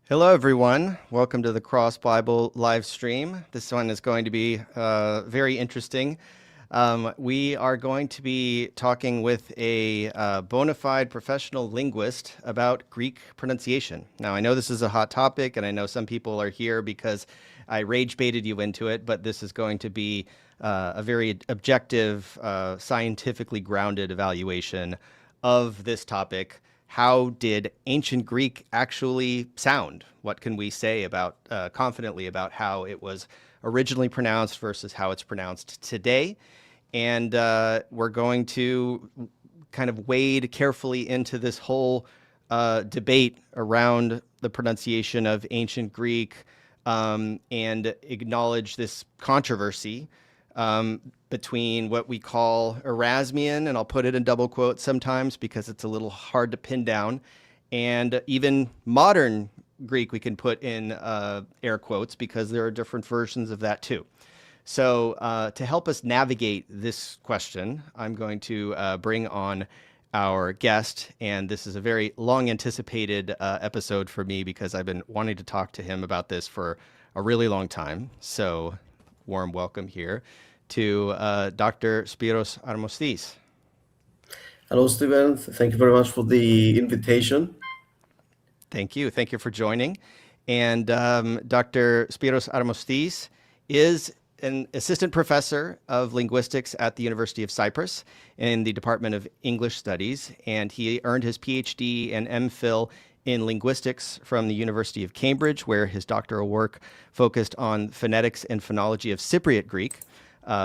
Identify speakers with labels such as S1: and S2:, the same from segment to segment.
S1: Hello, everyone. Welcome to the Cross Bible live stream. This one is going to be very interesting. We are going to be talking with a bona fide professional linguist about Greek pronunciation. Now, I know this is a hot topic, and I know some people are here because I rage baited you into it, but this is going to be a very objective, scientifically grounded evaluation of this topic. How did ancient Greek actually sound? What can we say about confidently about how it was originally pronounced versus how it's pronounced today? And we're going to kind of wade carefully into this whole debate around the pronunciation of ancient Greek and acknowledge this controversy between what we call Erasmian, and I'll put it in double quotes sometimes because it's a little hard to pin down, and even modern Greek we can put in air quotes because there are different versions of that too. So to help us navigate this question, I'm going to bring on our guest, and this is a very long anticipated episode for me because I've been wanting to talk to him about this for a really long time. So warm welcome here to Dr. Spyros Armostis.
S2: Hello, Stephen. Thank you very much for the invitation.
S1: Thank you. Thank you for joining. And Dr. Spyros Armostis is an assistant professor of linguistics at the University of Cyprus in the Department of English Studies, and he earned his PhD and MPhil in linguistics from the University of Cambridge, where his doctoral work focused on phonetics and phonology of Cypriot Greek,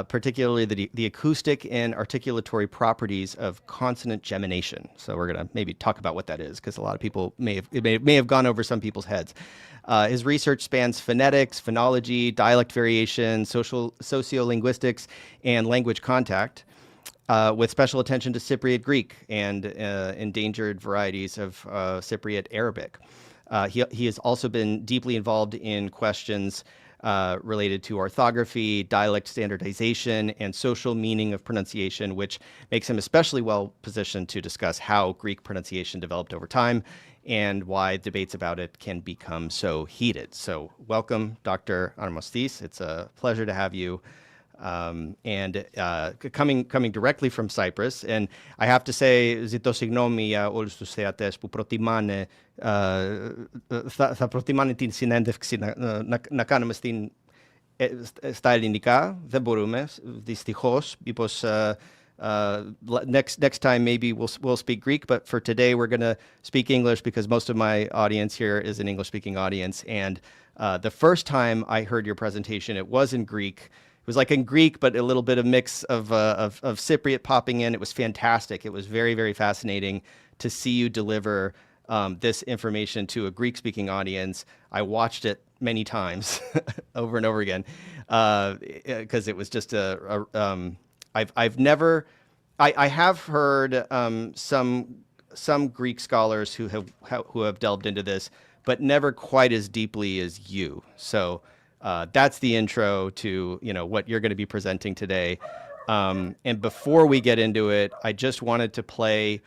S1: particularly the acoustic and articulatory properties of consonant gemination. So we're going to maybe talk about what that is, because a lot of people may have gone over some people's heads. His research spans phonetics, phonology, dialect variation, sociolinguistics, and language contact, with special attention to Cypriot Greek and endangered varieties of Cypriot Arabic. He has also been deeply involved in questions related to orthography, dialect standardization, and social meaning of pronunciation, which makes him especially well positioned to discuss how Greek pronunciation developed over time and why debates about it can become so heated. So welcome, Dr. Armostis. It's a pleasure to have you. And coming directly from Cyprus, and I have to say, ζητώ συγγνώμη για όλους τους θεατές που προτιμάνε, θα προτιμάνε την συνέντευξη να κάνουμε στα ελληνικά. Δεν μπορούμε, δυστυχώς, because next time maybe we'll speak Greek, but for today we're going to speak English because most of my audience here is an English-speaking audience. And the first time I heard your presentation, it was in Greek. It was like in Greek, but a little bit of mix of Cypriot popping in. It was fantastic. It was very, very fascinating to see you deliver this information to a Greek-speaking audience. I watched it many times over and over again because it was just I have heard some Greek scholars who have delved into this, but never quite as deeply as you. So that's the intro to what you're going to be presenting today. And before we get into it, I just wanted to play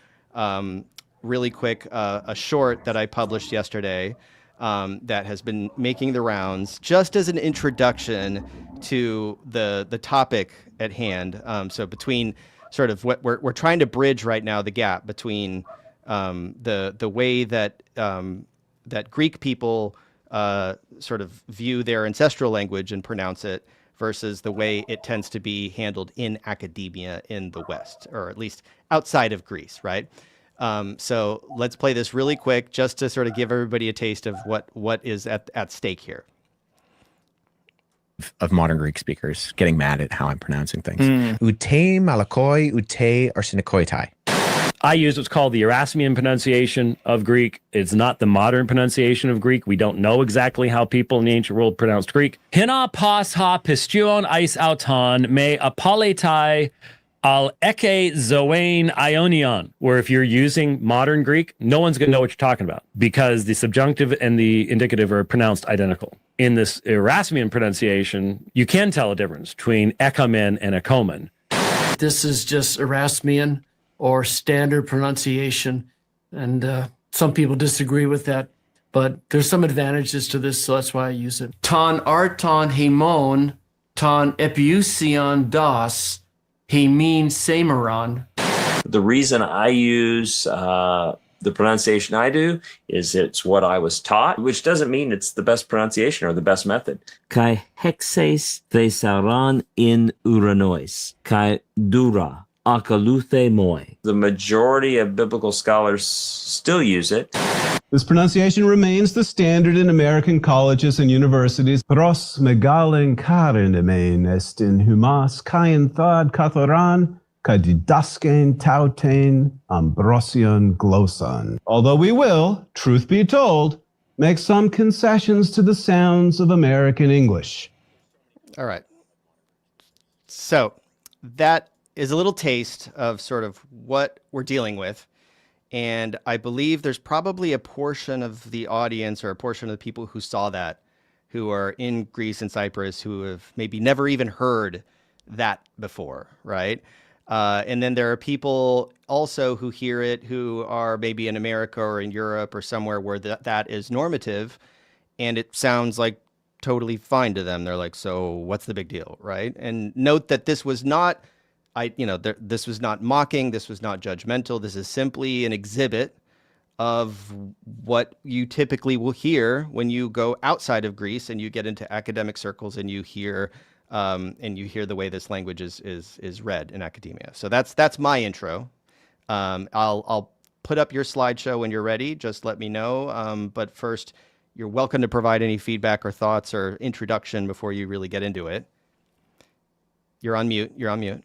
S1: really quick a short that I published yesterday that has been making the rounds just as an introduction to the topic at hand. So between sort of what we're trying to bridge right now, the gap between the way that that Greek people sort of view their ancestral language and pronounce it versus the way it tends to be handled in academia in the West, or at least outside of Greece, right? So let's play this really quick just to sort of give everybody a taste of what is at stake here.
S3: Of modern Greek speakers getting mad at how I'm pronouncing things. Ute malakoi, ute arsenokoitai.
S4: I use what's called the Erasmian pronunciation of Greek. It's not the modern pronunciation of Greek. We don't know exactly how people in the ancient world pronounced Greek. Hina pas ha pistuon eis auton me apaletai al eke zoein ionion, where if you're using modern Greek, no one's going to know what you're talking about because the subjunctive and the indicative are pronounced identical. In this Erasmian pronunciation, you can tell a difference between ekamen and ekomen.
S5: This is just Erasmian or standard pronunciation, and some people disagree with that. but there's some advantages to this, so that's why I use it. Ton arton hemon, ton epiousion dos, hemin semeron.
S6: The reason I use the pronunciation I do is it's what I was taught, which doesn't mean it's the best pronunciation or the best method.
S7: Kai hexes thesauron in uranois, kai dura, akaluthe moi.
S6: The majority of biblical scholars still use it.
S8: This pronunciation remains the standard in American colleges and universities. Pros megalen karinemen est in humas kain thod kathoran kadidaskein tautein ambrosion glosson. Although we will, truth be told, make some concessions to the sounds of American English.
S1: All right. So that is a little taste of sort of what we're dealing with. And I believe there's probably a portion of the audience or a portion of the people who saw that who are in Greece and Cyprus who have maybe never even heard that before, right? And then there are people also who hear it who are maybe in America or in Europe or somewhere where that is normative and it sounds like totally fine to them. They're like, so what's the big deal, right? And note that this was not this was not mocking. This was not judgmental. This is simply an exhibit of what you typically will hear when you go outside of Greece and you get into academic circles and you hear the way this language is read in academia. So that's my intro. I'll put up your slideshow when you're ready. Just let me know. But first, you're welcome to provide any feedback or thoughts or introduction before you really get into it. You're on mute. You're on mute.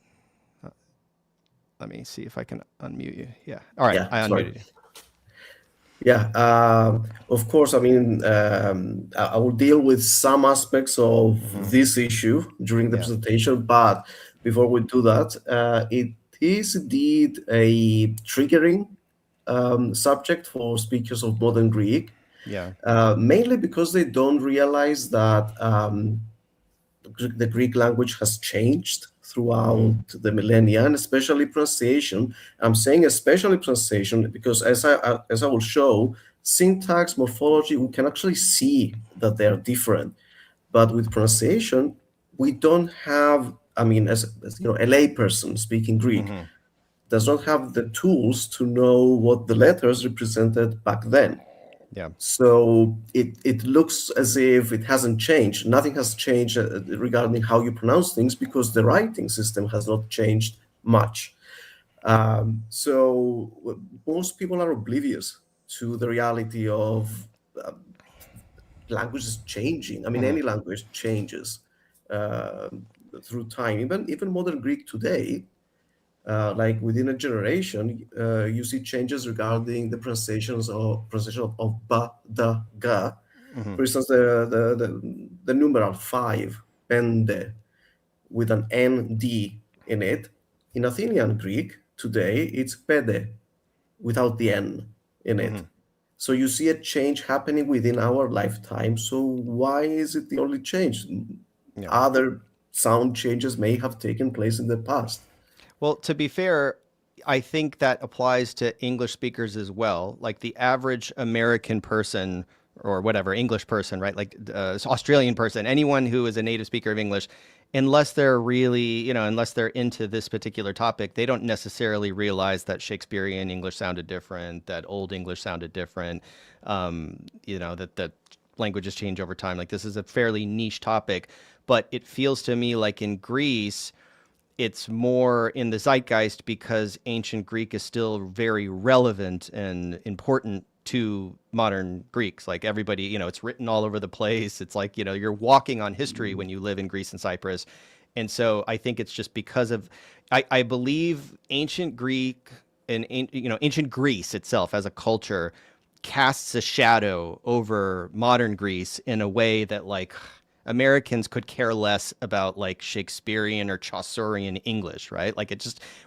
S1: Let me see if I can unmute you. Yeah. All right.
S2: Yeah,
S1: I unmuted you.
S2: Yeah, of course. I mean, I will deal with some aspects of this issue during the presentation, but before we do that, it is indeed a triggering subject for speakers of modern Greek.
S1: Yeah.
S2: Mainly because they don't realize that the Greek language has changed throughout the millennia, and especially pronunciation. I'm saying especially pronunciation because as I will show, syntax, morphology, we can actually see that they are different. But with pronunciation, we don't have, I mean, as you know, a layperson speaking Greek does not have the tools to know what the letters represented back then.
S1: Yeah.
S2: So it looks as if it hasn't changed. Nothing has changed regarding how you pronounce things because the writing system has not changed much. So most people are oblivious to the reality of languages changing. I mean, any language changes through time. Even modern Greek today, like within a generation, you see changes regarding the pronunciation of ba, da, ga. For instance, the numeral 5, pende, with an nd in it. In Athenian Greek today, it's pede, without the n in it. So you see a change happening within our lifetime. So why is it the only change?
S1: Yeah.
S2: Other sound changes may have taken place in the past.
S1: Well, to be fair, I think that applies to English speakers as well. Like the average American person or whatever, English person, right? Like Australian person, anyone who is a native speaker of English, unless they're really, unless they're into this particular topic, they don't necessarily realize that Shakespearean English sounded different, that Old English sounded different, that languages change over time. Like this is a fairly niche topic, but it feels to me like in Greece, it's more in the zeitgeist because ancient Greek is still very relevant and important to modern Greeks. Like everybody, it's written all over the place. It's like, you're walking on history when you live in Greece and Cyprus. And so I think it's just because of, I believe ancient Greek and, ancient Greece itself as a culture casts a shadow over modern Greece in a way that like Americans could care less about like Shakespearean or Chaucerian English, right? Like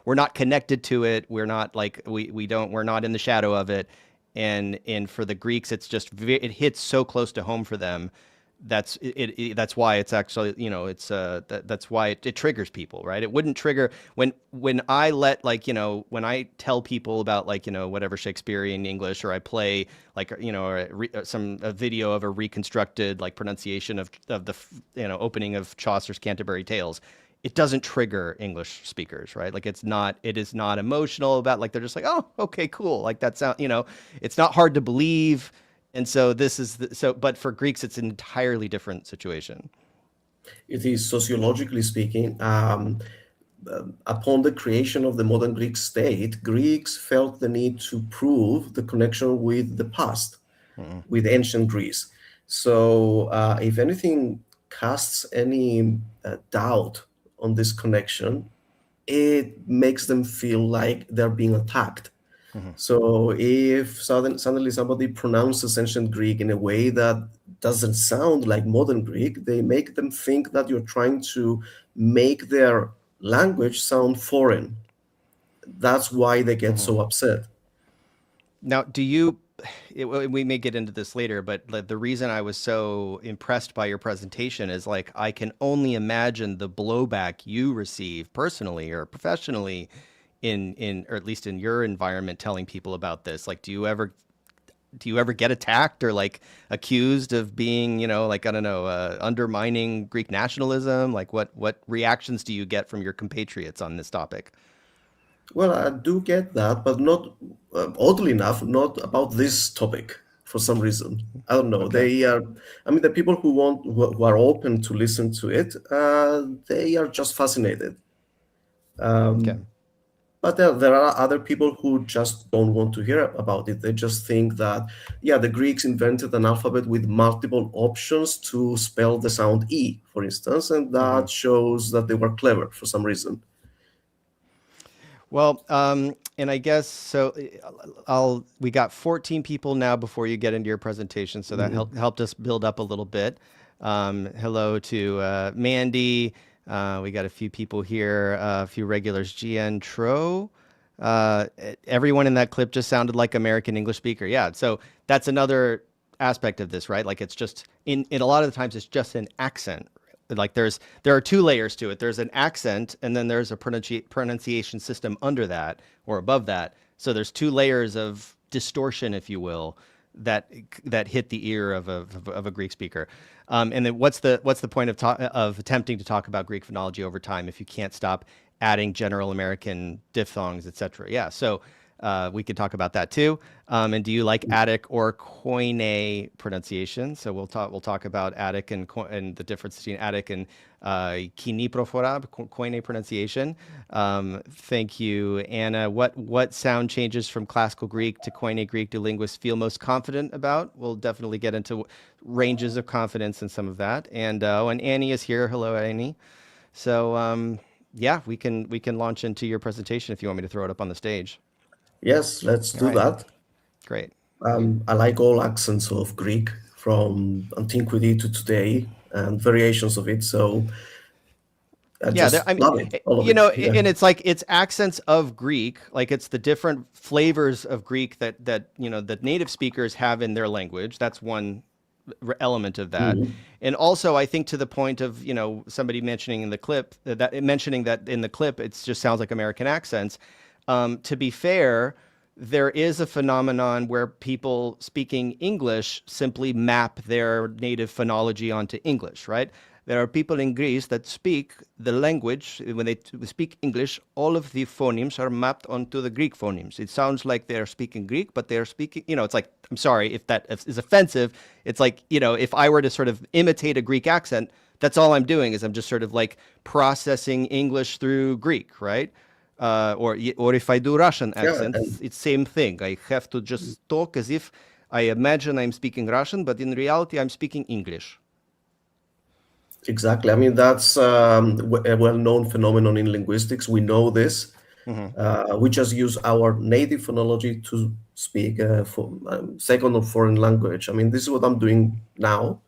S1: we're not connected to it. We're not like, we're not in the shadow of it. And for the Greeks, it's just, it hits so close to home for them that's that's why it's actually, you know, it's that's why it triggers people, right? It wouldn't trigger when I let, like, you know, when I tell people about, like, you know, whatever Shakespearean English, or I play, like, you know, a video of a reconstructed, like, pronunciation of the, you know, opening of Chaucer's Canterbury Tales. It doesn't trigger English speakers, right? Like, it is not emotional about, like, they're just like, oh, okay, cool. Like, that sound, you know, it's not hard to believe. And so this is but for Greeks, it's an entirely different situation.
S2: It is, sociologically speaking, upon the creation of the modern Greek state, Greeks felt the need to prove the connection with the past, with ancient Greece. So if anything casts any doubt on this connection, it makes them feel like they're being attacked. So if suddenly somebody pronounces ancient Greek in a way that doesn't sound like modern Greek, they make them think that you're trying to make their language sound foreign. That's why they get so upset.
S1: Now, we may get into this later, but the reason I was so impressed by your presentation is, like, I can only imagine the blowback you receive personally or professionally or at least in your environment, telling people about this. Like, do you ever get attacked or, like, accused of being, you know, like, I don't know, undermining Greek nationalism? Like, what reactions do you get from your compatriots on this topic?
S2: Well, I do get that, but not, oddly enough, not about this topic for some reason. I don't know.
S1: Okay.
S2: They are, I mean, the people who are open to listen to it, they are just fascinated.
S1: Okay.
S2: But there are other people who just don't want to hear about it. They just think that, yeah, the Greeks invented an alphabet with multiple options to spell the sound E, for instance, and that shows that they were clever for some reason.
S1: Well, and I guess so. We got 14 people now before you get into your presentation, so that helped us build up a little bit. Hello to Mandy. We got a few people here, a few regulars. GN Tro. Everyone in that clip just sounded like American English speaker. Yeah, so that's another aspect of this, right? Like, it's just in a lot of the times it's just an accent. Like, there are two layers to it. There's an accent, and then there's a pronunciation system under that or above that. So there's two layers of distortion, if you will, that hit the ear of a Greek speaker. And then what's the point of attempting to talk about Greek phonology over time if you can't stop adding general American diphthongs, etc.? Yeah, so we could talk about that too. And do you like Attic or Koine pronunciation? So we'll talk about Attic and the difference between Attic and Kiniprophora, Koine pronunciation. Thank you, Anna. What sound changes from Classical Greek to Koine Greek do linguists feel most confident about? We'll definitely get into ranges of confidence in some of that. And Annie is here. Hello, Annie. So yeah, we can launch into your presentation if you want me to throw it up on the stage.
S2: Yes, let's do that.
S1: Great.
S2: I like all accents of Greek, from Antiquity to today, and variations of it. So I love it. All of
S1: you know,
S2: it. Yeah.
S1: and it's like, it's accents of Greek, like it's the different flavors of Greek that you know, that native speakers have in their language. That's one element of that. And also, I think, to the point of, you know, somebody mentioning in the clip that in the clip it just sounds like American accents. To be fair, there is a phenomenon where people speaking English simply map their native phonology onto English, right? There are people in Greece that speak the language, when they speak English, all of the phonemes are mapped onto the Greek phonemes. It sounds like they're speaking Greek, but they're speaking, you know, it's like, I'm sorry if that is offensive. It's like, you know, if I were to sort of imitate a Greek accent, that's all I'm doing, is I'm just sort of like processing English through Greek, right? Or if I do Russian accents, it's same thing. I have to just talk as if I imagine I'm speaking Russian, but in reality, I'm speaking English.
S2: Exactly. I mean, that's a well-known phenomenon in linguistics. We know this. We just use our native phonology to speak second or foreign language. I mean, this is what I'm doing now.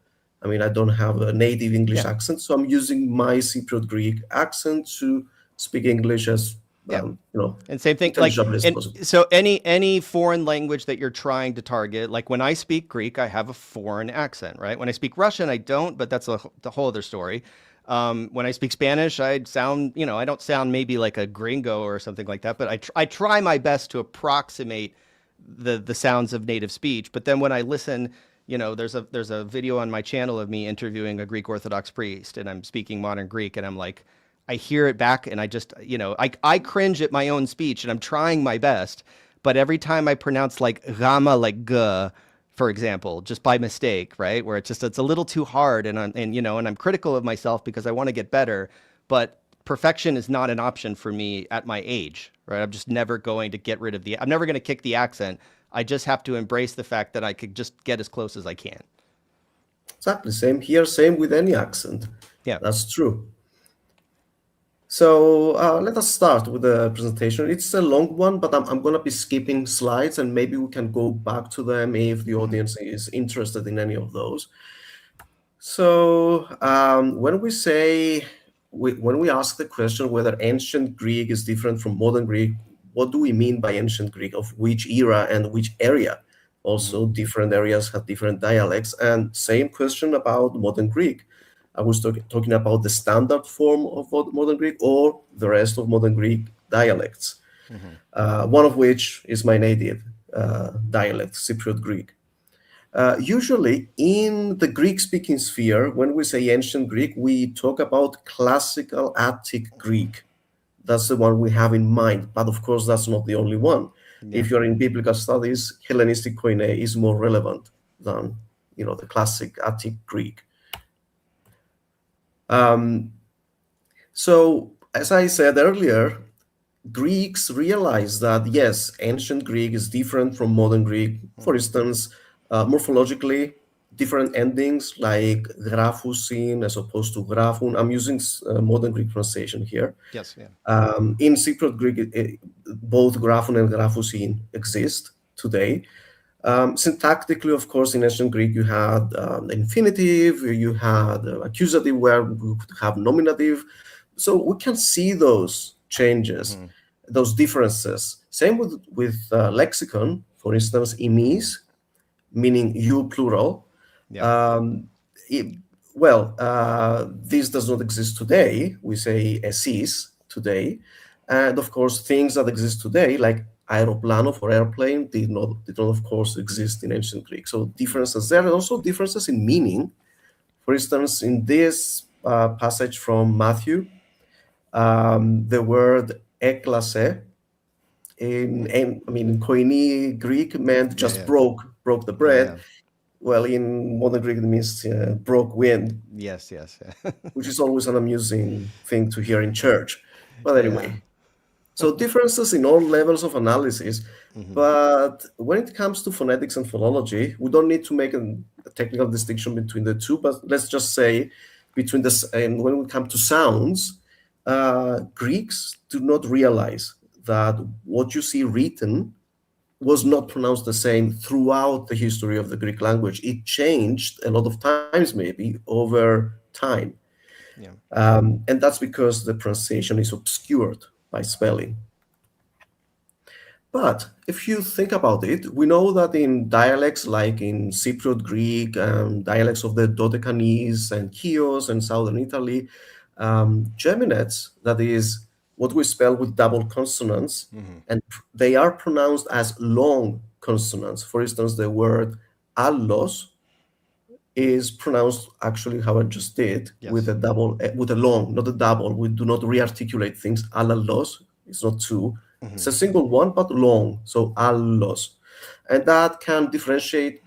S2: I mean, I don't have a native English accent, so I'm using my Cypriot Greek accent to speak English as
S1: Yeah.
S2: You know,
S1: And same thing, like,
S2: intelligibly as
S1: and
S2: possible.
S1: so any foreign language that you're trying to target, like when I speak Greek, I have a foreign accent, right? When I speak Russian, I don't, but that's the whole other story. When I speak Spanish, I sound, you know, I don't sound maybe like a gringo or something like that, but I try my best to approximate the sounds of native speech. But then when I listen, you know, there's a video on my channel of me interviewing a Greek Orthodox priest, and I'm speaking modern Greek, and I'm like, I hear it back, and I just, you know, I cringe at my own speech, and I'm trying my best, but every time I pronounce like rama, like g, for example, just by mistake, right, where it's a little too hard, and you know, and I'm critical of myself because I want to get better, but perfection is not an option for me at my age, right? I'm just never going to get rid of I'm never going to kick the accent. I just have to embrace the fact that I could just get as close as I can.
S2: Exactly. Same here, same with any accent.
S1: Yeah.
S2: That's true. So let us start with the presentation. It's a long one, but I'm going to be skipping slides, and maybe we can go back to them if the audience is interested in any of those. So when we ask the question whether ancient Greek is different from modern Greek, what do we mean by ancient Greek? Of which era and which area? Also, different areas have different dialects. And same question about modern Greek. I was talking about the standard form of modern Greek or the rest of modern Greek dialects, one of which is my native dialect, Cypriot Greek. Usually in the Greek-speaking sphere, when we say ancient Greek, we talk about classical Attic Greek. That's the one we have in mind, but of course that's not the only one. Yeah. If you're in biblical studies, Hellenistic Koine is more relevant than, you know, the classic Attic Greek. So as I said earlier, Greeks realized that yes, ancient Greek is different from modern Greek. For instance, morphologically, different endings like graphus in as opposed to graphon. I'm using modern Greek pronunciation here.
S1: Yes, yeah.
S2: In Cypriot Greek, both graphon and graphus in exist today. Syntactically, of course, in ancient Greek, you had infinitive, you had accusative where we could have nominative. So we can see those changes, those differences. Same with lexicon, for instance, ἡμεῖς, meaning you plural.
S1: Yeah.
S2: This does not exist today. We say εσείς today. And of course, things that exist today, like aeroplano for airplane, did not of course exist in ancient Greek. So differences there, and also differences in meaning. For instance, in this passage from Matthew, the word eklase in Koine Greek meant just broke the bread.
S1: Yeah.
S2: Well, in modern Greek, it means broke wind.
S1: Yes.
S2: Which is always an amusing thing to hear in church. But anyway. Yeah. So differences in all levels of analysis, but when it comes to phonetics and philology, we don't need to make a technical distinction between the two, but let's just say and when we come to sounds, Greeks do not realize that what you see written was not pronounced the same throughout the history of the Greek language. It changed a lot of times, maybe over time. Yeah. And that's because the pronunciation is obscured by spelling. But if you think about it, we know that in dialects like in Cypriot Greek, dialects of the Dodecanese and Chios and southern Italy, geminates, that is what we spell with double consonants, and they are pronounced as long consonants. For instance, the word allos is pronounced actually how I just did, with a long, not a double. We do not rearticulate things. Alalos, it's not two. It's a single one, but long. So allos. And that can differentiate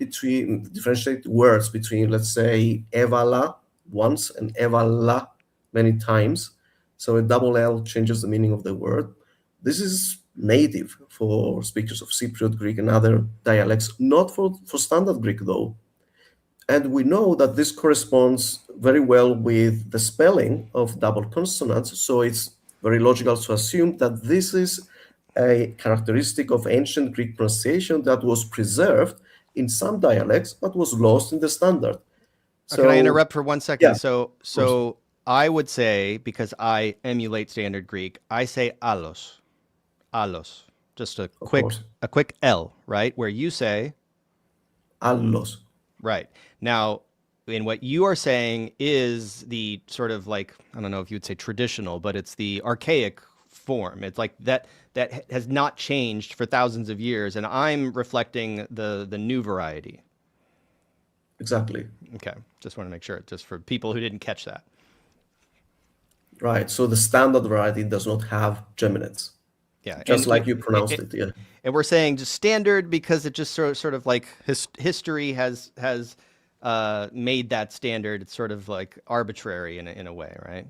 S2: words between, let's say, evala once and evala many times. So a double L changes the meaning of the word. This is native for speakers of Cypriot Greek and other dialects, not for standard Greek though. And we know that this corresponds very well with the spelling of double consonants. So it's very logical to assume that this is a characteristic of ancient Greek pronunciation that was preserved in some dialects, but was lost in the standard.
S1: So, can I interrupt for 1 second?
S2: Yeah,
S1: so I would say, because I emulate standard Greek, I say allos. Allos. Just a
S2: course.
S1: quick L, right? Where you say
S2: Allos.
S1: right. Now, in what you are saying is the sort of like, I don't know if you would say traditional, but it's the archaic form. It's like that has not changed for thousands of years, and I'm reflecting the new variety.
S2: Exactly.
S1: Okay. Just want to make sure, just for people who didn't catch that.
S2: Right. So the standard variety does not have geminates.
S1: Yeah.
S2: Just
S1: and
S2: like you pronounced it. Yeah.
S1: And we're saying just standard because it just sort of like history has made that standard. It's sort of like arbitrary in a way, right?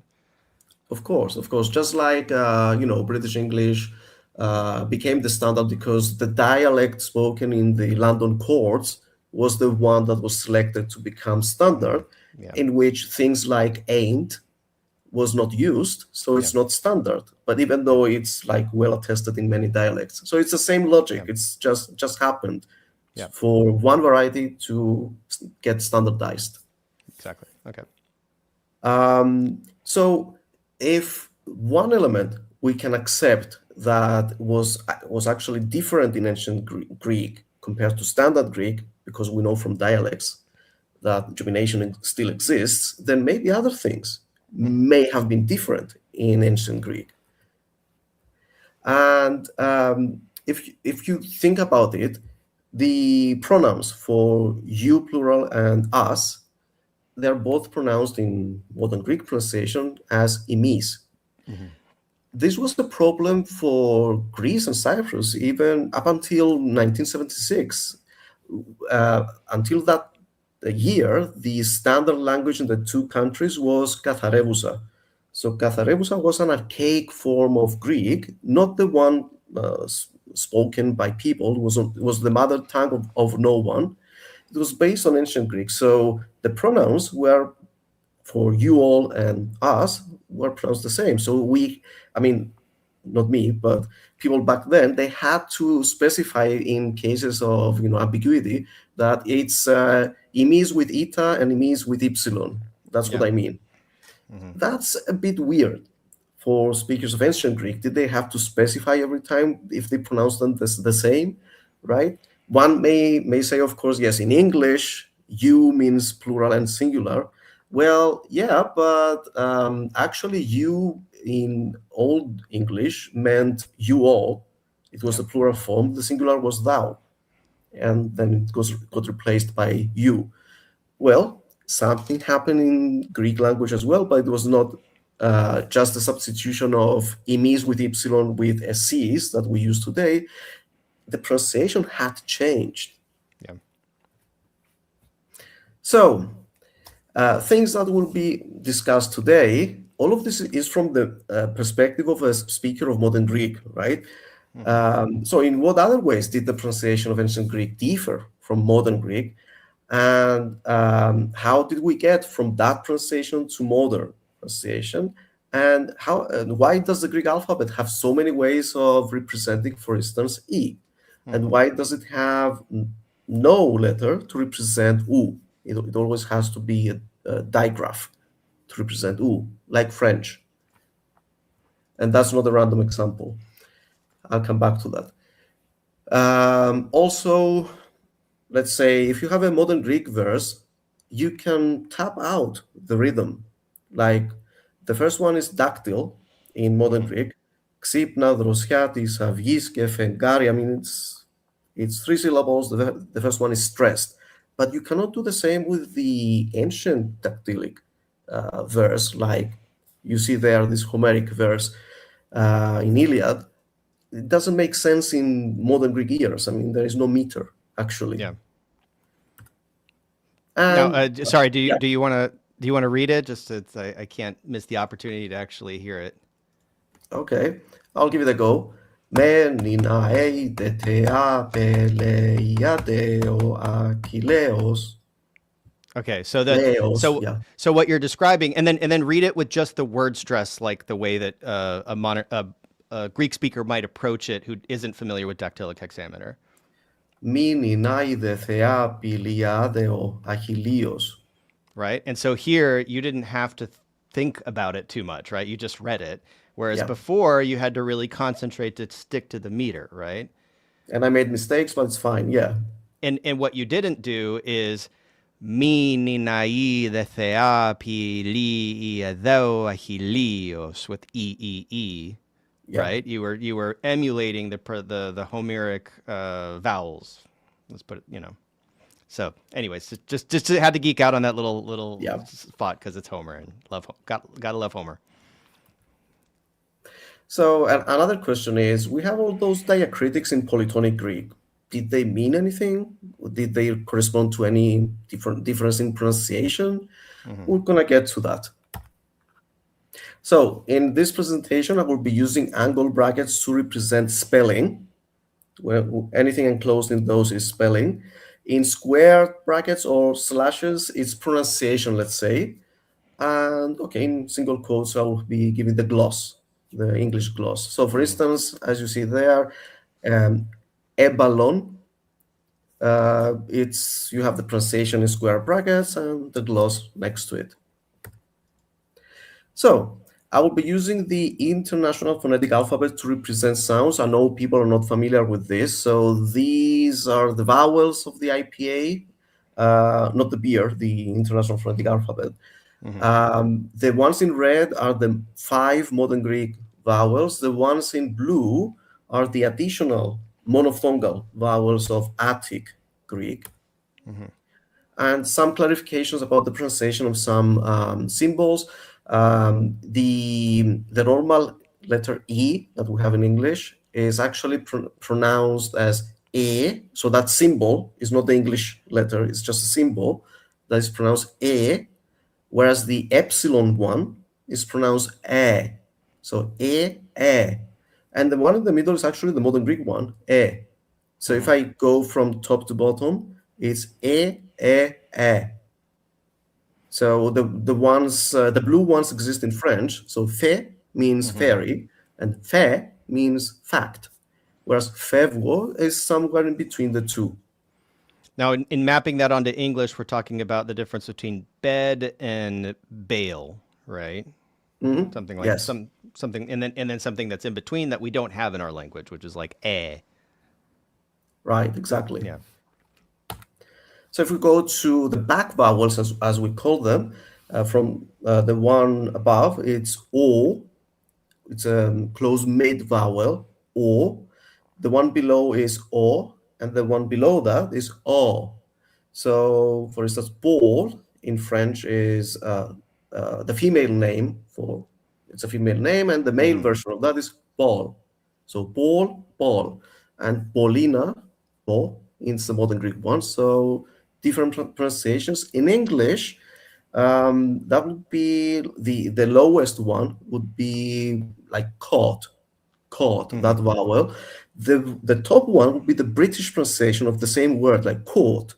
S2: Of course. Just like British English became the standard because the dialect spoken in the London courts was the one that was selected to become standard,
S1: Yeah.
S2: in which things like ain't was not used, so it's not standard. But even though it's like well attested in many dialects, so it's the same logic. It's just happened for one variety to get standardized.
S1: Exactly. Okay.
S2: So if one element we can accept that was actually different in ancient Greek compared to standard Greek, because we know from dialects that gemination still exists, then maybe other things may have been different in ancient Greek. And if you think about it, the pronouns for you plural and us, they're both pronounced in modern Greek pronunciation as ἡμεῖς. This was the problem for Greece and Cyprus even up until 1976. Until that year, the standard language in the two countries was Katharevousa. So Katharevousa was an archaic form of Greek, not the one spoken by people. It was the mother tongue of no one. It was based on ancient Greek. So the pronouns were, for you all and us, were pronounced the same. So not me, but people back then, they had to specify in cases of ambiguity that it's ἡμεῖς with eta and ἡμεῖς with ypsilon. That's what I mean. That's a bit weird for speakers of ancient Greek. Did they have to specify every time if they pronounce them the same, right? One may say, of course, yes, in English, you means plural and singular. Well, yeah, but actually you in Old English meant you all. It was the plural form. The singular was thou. And then it got replaced by you. Well, something happened in Greek language as well, but it was not just the substitution of ἡμεῖς with ypsilon with esses that we use today. The pronunciation had changed.
S1: Yeah.
S2: So, things that will be discussed today, all of this is from the perspective of a speaker of modern Greek, right? So in what other ways did the pronunciation of ancient Greek differ from modern Greek? And how did we get from that pronunciation to modern pronunciation? And why does the Greek alphabet have so many ways of representing, for instance, E? And why does it have no letter to represent U? It always has to be a digraph to represent U, like French. And that's not a random example. I'll come back to that. Also, let's say if you have a modern Greek verse, you can tap out the rhythm. Like the first one is dactyl in modern Greek. Ξύπνα δροσιά της αυγής και φεγγάρι. I mean, it's three syllables. The first one is stressed. But you cannot do the same with the ancient dactylic verse, like you see there, this Homeric verse in Iliad. It doesn't make sense in modern Greek ears. I mean, there is no meter, actually.
S1: Yeah. Now, sorry, do you want to read it? Just I can't miss the opportunity to actually hear it.
S2: Okay, I'll give it a go. Okay, so
S1: so what you're describing, and then read it with just the word stress, like the way that a Greek speaker might approach it who isn't familiar with dactylic hexameter. Right, and so here you didn't have to think about it too much, right? You just read it. Whereas
S2: Yeah.
S1: before you had to really concentrate to stick to the meter, right?
S2: And I made mistakes, but it's fine. Yeah.
S1: And what you didn't do is mi ni na I the thea pi li I thou ahilios with e.
S2: Yeah.
S1: Right? You were emulating the Homeric vowels. Let's put it, So, anyways, just had to geek out on that little
S2: Yeah.
S1: spot because it's Homer and gotta love Homer.
S2: So another question is, we have all those diacritics in polytonic Greek. Did they mean anything? Did they correspond to any difference in pronunciation? We're gonna get to that. So in this presentation, I will be using angle brackets to represent spelling. Well, anything enclosed in those is spelling. In square brackets or slashes, it's pronunciation, let's say. And okay, in single quotes, I will be giving the gloss, the English gloss. So for instance, as you see there, ebalon, you have the pronunciation in square brackets and the gloss next to it. So I will be using the International Phonetic Alphabet to represent sounds. I know people are not familiar with this. So these are the vowels of the IPA, not the beer, the International Phonetic Alphabet. The ones in red are the 5 modern Greek vowels. The ones in blue are the additional monophthongal vowels of Attic Greek. And some clarifications about the pronunciation of some symbols. The normal letter E that we have in English is actually pronounced as E. So that symbol is not the English letter, it's just a symbol that is pronounced E, whereas the epsilon one is pronounced E. So E. And the one in the middle is actually the modern Greek one, E. So if I go from top to bottom, it's E. So the blue ones exist in French. So fait means fairy, and fait means fact, whereas fèvre is somewhere in between the two.
S1: Now, in mapping that onto English, we're talking about the difference between bed and bale, right? Something like something, and then something that's in between that we don't have in our language, which is like
S2: Right, exactly.
S1: Yeah.
S2: So if we go to the back vowels, as we call them, from the one above, it's O. It's a closed mid vowel, O. The one below is O, and the one below that is O. So, for instance, ball in French is the female name for, it's a female name, and the male version of that is ball. So ball, and Paulina, ball, it's the modern Greek one. So different pronunciations. In English, that would be the lowest one would be like caught, that vowel. The top one would be the British pronunciation of the same word, like caught.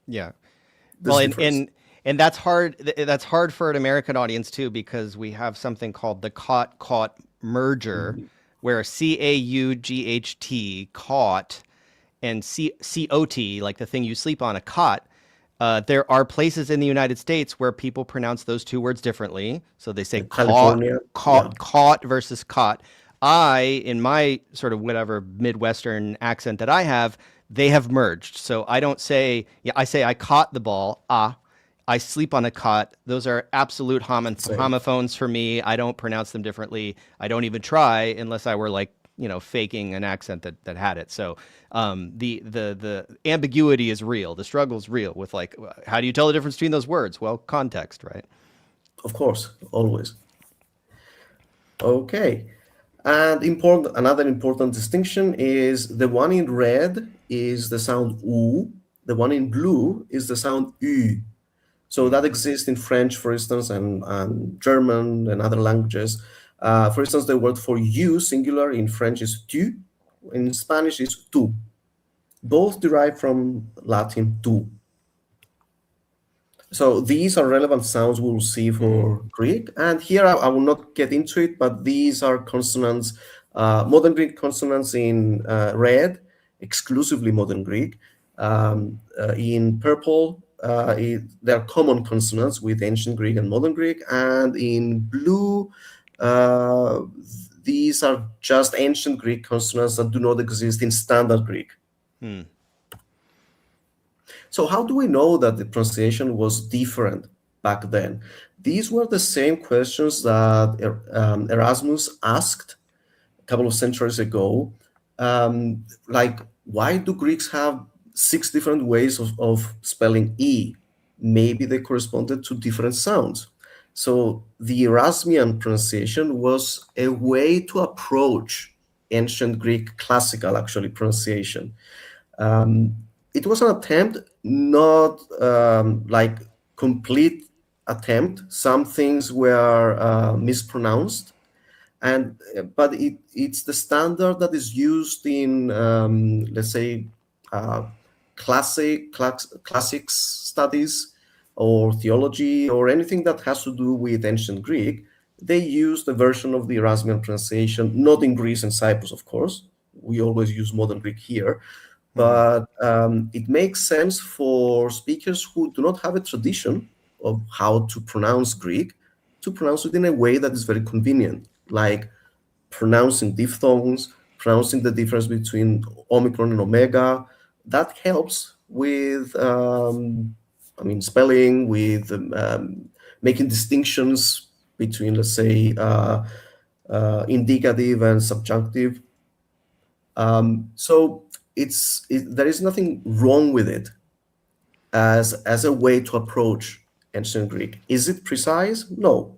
S1: Yeah. Well, and that's hard. That's hard for an American audience too, because we have something called the caught merger, where CAUGHT, caught, and COT, like the thing you sleep on, a cot. There are places in the United States where people pronounce those two words differently. So they say caught versus cot. In my sort of whatever Midwestern accent that I have, they have merged. So I don't say, I say I caught the ball, I sleep on a cot. Those are absolute homophones for me. I don't pronounce them differently. I don't even try unless I were like, faking an accent that had it. So the ambiguity is real. The struggle is real with like, how do you tell the difference between those words? Well, context, right?
S2: Of course, always. Okay. And another important distinction is the one in red is the sound U. The one in blue is the sound Ü. So that exists in French, for instance, and German and other languages. For instance, the word for you, singular, in French is tu. In Spanish is tu. Both derive from Latin tu. So these are relevant sounds we will see for Greek. And here I will not get into it, but these are consonants, modern Greek consonants in red, exclusively modern Greek. In purple, they are common consonants with ancient Greek and modern Greek. And in blue, uh, these are just ancient Greek consonants that do not exist in standard Greek. So how do we know that the pronunciation was different back then? These were the same questions that Erasmus asked a couple of centuries ago. Like, why do Greeks have 6 different ways of spelling E? Maybe they corresponded to different sounds. So the Erasmian pronunciation was a way to approach ancient Greek classical, actually, pronunciation. It was an attempt, not like complete attempt. Some things were mispronounced, but it's the standard that is used in, let's say, classics studies or theology or anything that has to do with ancient Greek. They use the version of the Erasmian pronunciation, not in Greece and Cyprus, of course. We always use modern Greek here. But it makes sense for speakers who do not have a tradition of how to pronounce Greek to pronounce it in a way that is very convenient, like pronouncing diphthongs, pronouncing the difference between omicron and omega. That helps with, spelling, with making distinctions between, let's say, indicative and subjunctive. So there is nothing wrong with it as a way to approach ancient Greek. Is it precise? No.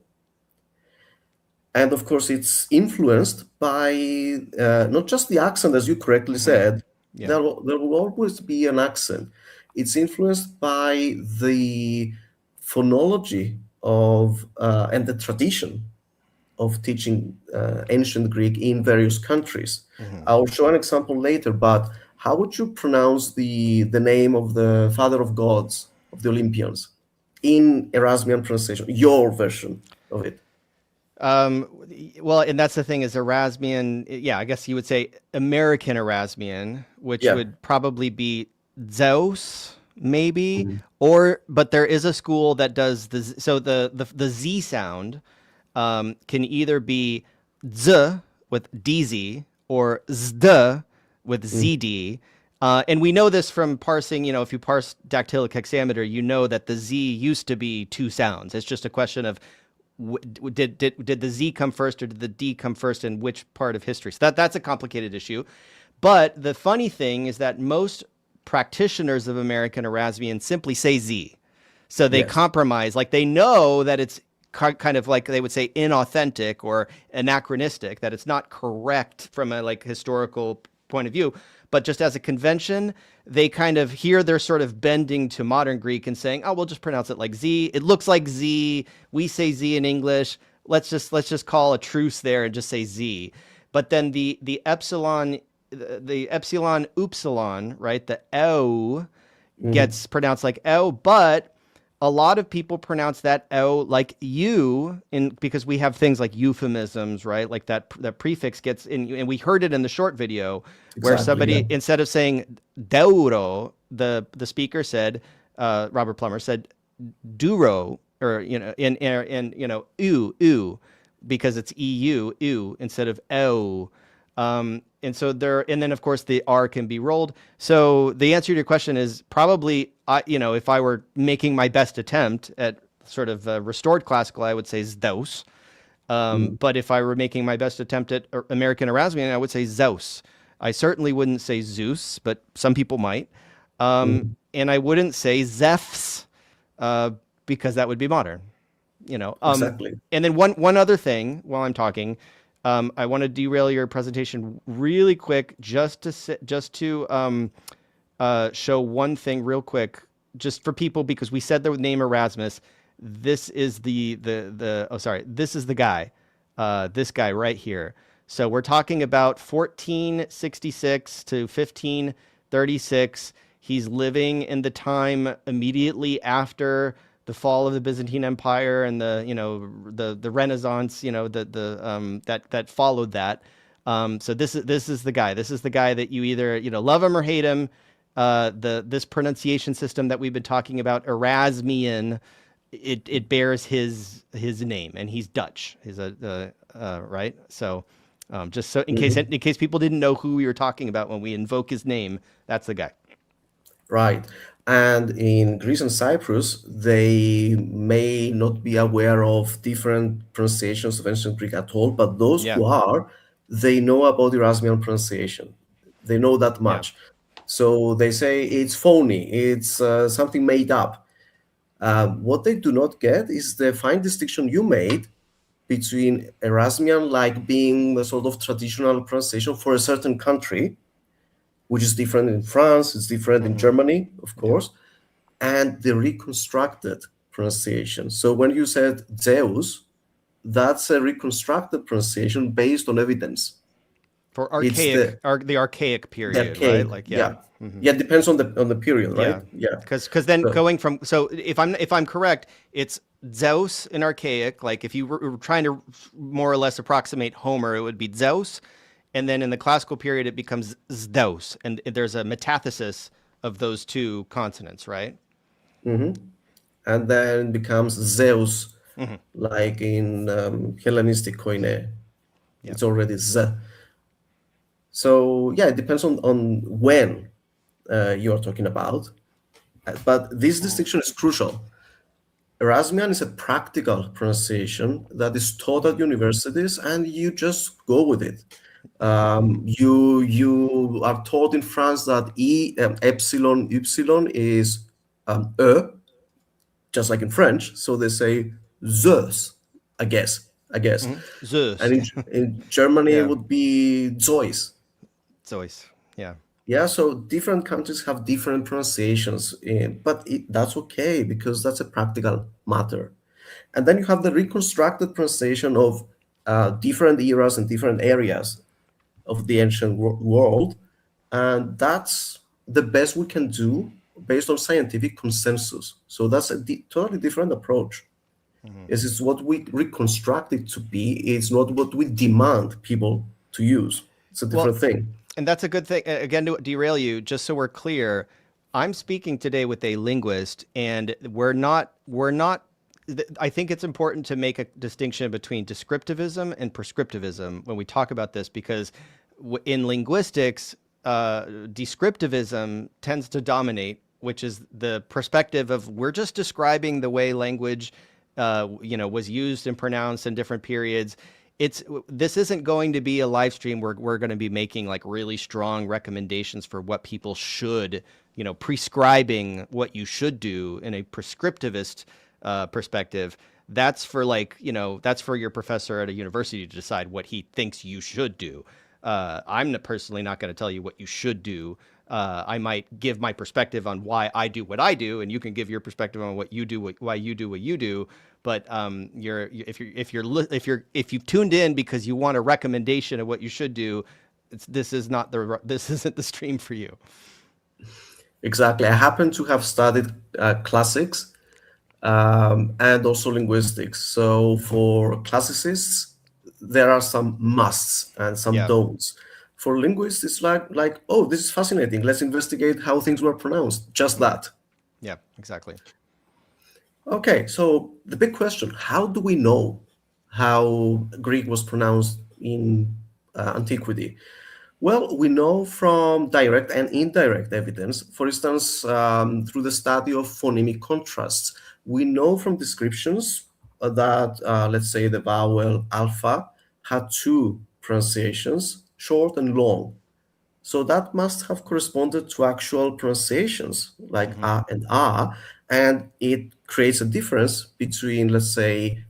S2: And of course, it's influenced by not just the accent, as you correctly said. Yeah. There will always be an accent. It's influenced by the phonology of and the tradition of teaching ancient Greek in various countries. I'll show an example later, but how would you pronounce the name of the father of gods, of the Olympians, in Erasmian pronunciation, your version of it?
S1: Well, and that's the thing is Erasmian, yeah, I guess you would say American Erasmian, which would probably be Zeus, maybe, but there is a school that does the Z sound can either be Z with DZ or ZD with ZD. And we know this from parsing, if you parse dactylic hexameter, you know that the Z used to be 2 sounds. It's just a question of did the Z come first or did the D come first in which part of history? So that's a complicated issue. But the funny thing is that most practitioners of American Erasmian simply say Z. So they compromise, like they know that it's kind of like they would say inauthentic or anachronistic, that it's not correct from a like historical point of view, but just as a convention, they kind of they're sort of bending to modern Greek and saying, oh, we'll just pronounce it like Z. It looks like Z. We say Z in English. Let's just call a truce there and just say Z. But then the epsilon upsilon, right? The O gets pronounced like O, but a lot of people pronounce that O like U because we have things like euphemisms, right? Like that prefix gets in, and we heard it in the short video where somebody, instead of saying deuro, the speaker said, Robert Plummer said duro, or, u, because it's EU, instead of O. And so and then of course the R can be rolled. So the answer to your question is probably, if I were making my best attempt at sort of restored classical, I would say Zeus. But if I were making my best attempt at American Erasmian, I would say Zeus. I certainly wouldn't say Zeus, but some people might. And I wouldn't say Zephs, because that would be modern,
S2: Exactly. And
S1: then one other thing while I'm talking, I want to derail your presentation really quick, just to show one thing real quick, just for people, because we said the name Erasmus. This is this is the guy, this guy right here. So we're talking about 1466 to 1536. He's living in the time immediately after the fall of the Byzantine Empire and the Renaissance, that followed that. So this is the guy. This is the guy that you either love him or hate him. This pronunciation system that we've been talking about, Erasmian, it bears his name, and he's Dutch. He's right. So just so in case people didn't know who we were talking about when we invoke his name, that's the guy.
S2: Right. And in Greece and Cyprus, they may not be aware of different pronunciations of ancient Greek at all, but those who are, they know about Erasmian pronunciation. They know that much. So they say it's phony, it's something made up. What they do not get is the fine distinction you made between Erasmian, like being the sort of traditional pronunciation for a certain country, which is different in France, it's different in Germany, of course, and the reconstructed pronunciation. So when you said Zeus, that's a reconstructed pronunciation based on evidence.
S1: For archaic, the archaic period, right? Like
S2: yeah, it depends on the period, right? Yeah,
S1: because then going from, so if I'm correct, it's Zeus in archaic. Like if you were trying to more or less approximate Homer, it would be Zeus. And then in the classical period, it becomes Zdeus, and there's a metathesis of those two consonants, right?
S2: And then it becomes Zeus, like in Hellenistic Koine. It's already Z. So yeah, it depends on when you are talking about. But this distinction is crucial. Erasmian is a practical pronunciation that is taught at universities, and you just go with it. You are taught in France that epsilon is e, just like in French. So they say Zeus, I guess.
S1: Zeus.
S2: And in Germany, it would be Zeus.
S1: Zeus, yeah.
S2: Yeah, so different countries have different pronunciations, but that's okay because that's a practical matter. And then you have the reconstructed pronunciation of different eras and different areas of the ancient world, and that's the best we can do based on scientific consensus. So that's a totally different approach. It's what we reconstruct it to be. It's not what we demand people to use. It's a different thing.
S1: And that's a good thing. Again, to derail you, just so we're clear, I'm speaking today with a linguist, and we're not. I think it's important to make a distinction between descriptivism and prescriptivism when we talk about this, because in linguistics, descriptivism tends to dominate, which is the perspective of we're just describing the way language, was used and pronounced in different periods. This isn't going to be a live stream where we're going to be making like really strong recommendations for what people should, prescribing what you should do in a prescriptivist perspective. That's for that's for your professor at a university to decide what he thinks you should do. I'm personally not going to tell you what you should do. I might give my perspective on why I do what I do, and you can give your perspective on what you do, why you do what you do. But if you've tuned in because you want a recommendation of what you should do, this isn't the stream for you.
S2: Exactly. I happen to have studied classics and also linguistics. So for classicists, there are some musts and some don'ts. For linguists, it's like, oh, this is fascinating. Let's investigate how things were pronounced. Just that.
S1: Yeah, exactly.
S2: Okay, so the big question, how do we know how Greek was pronounced in Antiquity? Well, we know from direct and indirect evidence. For instance, through the study of phonemic contrasts. We know from descriptions that, let's say, the vowel alpha had two pronunciations, short and long. So that must have corresponded to actual pronunciations, like a and a, and it creates a difference between, let's say,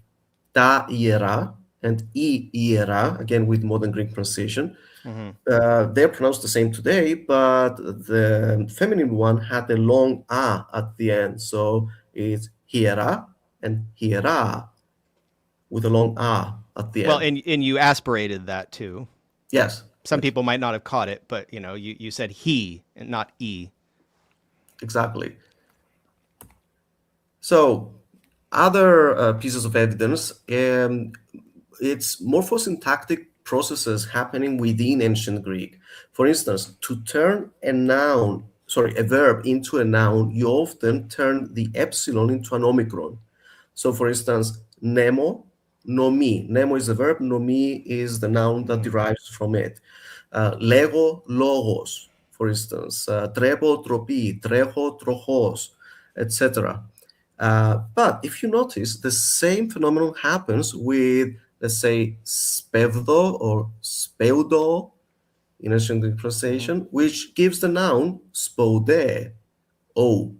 S2: ta iera and I iera, again with modern Greek pronunciation. They're pronounced the same today, but the feminine one had a long a at the end. So it's hiera and hiera with a long a at the end.
S1: Well, and you aspirated that too.
S2: Yes.
S1: Some people might not have caught it, but you said he and not e.
S2: Exactly. So other pieces of evidence, it's morphosyntactic processes happening within ancient Greek. For instance, to turn a verb into a noun, you often turn the epsilon into an omicron. So, for instance, nemo, nomi. Nemo is the verb, nomi is the noun that derives from it. Lego, logos, for instance. Trepo, tropi, trejo, trojos, etc. But if you notice, the same phenomenon happens with, let's say, spevdo or speudo in ancient Greek pronunciation, which gives the noun spode, O.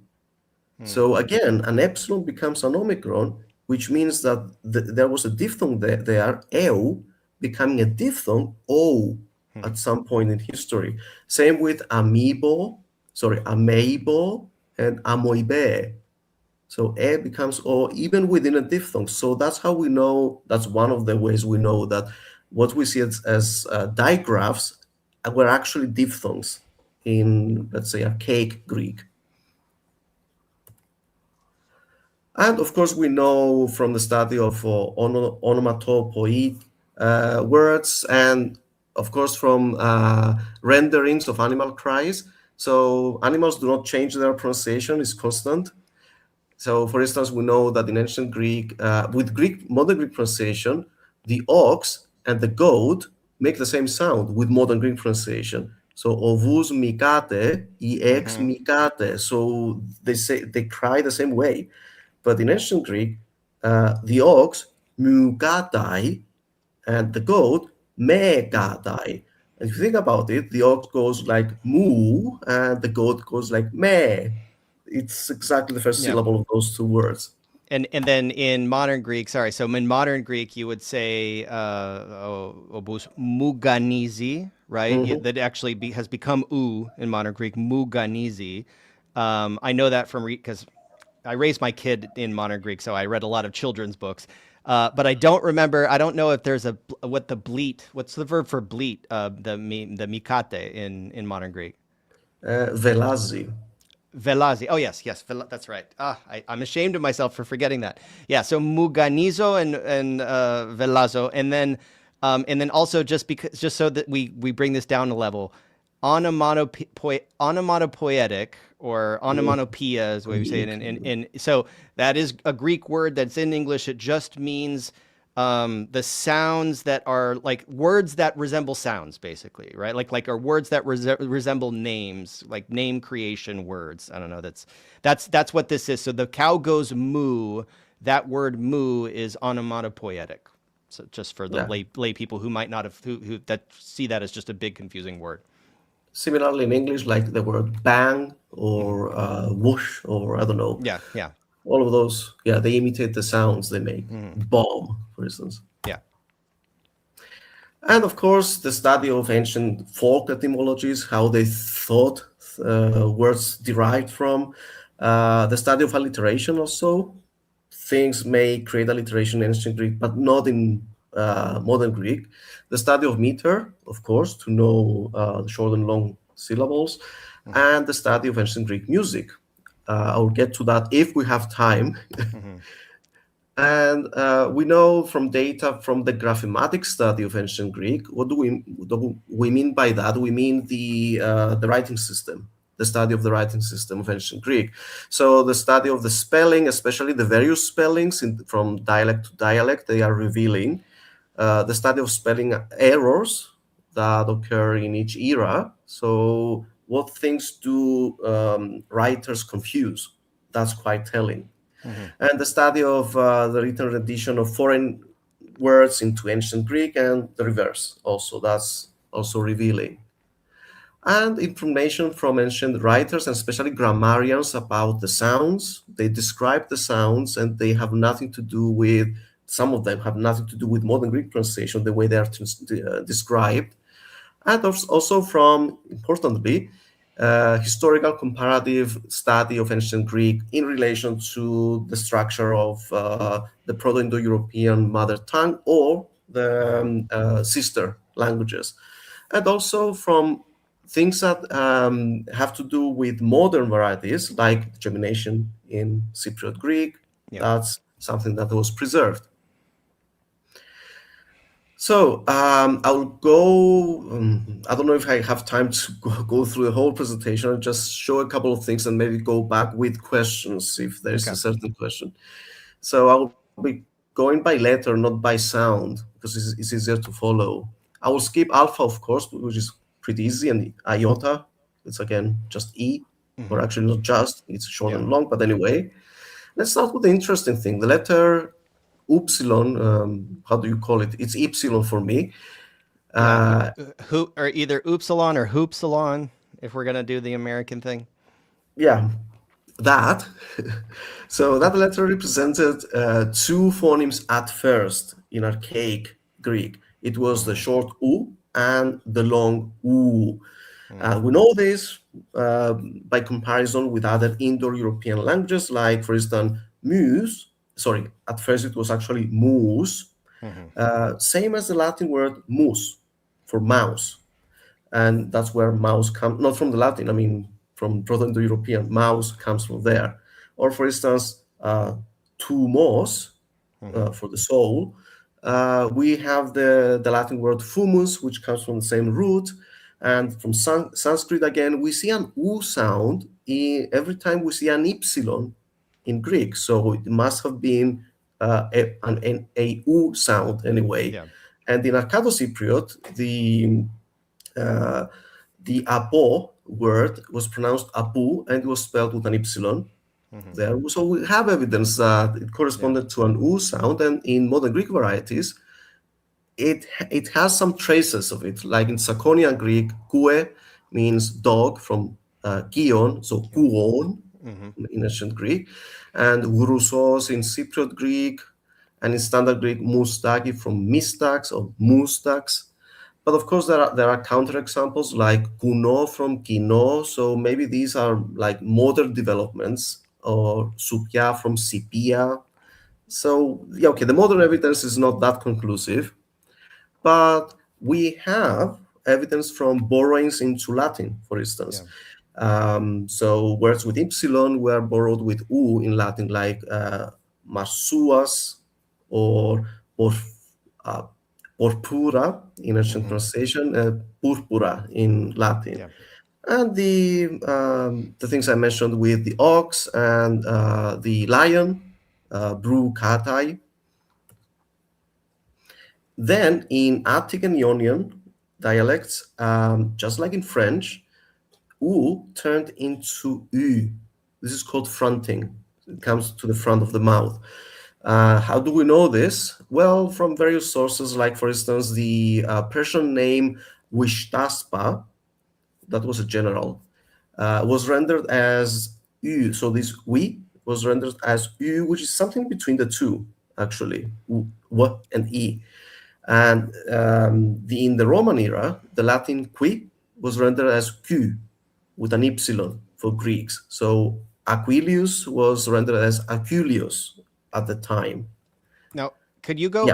S2: So again, an epsilon becomes an omicron, which means that there was a diphthong there, eu, becoming a diphthong, O, at some point in history. Same with ameibo, and amoibe. So e becomes O even within a diphthong. So that's how we know, that's one of the ways we know that what we see as digraphs were actually diphthongs in, let's say, archaic Greek. And of course, we know from the study of onomatopoeic words, and of course from renderings of animal cries. So animals do not change their pronunciation, it's constant. So for instance, we know that in ancient Greek, with modern Greek pronunciation, the ox and the goat make the same sound with modern Greek pronunciation. So ovus mikate, ex mikate. So they cry the same way. But in ancient Greek, the ox mukatai and the goat mekatai. And if you think about it, the ox goes like mu and the goat goes like me. It's exactly the first syllable of those two words.
S1: And then in modern Greek, so in modern Greek, you would say obus muganizi, right? That actually has become u in modern Greek, muganizi. I know that from because I raised my kid in modern Greek, so I read a lot of children's books. But I don't remember. I don't know if there's what's the verb for bleat? The mikate in modern Greek.
S2: Velazi.
S1: Velazi. Oh yes, that's right. I'm ashamed of myself for forgetting that. Yeah. So muganizo and velazo, and then also just so that we bring this down a level, onomatopoetic or onomatopoeia is what we say it in. So that is a Greek word that's in English. It just means the sounds that are like words that resemble sounds, basically, right? Like are words that resemble names, like name creation words. I don't know. That's what this is. So the cow goes moo. That word moo is onomatopoetic. So just for the lay people who might not have who that see that as just a big confusing word.
S2: Similarly, in English, like the word bang or whoosh or I don't know.
S1: Yeah.
S2: All of those, they imitate the sounds they make. Bomb, for instance.
S1: Yeah.
S2: And of course, the study of ancient folk etymologies, how they thought words derived from. The study of alliteration also. Things may create alliteration in ancient Greek, but not in modern Greek. The study of meter, of course, to know the short and long syllables. And the study of ancient Greek music. I'll get to that if we have time. And we know from data from the graphematic study of ancient Greek, what do we mean by that? We mean the writing system, the study of the writing system of ancient Greek. So the study of the spelling, especially the various spellings from dialect to dialect, they are revealing. The study of spelling errors that occur in each era. So what things do writers confuse? That's quite telling. And the study of the written edition of foreign words into ancient Greek and the reverse also, that's also revealing. And information from ancient writers and especially grammarians about the sounds. They describe the sounds and they have nothing to do with, some of them have nothing to do with modern Greek pronunciation, the way they are described. And also from, importantly, historical comparative study of ancient Greek in relation to the structure of the Proto-Indo-European mother tongue or the sister languages. And also from things that have to do with modern varieties, like gemination in Cypriot Greek. That's something that was preserved. So I'll go, I don't know if I have time to go through the whole presentation. I'll just show a couple of things and maybe go back with questions if there's a certain question. So I'll be going by letter, not by sound, because it's easier to follow. I will skip alpha, of course, which is pretty easy, and iota, it's again just E, or actually not just, it's short and long, but anyway. Let's start with the interesting thing. The letter upsilon, how do you call it? It's epsilon for me.
S1: Or either upsilon or hoopsilon, if we're going to do the American thing.
S2: Yeah, that. So that letter represented two phonemes at first in archaic Greek. It was the short U and the long U. We know this by comparison with other Indo-European languages, like, for instance, at first it was actually mus, same as the Latin word mus for mouse. And that's where mouse comes, not from the Latin, I mean, from Proto-Indo-European, mouse comes from there. Or, for instance, tumos, for the soul. We have the Latin word fumus, which comes from the same root. And from Sanskrit, again, we see an U sound every time we see an epsilon in Greek. So it must have been an U sound anyway. Yeah. And in Arcado-Cypriot, the apo word was pronounced apu, and it was spelled with an epsilon there. So we have evidence that it corresponded to an U sound, and in modern Greek varieties, it has some traces of it, like in Saconian Greek, kue means dog from kion, so kuon in ancient Greek, and urusos in Cypriot Greek, and in Standard Greek, moustaki from mistax or moustax. But of course, there are counterexamples like kuno from kino, so maybe these are like modern developments, or supia from sipia. So, yeah, okay, the modern evidence is not that conclusive. But we have evidence from borrowings into Latin, for instance. So words with epsilon were borrowed with U in Latin, like marsuas or porpura in ancient pronunciation, purpura in Latin. Yeah. And the things I mentioned with the ox and the lion, bru katai. Then in Attic and Ionian dialects, just like in French, U turned into U. This is called fronting. It comes to the front of the mouth. How do we know this? Well, from various sources, like, for instance, the Persian name Wishtaspa, that was a general, was rendered as U. So this we was rendered as U, which is something between the two, actually, W and E. And in the Roman era, the Latin qui was rendered as Q with an epsilon for Greeks. So Aquilius was rendered as Aculius at the time.
S1: Now, could you go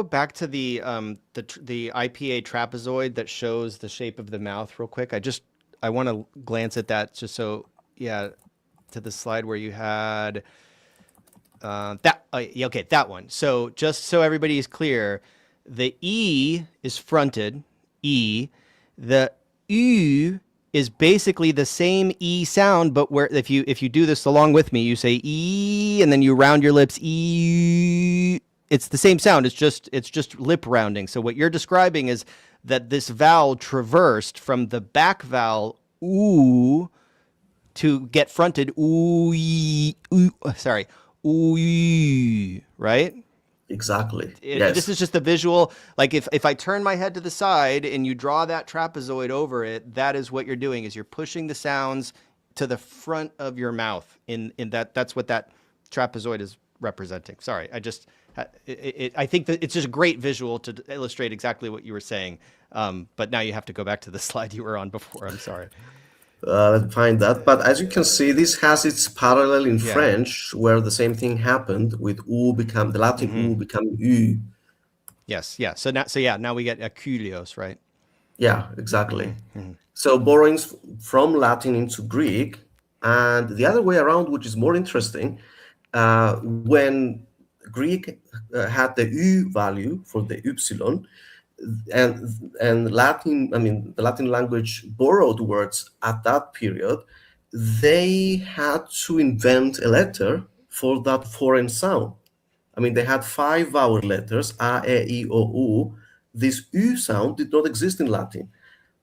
S1: back to the IPA trapezoid that shows the shape of the mouth real quick? I want to glance at that just so, to the slide where you had that one. So just so everybody is clear, the E is fronted, E. The U is basically the same E sound, but where if you do this along with me, you say E, and then you round your lips, E. It's the same sound. It's just lip rounding. So what you're describing is that this vowel traversed from the back vowel U to get fronted ooh, right?
S2: Exactly. Yes.
S1: This is just the visual. Like if I turn my head to the side and you draw that trapezoid over it, that is what you're doing, is you're pushing the sounds to the front of your mouth. In that's what that trapezoid is representing. Sorry, I think that it's just a great visual to illustrate exactly what you were saying. But now you have to go back to the slide you were on before. I'm sorry.
S2: Let's find that. But as you can see, this has its parallel in French, where the same thing happened with U become the Latin U become U.
S1: Yes, yeah. So now we get Aculios, right?
S2: Yeah, exactly. So borrowings from Latin into Greek, and the other way around, which is more interesting, when Greek had the U value for the epsilon, and Latin, the Latin language borrowed words at that period, they had to invent a letter for that foreign sound. I mean, they had 5 vowel letters, a, e, I, o, u. This U sound did not exist in Latin.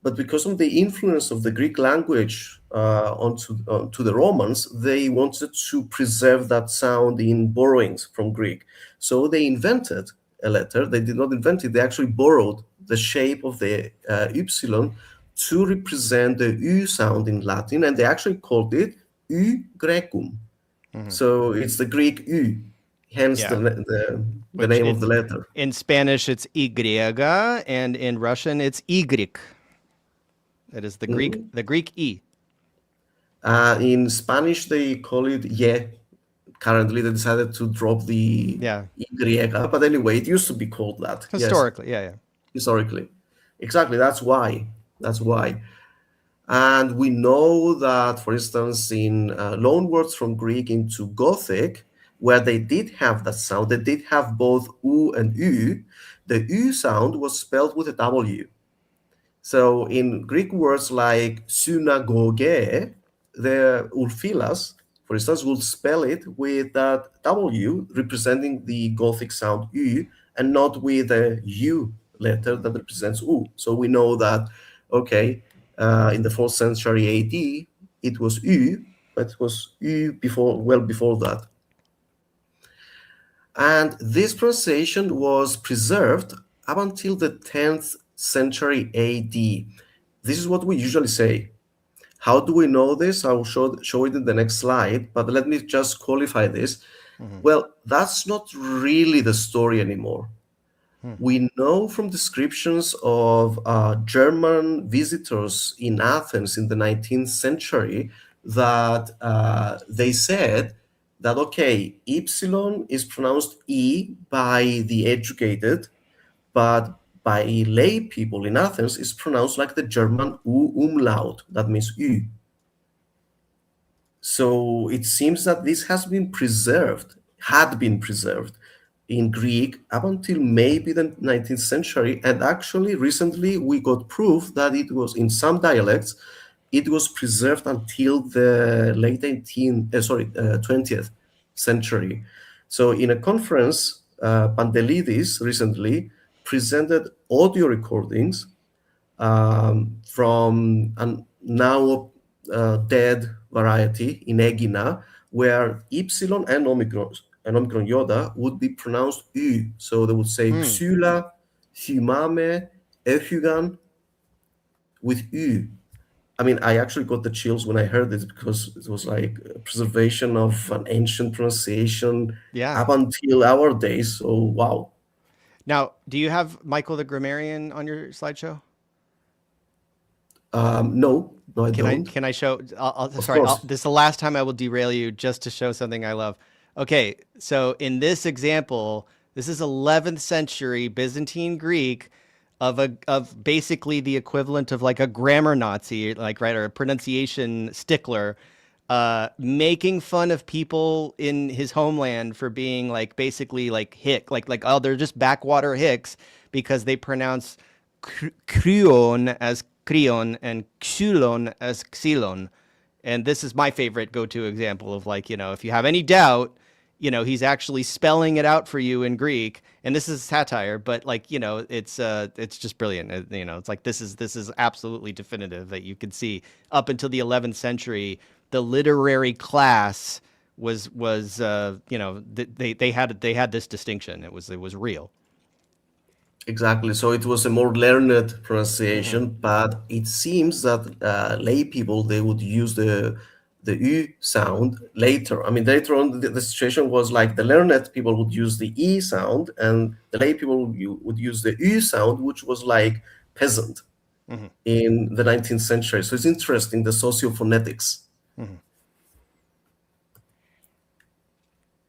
S2: But because of the influence of the Greek language onto the Romans, they wanted to preserve that sound in borrowings from Greek. So they invented a letter. They did not invent it. They actually borrowed the shape of the ypsilon to represent the U sound in Latin, and they actually called it U Graecum. So it's the Greek U, hence
S1: Yeah.
S2: the
S1: Which
S2: name of the letter.
S1: In Spanish, it's Y, and in Russian, it's Y. It is the Greek E.
S2: In Spanish, they call it ye. Currently, they decided to drop the Y. But anyway, it used to be called that.
S1: Historically,
S2: yes. Historically. Exactly, that's why. That's why. And we know that, for instance, in loanwords from Greek into Gothic, where they did have that sound, they did have both U and U, the U sound was spelled with a W. So in Greek words like synagoge, the ulfilas, for instance, will spell it with that W representing the Gothic sound U and not with a U letter that represents U. So we know that, okay, in the 4th century AD, it was U, but it was U well before that. And this pronunciation was preserved up until the 10th century AD. This is what we usually say. How do we know this? I will show it in the next slide, but let me just qualify this. Well, that's not really the story anymore. We know from descriptions of German visitors in Athens in the 19th century that they said that, okay, ypsilon is pronounced E by the educated, but by lay people in Athens is pronounced like the German U umlaut, that means U. So it seems that this had been preserved in Greek up until maybe the 19th century. And actually, recently, we got proof that it was, in some dialects, it was preserved until the late 20th century. So in a conference, Pandelidis recently presented audio recordings from a now dead variety in Aegina, where ypsilon and omicron iota would be pronounced U. So they would say xula, humame, ehugan with U. I mean, I actually got the chills when I heard this because it was like a preservation of an ancient pronunciation up until our days. So, wow.
S1: Now, do you have Michael the Grammarian on your slideshow?
S2: No, I don't.
S1: Can I show? This is the last time I will derail you just to show something I love. Okay, so in this example, this is 11th century Byzantine Greek of basically the equivalent of like a grammar Nazi, like, right, or a pronunciation stickler, making fun of people in his homeland for being like basically like hick, like oh, they're just backwater hicks because they pronounce kryon as krion and xylon as xylon. And this is my favorite go-to example of, like, you know, if you have any doubt, you know, he's actually spelling it out for you in Greek. And this is satire, but, like, you know, it's just brilliant. You know, it's like this is absolutely definitive that you could see up until the 11th century, the literary class was you know, they had this distinction. It was real.
S2: Exactly. So it was a more learned pronunciation, but it seems that lay people, they would use the U sound later. I mean, later on, the situation was like the learned people would use the E sound, and the lay people would use the U sound, which was like peasant in the 19th century. So it's interesting, the sociophonetics.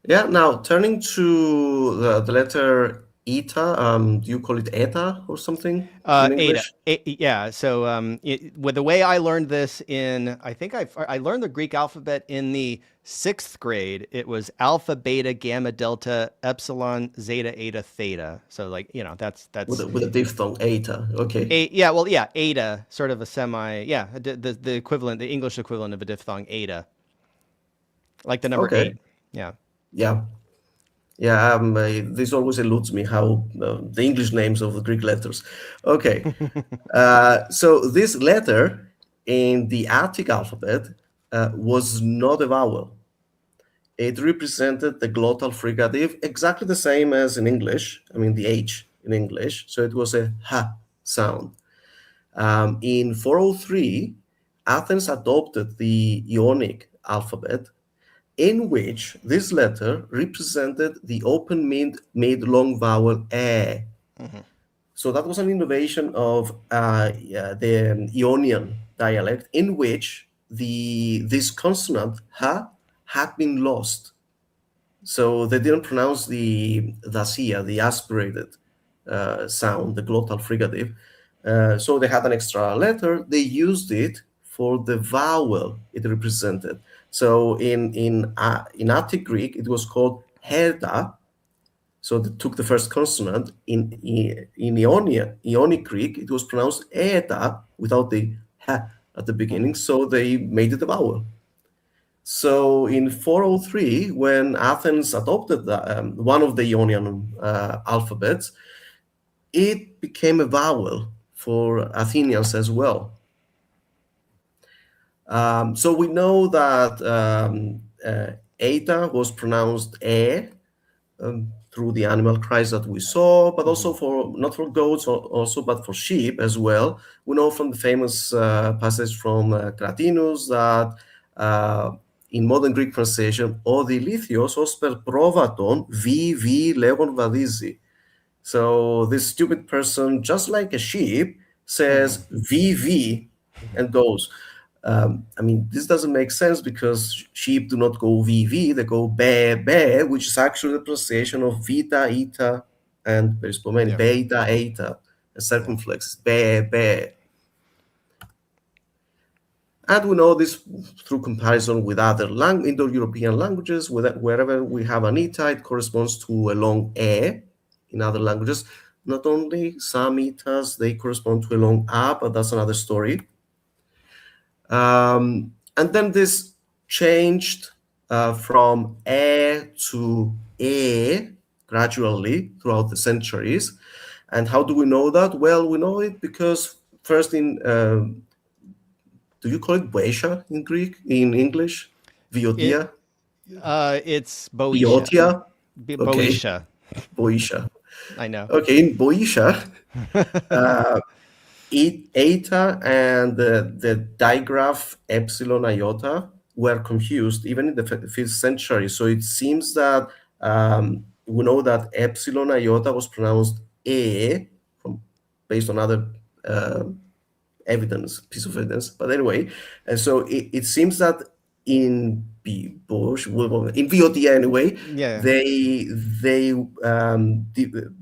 S2: Yeah. Now, turning to the letter eta, do you call it eta or something in English?
S1: Yeah. So with the way I learned this I think I learned the Greek alphabet in the 6th grade. It was alpha, beta, gamma, delta, epsilon, zeta, eta, theta. So, like, you know, that's
S2: with a diphthong eta. Okay.
S1: Eta, sort of a the equivalent, the English equivalent of a diphthong, eta, like the number 8. Yeah.
S2: Yeah. Yeah, this always eludes me how the English names of the Greek letters. Okay, so this letter in the Attic alphabet was not a vowel. It represented the glottal fricative, exactly the same as in English. I mean, the H in English. So it was a H sound. In 403, Athens adopted the Ionic alphabet, in which this letter represented the open made long vowel E. So that was an innovation of the Ionian dialect, in which this consonant ha had been lost. So they didn't pronounce the dacia, the aspirated sound, the glottal fricative. So they had an extra letter. They used it for the vowel it represented. So in Attic Greek, it was called heta. So they took the first consonant. In Ionic Greek, it was pronounced eta without the ha at the beginning. So they made it a vowel. So in 403, when Athens adopted one of the Ionian alphabets, it became a vowel for Athenians as well. So we know that eta was pronounced e through the animal cries that we saw, but also not for goats also, but for sheep as well. We know from the famous passage from Cratinus that in modern Greek pronunciation, ο δηλήθιος ως περπρόβατον βι λέγον βαδίζει. So this stupid person, just like a sheep, says VV and goes. I mean, this doesn't make sense because sheep do not go VV, they go be, which is actually the pronunciation of Vita, Ita, and Beta, Eta, a circumflex, be. And we know this through comparison with other Indo-European languages. Wherever we have an eta, it corresponds to a long e. In other languages, not only some etas, they correspond to a long a, but that's another story. And then this changed from e to e gradually throughout the centuries. And how do we know that? Well, we know it because first in do you call it Boetia in Greek, in English? Viotia?
S1: It's Boetia.
S2: Biotia?
S1: Boetia.
S2: Boetia.
S1: I know.
S2: Okay, in Boetia, eta and the digraph epsilon iota were confused even in the 5th century. So it seems that we know that epsilon iota was pronounced e based on other piece of evidence. But anyway, and so it seems that in Viotia anyway,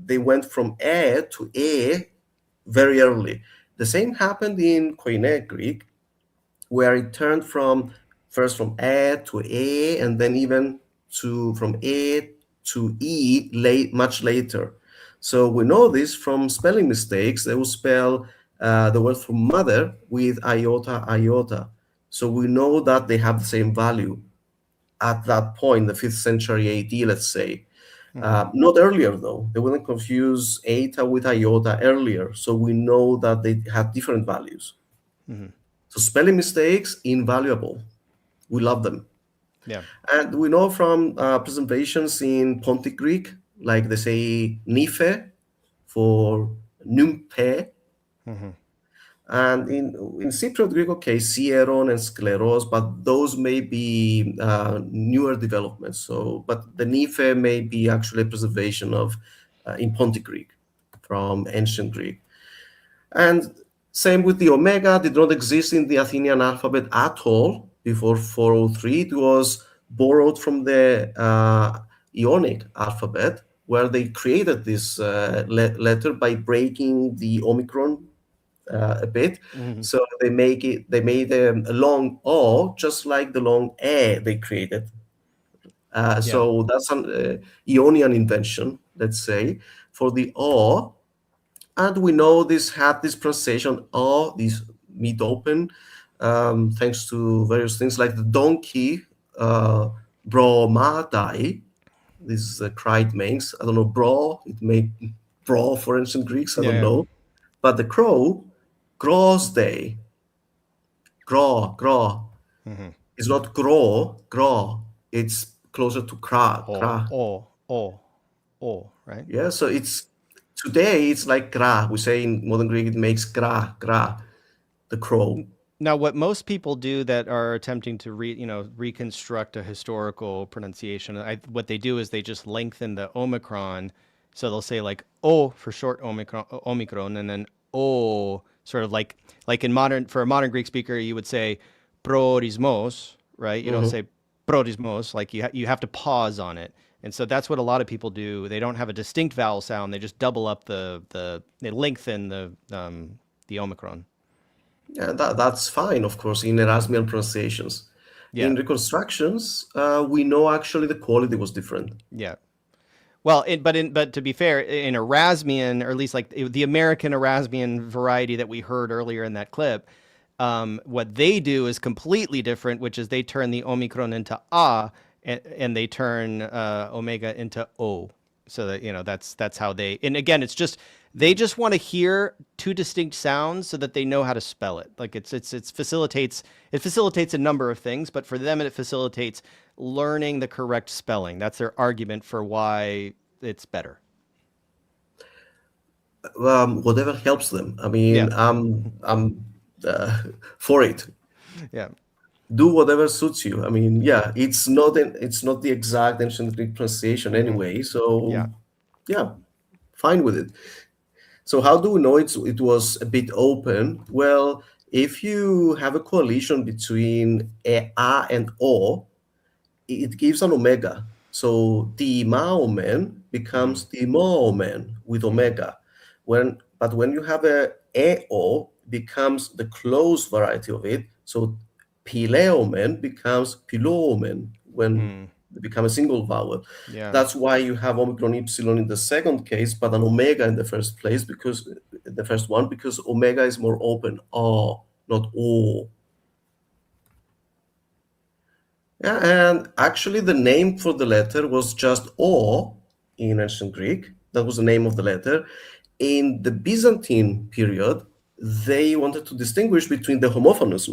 S2: they went from e to e very early. The same happened in Koine Greek, where it turned first from e to e, and then even from e to e much later. So we know this from spelling mistakes. They will spell the word for mother with iota. So we know that they have the same value at that point, the 5th century AD, let's say. Not earlier, though. They wouldn't confuse eta with iota earlier. So we know that they have different values. So spelling mistakes, invaluable. We love them.
S1: Yeah. And
S2: we know from preservations in Poetic Greek, like they say nymphe for nympe. And in Cypriot Greek, okay, sieron and skleros, but those may be newer developments. So, but the nymphe may be actually a preservation of in Pontic Greek from ancient Greek. And same with the omega, did not exist in the Athenian alphabet at all before 403. It was borrowed from the Ionic alphabet, where they created this letter by breaking the omicron a bit. So they made a long O, just like the long E they created. So that's an Ionian invention, let's say, for the O. And we know this had this pronunciation O, this mid open, thanks to various things like the donkey bromadai, These cried mains. I don't know, bro. It may bro for ancient Greeks. I don't know. But the crow, grows day. Grow. It's not grow. It's closer to kra.
S1: Right?
S2: Yeah, so today it's like gra. We say in modern Greek it makes gra, the crow.
S1: Now, what most people do that are attempting to reconstruct a historical pronunciation, what they do is they just lengthen the omicron. So they'll say like O for short omicron, and then O, sort of like for a modern Greek speaker, you would say prorismos, right? You don't say prorismos, like you have to pause on it. And so that's what a lot of people do. They don't have a distinct vowel sound. They just double up they lengthen the omicron.
S2: Yeah, that's fine, of course, in Erasmian pronunciations.
S1: Yeah.
S2: In reconstructions, we know actually the quality was different.
S1: Yeah. Well, but to be fair, in Erasmian, or at least like the American Erasmian variety that we heard earlier in that clip, what they do is completely different, which is they turn the omicron into A, and they turn omega into O. So that, that's how they, and again, they just want to hear two distinct sounds so that they know how to spell it. Like it facilitates a number of things, but for them, it facilitates learning the correct spelling. That's their argument for why it's better.
S2: Whatever helps them. I mean, I'm for it.
S1: Yeah.
S2: Do whatever suits you. I mean, it's not the exact ancient Greek pronunciation anyway. So yeah, fine with it. So how do we know it was a bit open? Well, if you have a coalition between a and O, it gives an omega. So the įmεῖς becomes the įmεῖς with omega. But when you have a O, becomes the close variety of it. So πηλαίομεν becomes πηλόομεν when they become a single vowel.
S1: Yeah.
S2: That's why you have omicron epsilon in the second case, but an omega in the first place, because omega is more open. Not O. Yeah, and actually the name for the letter was just O in ancient Greek. That was the name of the letter. In the Byzantine period, they wanted to distinguish between the homophonous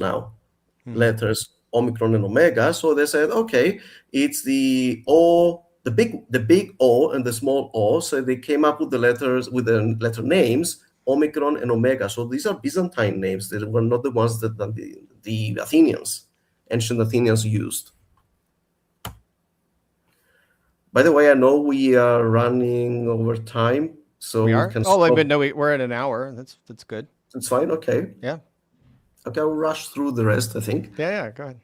S2: letters, omicron and omega. So they said, okay, it's the O, the big O and the small O. So they came up with the letter names, omicron and omega. So these are Byzantine names. They were not the ones that the ancient Athenians used. By the way, I know we are running over time, so
S1: we are.
S2: Can
S1: but no, we're at an hour. That's good.
S2: It's fine. Okay.
S1: Yeah.
S2: Okay, I'll rush through the rest, I think.
S1: Yeah. Go ahead.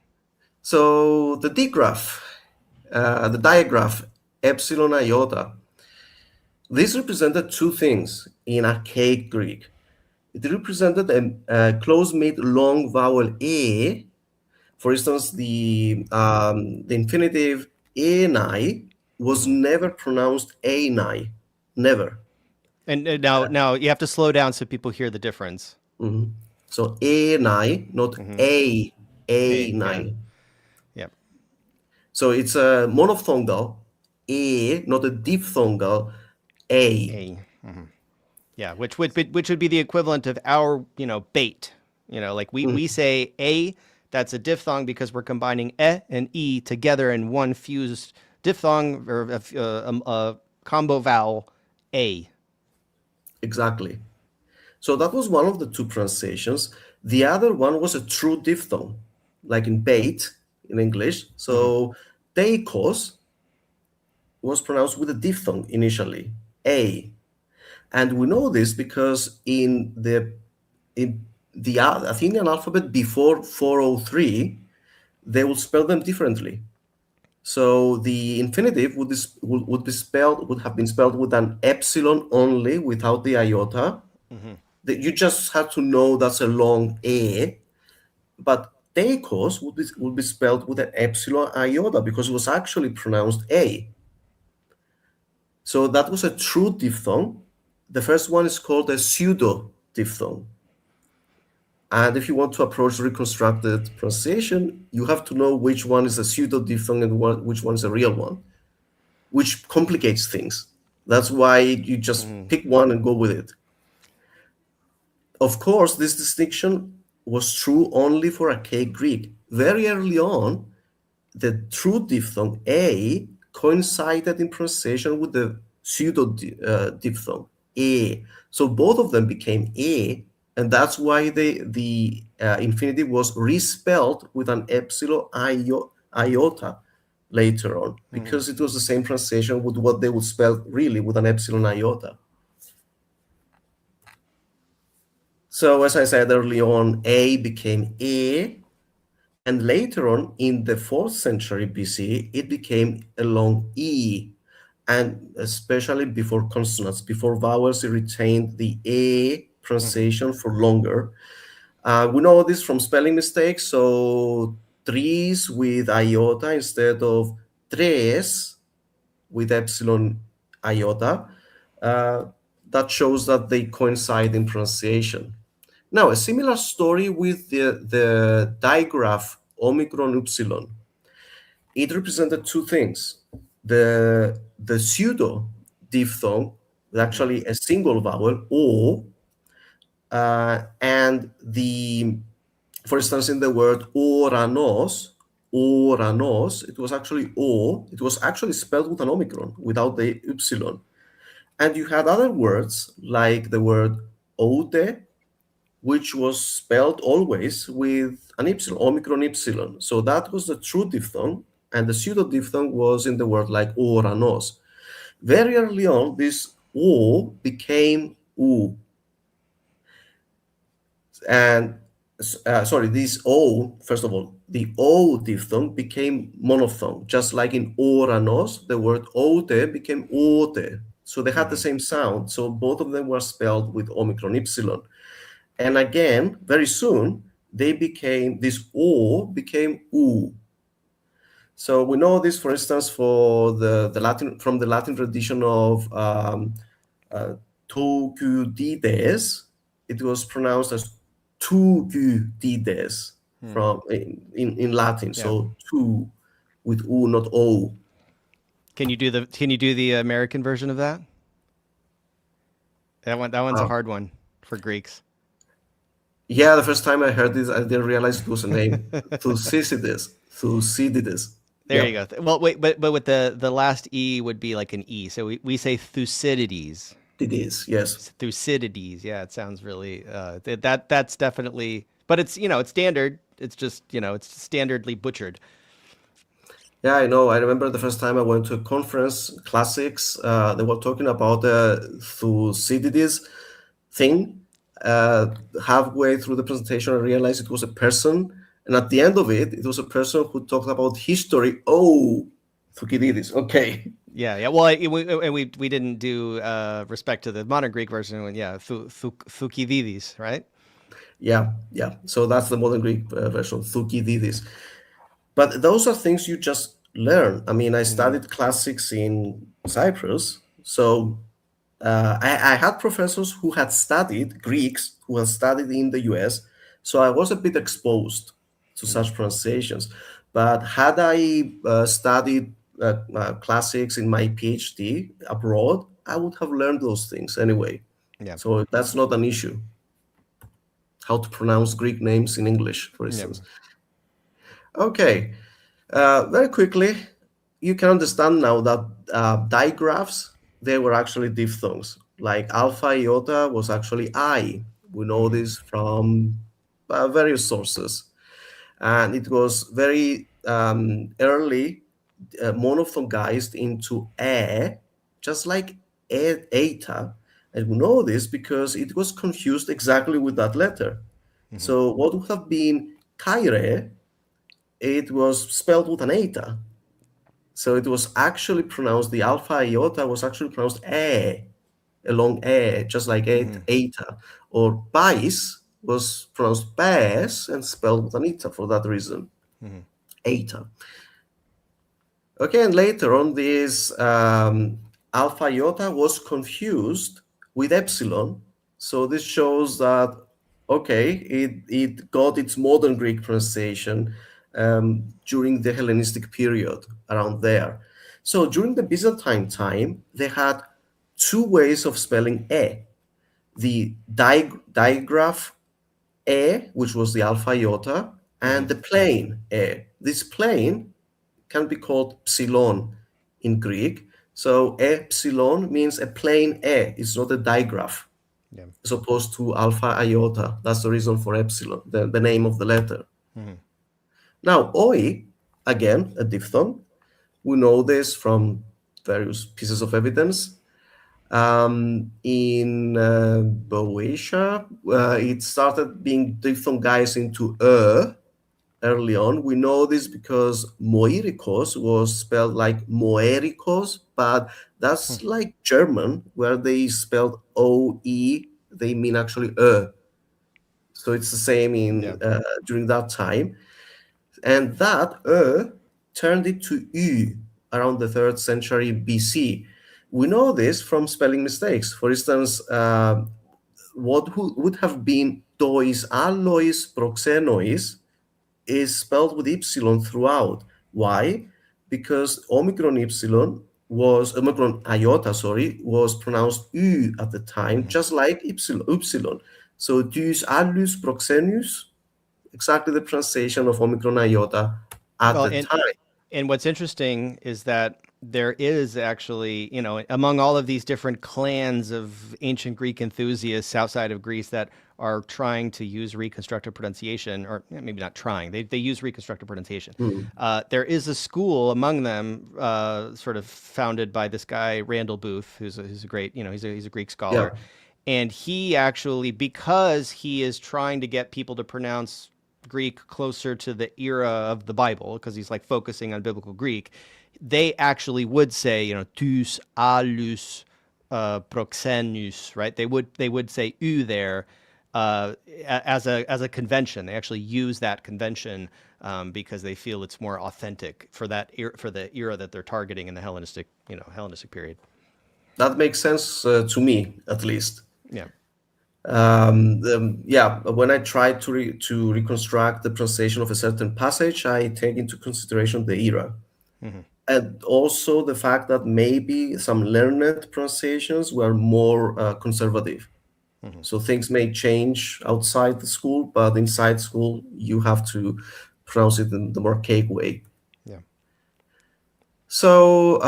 S2: So the digraph, the digraph epsilon iota. This represented two things in archaic Greek. It represented a close mid long vowel e. For instance, the infinitive ênai was never pronounced ênai, never.
S1: And now you have to slow down so people hear the difference.
S2: Mm-hmm. So ênai, not ênai.
S1: Yep.
S2: So it's a monophthongal e, not a diphthongal a.
S1: Yeah, which would be the equivalent of our bait. Like we say a. That's a diphthong because we're combining e and e together in one fused diphthong, or a combo vowel a.
S2: Exactly. So that was one of the two pronunciations. The other one was a true diphthong, like in bait in English. So teikos was pronounced with a diphthong initially, a. And we know this because in the Athenian alphabet before 403, they would spell them differently. So the infinitive would have been spelled with an epsilon only, without the iota. You just have to know that's a long e. But teikos would be spelled with an epsilon iota because it was actually pronounced a. So that was a true diphthong. The first one is called a pseudo diphthong. And if you want to approach reconstructed pronunciation, you have to know which one is a pseudo diphthong and which one is a real one. which complicates things. That's why you just pick one and go with it. Of course, this distinction was true only for archaic Greek. Very early on, the true diphthong A coincided in pronunciation with the pseudo diphthong E. So both of them became E, and that's why the infinitive was respelled with an epsilon iota later on, because it was the same pronunciation with what they would spell really with an epsilon iota. So as I said early on, A became E, and later on in the 4th century BC, it became a long E, and especially before consonants, before vowels, it retained the A pronunciation for longer. We know this from spelling mistakes, so trees with iota instead of tres with epsilon iota. That shows that they coincide in pronunciation. Now, a similar story with the digraph omicron upsilon. It represented two things. The pseudo diphthong, actually a single vowel, O, and for instance, in the word oranos, it was actually O. It was actually spelled with an omicron, without the upsilon. And you had other words, like the word ote, which was spelled always with an epsilon, omicron epsilon. So that was the true diphthong, and the pseudo diphthong was in the word like oranos. Very early on, this O became U. And this O, first of all, the O diphthong became monophthong, just like in oranos, the word ote became ote. So they had the same sound. So both of them were spelled with omicron epsilon. And again, very soon, this O became U. So we know this, for instance, for from the Latin tradition of Thukydides. It was pronounced as Thukydides from in Latin. Yeah. So two with U, not O.
S1: Can you do the American version of that? That one's a hard one for Greeks.
S2: Yeah, the first time I heard this, I didn't realize it was a name. Thucydides.
S1: There you go. Well, wait, but with the last E would be like an E. So we say Thucydides.
S2: It is, yes.
S1: Thucydides. Yeah, it sounds really that's definitely, but it's it's standard. It's just it's standardly butchered.
S2: Yeah, I know. I remember the first time I went to a conference, classics. They were talking about the Thucydides thing. Halfway through the presentation, I realized it was a person, and at the end of it, it was a person who talked about history. Oh, Thucydides. Okay.
S1: Yeah. Well, we didn't do respect to the modern Greek version. Yeah, Thucydides, right?
S2: Yeah. So that's the modern Greek version, Thucydides. But those are things you just learn. I mean, I studied classics in Cyprus, so I had professors who had studied Greeks, who had studied in the US, so I was a bit exposed to such pronunciations. But had I studied classics in my PhD abroad, I would have learned those things anyway. Yeah. So that's not an issue. How to pronounce Greek names in English, for instance. Yeah. Okay, very quickly, you can understand now that digraphs, they were actually diphthongs. Like alpha iota was actually I. We know this from various sources. And it was very early monophthongized into E, just like eta. And we know this because it was confused exactly with that letter. So what would have been Kyrie, it was spelled with an eta. So it was actually pronounced, the alpha iota was actually pronounced a long E, just like eta. Or Pais was pronounced Pes and spelled with an eta for that reason. Eta. Okay, and later on, this alpha iota was confused with epsilon. So this shows that, okay, it got its modern Greek pronunciation during the Hellenistic period, around there. So during the Byzantine time, they had two ways of spelling E. The digraph E, which was the alpha iota, and the plain E. This plain can be called psilon in Greek. So epsilon means a plain E. It's not a digraph, as opposed to alpha iota. That's the reason for epsilon, the name of the letter. Now, OI, again, a diphthong. We know this from various pieces of evidence. In Boeotia, it started being diphthongized into early on. We know this because moerikos was spelled like moerikos, but that's like German, where they spelled OE, they mean actually So it's the same in during that time. And that turned into Ü around the 3rd century BC. We know this from spelling mistakes. For instance, what would have been tois allois proxenois is spelled with epsilon throughout. Why? Because Omicron iota, was pronounced Ü at the time, just like epsilon. So deus allus proxenus, exactly the pronunciation of Omicron iota at the time.
S1: And what's interesting is that there is actually, among all of these different clans of ancient Greek enthusiasts outside of Greece that are trying to use reconstructed pronunciation, or maybe not trying, they use reconstructed pronunciation. There is a school among them, sort of founded by this guy Randall Booth, who's a great, he's a Greek scholar, and he actually, because he is trying to get people to pronounce Greek closer to the era of the Bible, because he's like focusing on biblical Greek, they actually would say, tous allus proxenus, right? They would say U there as a convention. They actually use that convention because they feel it's more authentic for that for the era that they're targeting in the Hellenistic period.
S2: That makes sense to me, at least.
S1: Yeah.
S2: When I try to reconstruct the pronunciation of a certain passage, I take into consideration the era. And also the fact that maybe some learned pronunciations were more conservative. So things may change outside the school, but inside school, you have to pronounce it in the more archaic way. So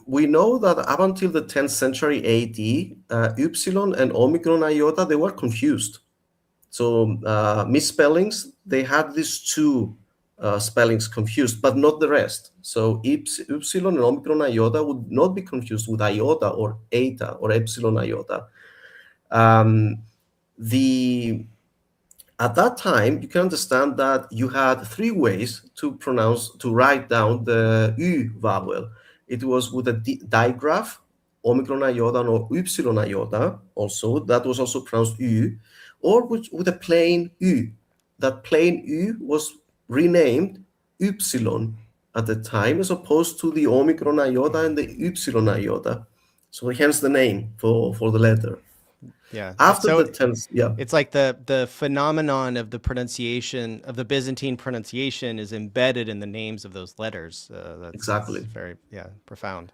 S2: we know that up until the 10th century AD, epsilon and Omicron iota, they were confused. So misspellings, they had these two spellings confused, but not the rest. So epsilon and Omicron iota would not be confused with iota or eta or epsilon iota. At that time, you can understand that you had three ways to write down the U vowel. It was with a digraph, Omicron iota or epsilon iota, also, that was also pronounced U, or with a plain U. That plain U was renamed epsilon at the time, as opposed to the Omicron iota and the epsilon iota. So hence the name for the letter.
S1: Yeah.
S2: After
S1: so
S2: the 10th,
S1: it's like the phenomenon of the pronunciation of the Byzantine pronunciation is embedded in the names of those letters. That's very profound.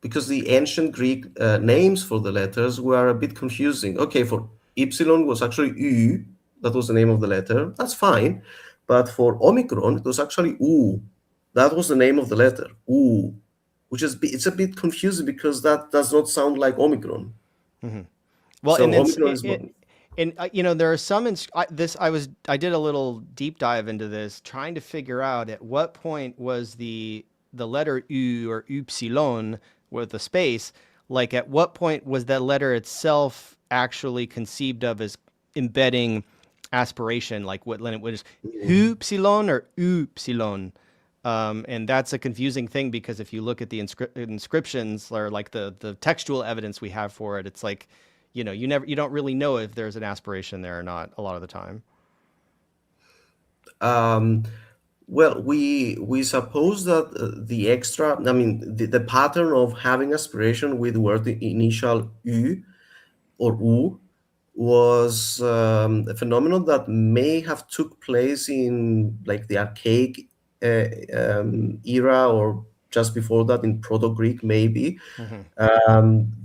S2: Because the ancient Greek names for the letters were a bit confusing. Okay, for epsilon was actually U, that was the name of the letter. That's fine. But for Omicron, it was actually U. That was the name of the letter, U, which is it's a bit confusing because that does not sound like Omicron.
S1: Well,
S2: So
S1: and then,
S2: Omicron is
S1: there are some I did a little deep dive into this, trying to figure out at what point was the letter U or upsilon with a space, like at what point was that letter itself actually conceived of as embedding aspiration, like what it was upsilon or upsilon. And that's a confusing thing because if you look at the inscriptions or like the textual evidence we have for it, it's like, you don't really know if there's an aspiration there or not a lot of the time.
S2: Well, we suppose that the pattern of having aspiration with the word initial U or U was a phenomenon that may have took place in like the archaic era or just before that in Proto-Greek, maybe.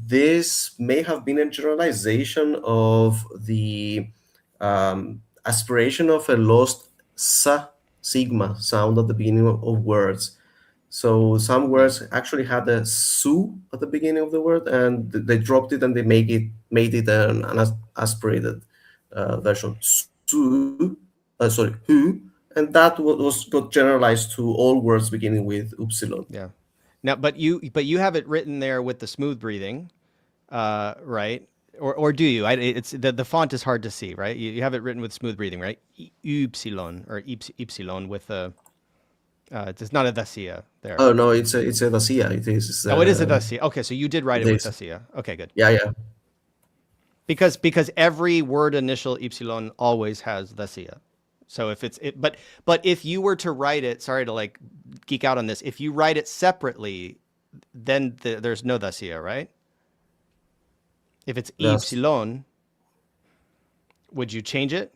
S2: This may have been a generalization of the aspiration of a lost sa, sigma sound at the beginning of words. So some words actually had a su at the beginning of the word, and they dropped it and they made it an aspirated version. Su, hu, and that got generalized to all words beginning with upsilon.
S1: Yeah. Now, but you have it written there with the smooth breathing, right? Or do you? It's the font is hard to see, right? You have it written with smooth breathing, right? Ypsilon or ypsilon with a. It's not a dacia there.
S2: Oh no, it's a dacia. It is.
S1: Oh, it is a dacia. Okay, so you did write it with dacia. Okay, good.
S2: Yeah, yeah.
S1: Because every word initial ypsilon always has dacia. So if but if you were to write it, sorry to like geek out on this, if you write it separately, then there's no dacia, right? If it's ypsilon, would you change it?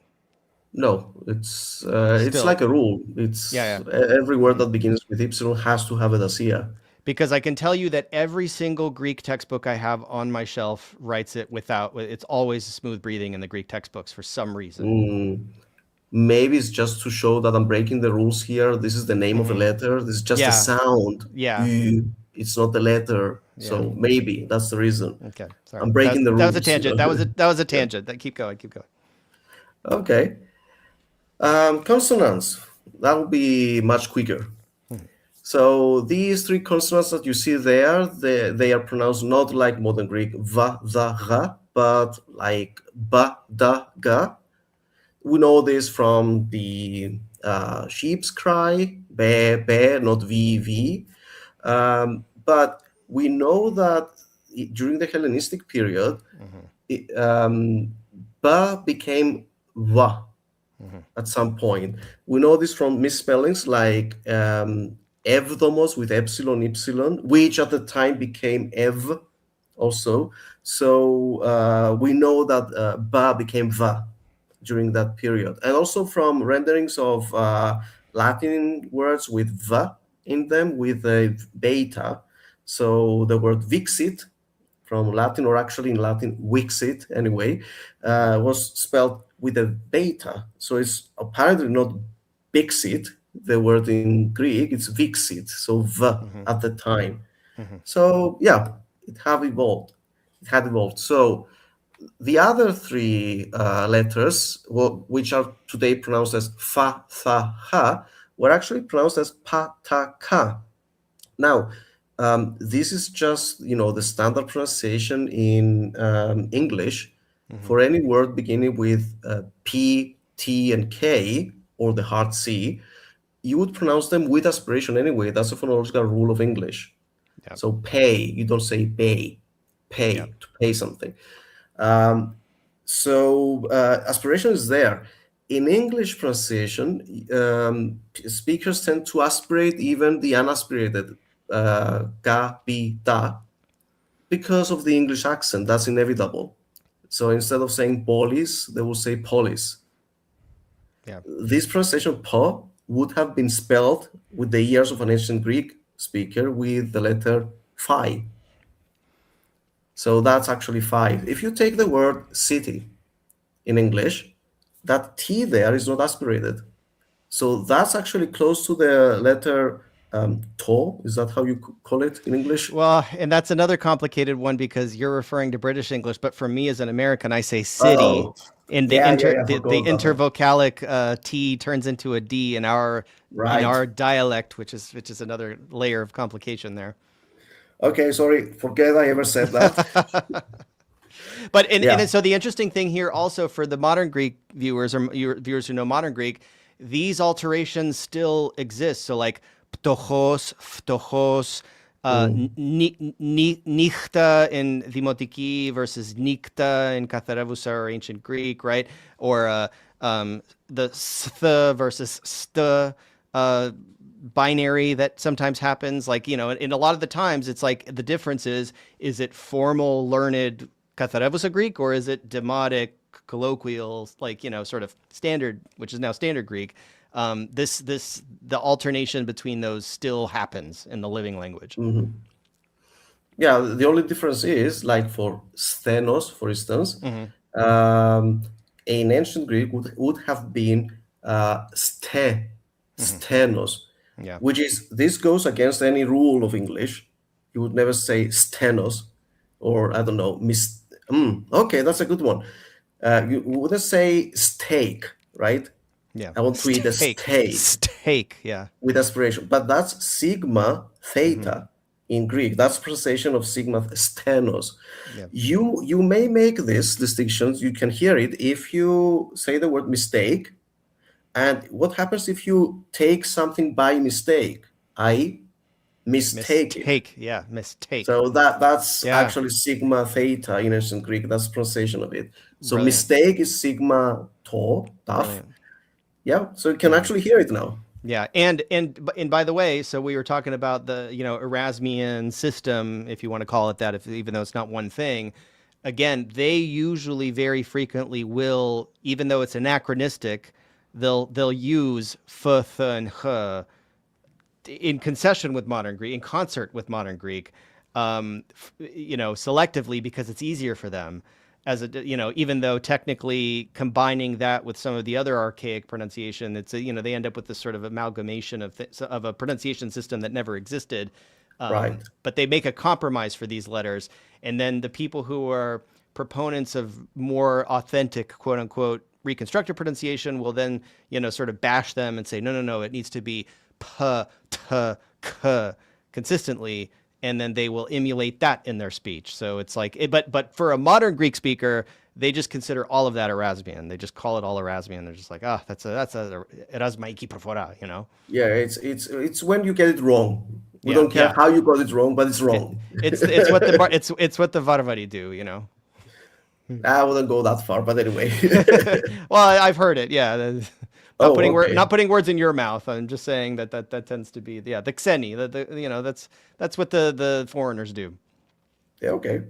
S2: No, it's like a rule. It's every word that begins with ypsilon has to have a dacia.
S1: Because I can tell you that every single Greek textbook I have on my shelf writes it without. It's always smooth breathing in the Greek textbooks for some reason.
S2: Maybe it's just to show that I'm breaking the rules here. This is the name of a letter. This is just a sound.
S1: Yeah.
S2: It's not the letter. So maybe that's the reason.
S1: Okay. Sorry.
S2: I'm breaking the rules.
S1: That was a tangent. That was a tangent. Keep going.
S2: Okay. Consonants. That will be much quicker. So these three consonants that you see there, they are pronounced not like modern Greek, va, da, ga, but like ba, da, ga. We know this from the sheep's cry, be, be, not v. But we know that during the Hellenistic period, ba became va at some point. We know this from misspellings like evdomos with epsilon, ypsilon, which at the time became ev also. So we know that ba became va during that period. And also from renderings of Latin words with va in them with a beta. So the word vixit from Latin, or actually in Latin vixit anyway, was spelled with a beta. So it's apparently not bixit, the word in Greek, it's vixit, so v at the time. So yeah, it had evolved. So the other three letters, which are today pronounced as fa, tha, ha, were actually pronounced as pa, ta, ka. Now, this is just, the standard pronunciation in English. For any word beginning with P, T, and K, or the hard C, you would pronounce them with aspiration anyway. That's a phonological rule of English. Yeah. So pay, you don't say pay, to pay something. So aspiration is there. In English pronunciation, speakers tend to aspirate even the unaspirated ga, bi, da, because of the English accent. That's inevitable. So instead of saying polis, they will say polis.
S1: Yeah.
S2: This pronunciation po would have been spelled with the ears of an ancient Greek speaker with the letter phi. So that's actually phi. If you take the word city in English, that T there is not aspirated. So that's actually close to the letter to. Is that how you call it in English?
S1: Well, and that's another complicated one because you're referring to British English, but for me as an American, I say city. And the intervocalic T turns into a D in our dialect, which is another layer of complication there.
S2: Okay, sorry, forget I ever said that.
S1: But and so the interesting thing here also for the modern Greek viewers or viewers who know modern Greek, these alterations still exist. So like ptochos, phtochos, nichta in Dimotiki versus nikta in Katharevousa or ancient Greek, right? Or the st versus st binary that sometimes happens. Like, in a lot of the times it's like the difference is it formal, learned Katharevousa Greek, or is it demotic, colloquial, like, sort of standard, which is now standard Greek? the alternation between those still happens in the living language.
S2: Yeah, the only difference is, like for stenos, for instance, in ancient Greek would have been stenos,
S1: Yeah.
S2: which is, this goes against any rule of English. You would never say stenos, or I don't know, okay, that's a good one. You wouldn't say steak, right?
S1: Yeah.
S2: I want to eat a steak.
S1: Steak, yeah.
S2: With aspiration, but that's sigma theta in Greek. That's pronunciation of sigma stenos.
S1: Yeah.
S2: You may make this distinctions. You can hear it if you say the word mistake. And what happens if you take something by mistake? I mistake it.
S1: Mistake, yeah, mistake.
S2: So that's actually sigma theta in ancient Greek. That's pronunciation of it. So
S1: Brilliant.
S2: mistake is sigma to, tough.
S1: Brilliant.
S2: Yeah, so you can actually hear it now.
S1: Yeah, and by the way, so we were talking about the Erasmian system, if you want to call it that, even though it's not one thing. Again, they usually very frequently will, even though it's anachronistic, they'll use f, th, and h in concession with modern Greek, in concert with modern Greek, selectively, because it's easier for them. As even though technically combining that with some of the other archaic pronunciation, it's they end up with this sort of amalgamation of a pronunciation system that never existed.
S2: Right.
S1: But they make a compromise for these letters, and then the people who are proponents of more authentic, quote unquote, reconstructed pronunciation will then sort of bash them and say, no, it needs to be p, t, k consistently. And then they will emulate that in their speech. So it's like, but for a modern Greek speaker, they just consider all of that Erasmian. They just call it all Erasmian. They're just like, that's a Erasmaiki profora,
S2: Yeah, it's when you get it wrong. We
S1: Yeah,
S2: don't care
S1: yeah.
S2: how you got it wrong, but it's wrong.
S1: It's what the Varvari do,
S2: I wouldn't go that far, but anyway.
S1: Well, I've heard it. Yeah.
S2: Okay.
S1: Not putting words in your mouth. I'm just saying that tends to be the kseni. That's what the foreigners do.
S2: Yeah, okay.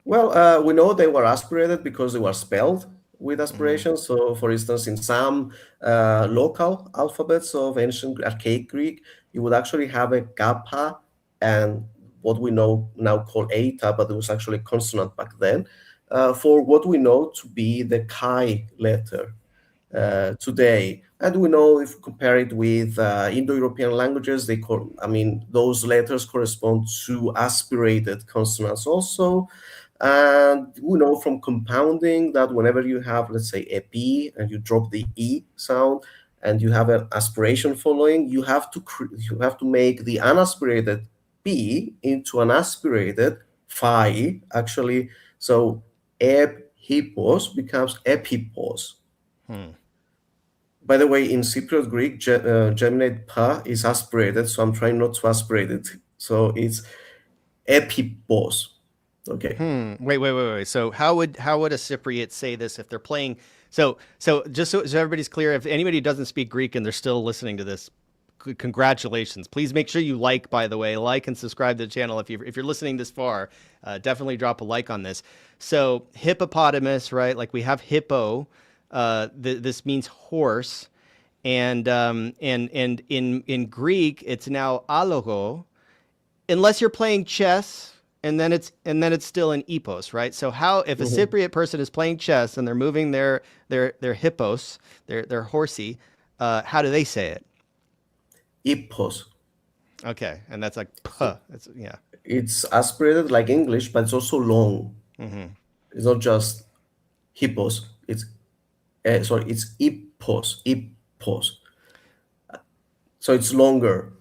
S2: Well, we know they were aspirated because they were spelled with aspiration. So, for instance, in some local alphabets of ancient archaic Greek, you would actually have a kappa and what we know now called eta, but it was actually a consonant back then, for what we know to be the chi letter. Today, and we know if we compare it with Indo-European languages, those letters correspond to aspirated consonants also. And we know from compounding that whenever you have, let's say, a P and you drop the E sound and you have an aspiration following, you have to make the unaspirated P into an aspirated phi, actually. So ep-hippos becomes epippos. By the way, in Cypriot Greek, geminate pa is aspirated, so I'm trying not to aspirate it. So it's epippos. Okay.
S1: Wait. So how would a Cypriot say this if they're playing? So just so everybody's clear, if anybody doesn't speak Greek and they're still listening to this, congratulations. Please make sure you like and subscribe to the channel. If you're listening this far, definitely drop a like on this. So hippopotamus, right? Like we have hippo. This means horse, and in Greek it's now alogo, unless you're playing chess, and then it's still an epos, right? So how if a Cypriot person is playing chess and they're moving their hippos, their horsey, how do they say it?
S2: Ippos.
S1: Okay, and that's like p.
S2: It's aspirated like English, but it's also long. It's not just hippos. It's ippos. So it's longer.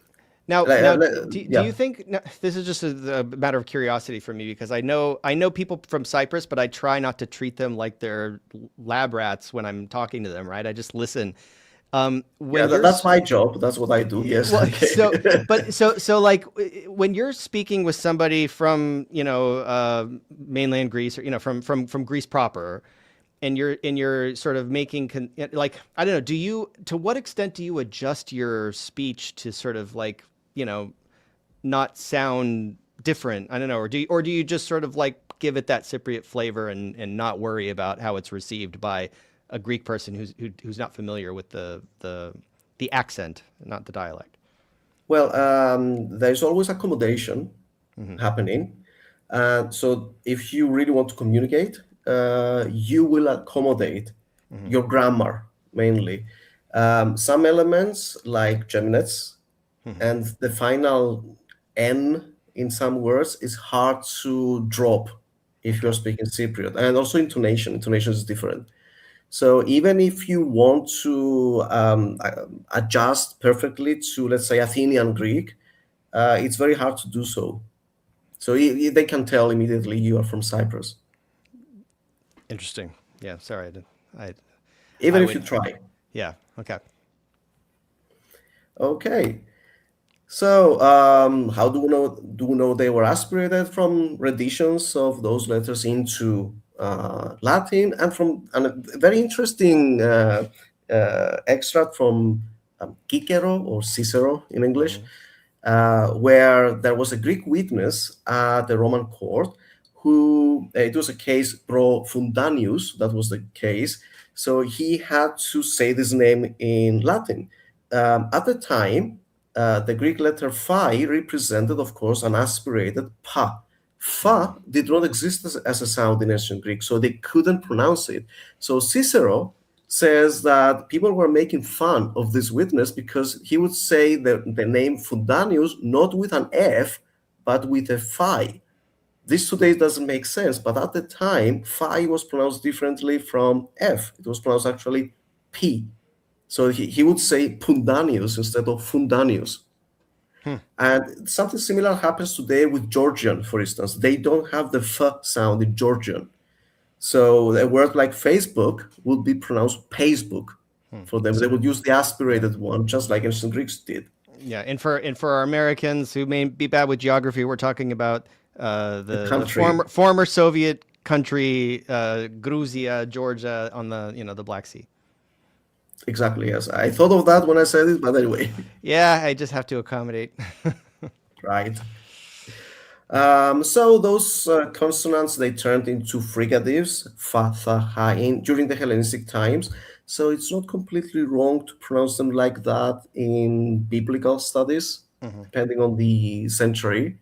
S1: Now, do you think this is just a matter of curiosity for me, because I know people from Cyprus, but I try not to treat them like they're lab rats when I'm talking to them, right? I just listen.
S2: That's my job. That's what I do. Yes.
S1: Well,
S2: okay.
S1: so like when you're speaking with somebody from mainland Greece, or from Greece proper, and you're sort of making like, I don't know, to what extent do you adjust your speech to sort of like not sound different? I don't know, or do you just sort of like give it that Cypriot flavor and not worry about how it's received by a Greek person who's not familiar with the accent, not the dialect?
S2: Well, there's always accommodation happening. So if you really want to communicate, you will accommodate your grammar mainly. Some elements like geminates and the final N in some words is hard to drop if you're speaking Cypriot. And also intonation is different. So even if you want to adjust perfectly to, let's say, Athenian Greek, it's very hard to do so. So they can tell immediately you are from Cyprus.
S1: Interesting. Yeah. Sorry.
S2: Even if you try.
S1: Yeah. Okay.
S2: Okay. So how do we know they were aspirated? From renditions of those letters into Latin, and from a very interesting extract from Cicero or Cicero in English, where there was a Greek witness at the Roman court who, it was a case pro fundanius, that was the case. So he had to say this name in Latin. At the time, the Greek letter phi represented, of course, an aspirated pa. Fa did not exist as a sound in ancient Greek, so they couldn't pronounce it. So Cicero says that people were making fun of this witness because he would say the name Fundanius not with an F, but with a phi. This today doesn't make sense, but at the time, phi was pronounced differently from F. It was pronounced actually P. So he would say Pundanius instead of Fundanius. And something similar happens today with Georgian, for instance. They don't have the F sound in Georgian. So a word like Facebook would be pronounced Pacebook for them. They would use the aspirated one, just like ancient Greeks did.
S1: Yeah, and for our Americans who may be bad with geography, we're talking about the former Soviet country, Georgia, Georgia, on the Black Sea.
S2: Exactly, yes. I thought of that when I said it, but anyway.
S1: Yeah, I just have to accommodate.
S2: Right. So those consonants, they turned into fricatives, fa, tha, ha, in, during the Hellenistic times. So it's not completely wrong to pronounce them like that in biblical studies, depending on the century.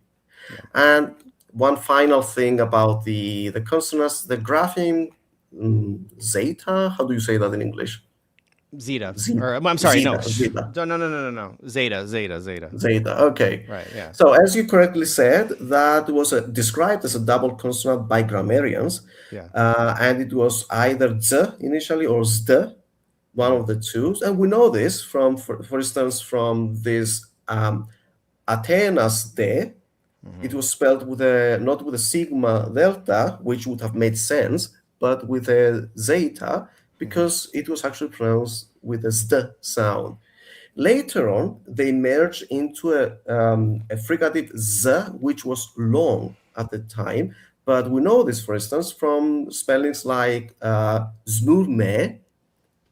S2: Yeah. And one final thing about the consonants, the grapheme zeta, how do you say that in English?
S1: Zeta. Or, I'm sorry,
S2: Zeta.
S1: No. Zeta.
S2: Zeta, okay.
S1: Right, yeah.
S2: So as you correctly said, that was described as a double consonant by grammarians.
S1: Yeah.
S2: And it was either z initially or zd, one of the two. And we know this from, for instance, from this Athena's de. It was spelled with not with a sigma delta, which would have made sense, but with a zeta, because it was actually pronounced with a zd sound. Later on, they merged into a fricative z, which was long at the time. But we know this, for instance, from spellings like Znurme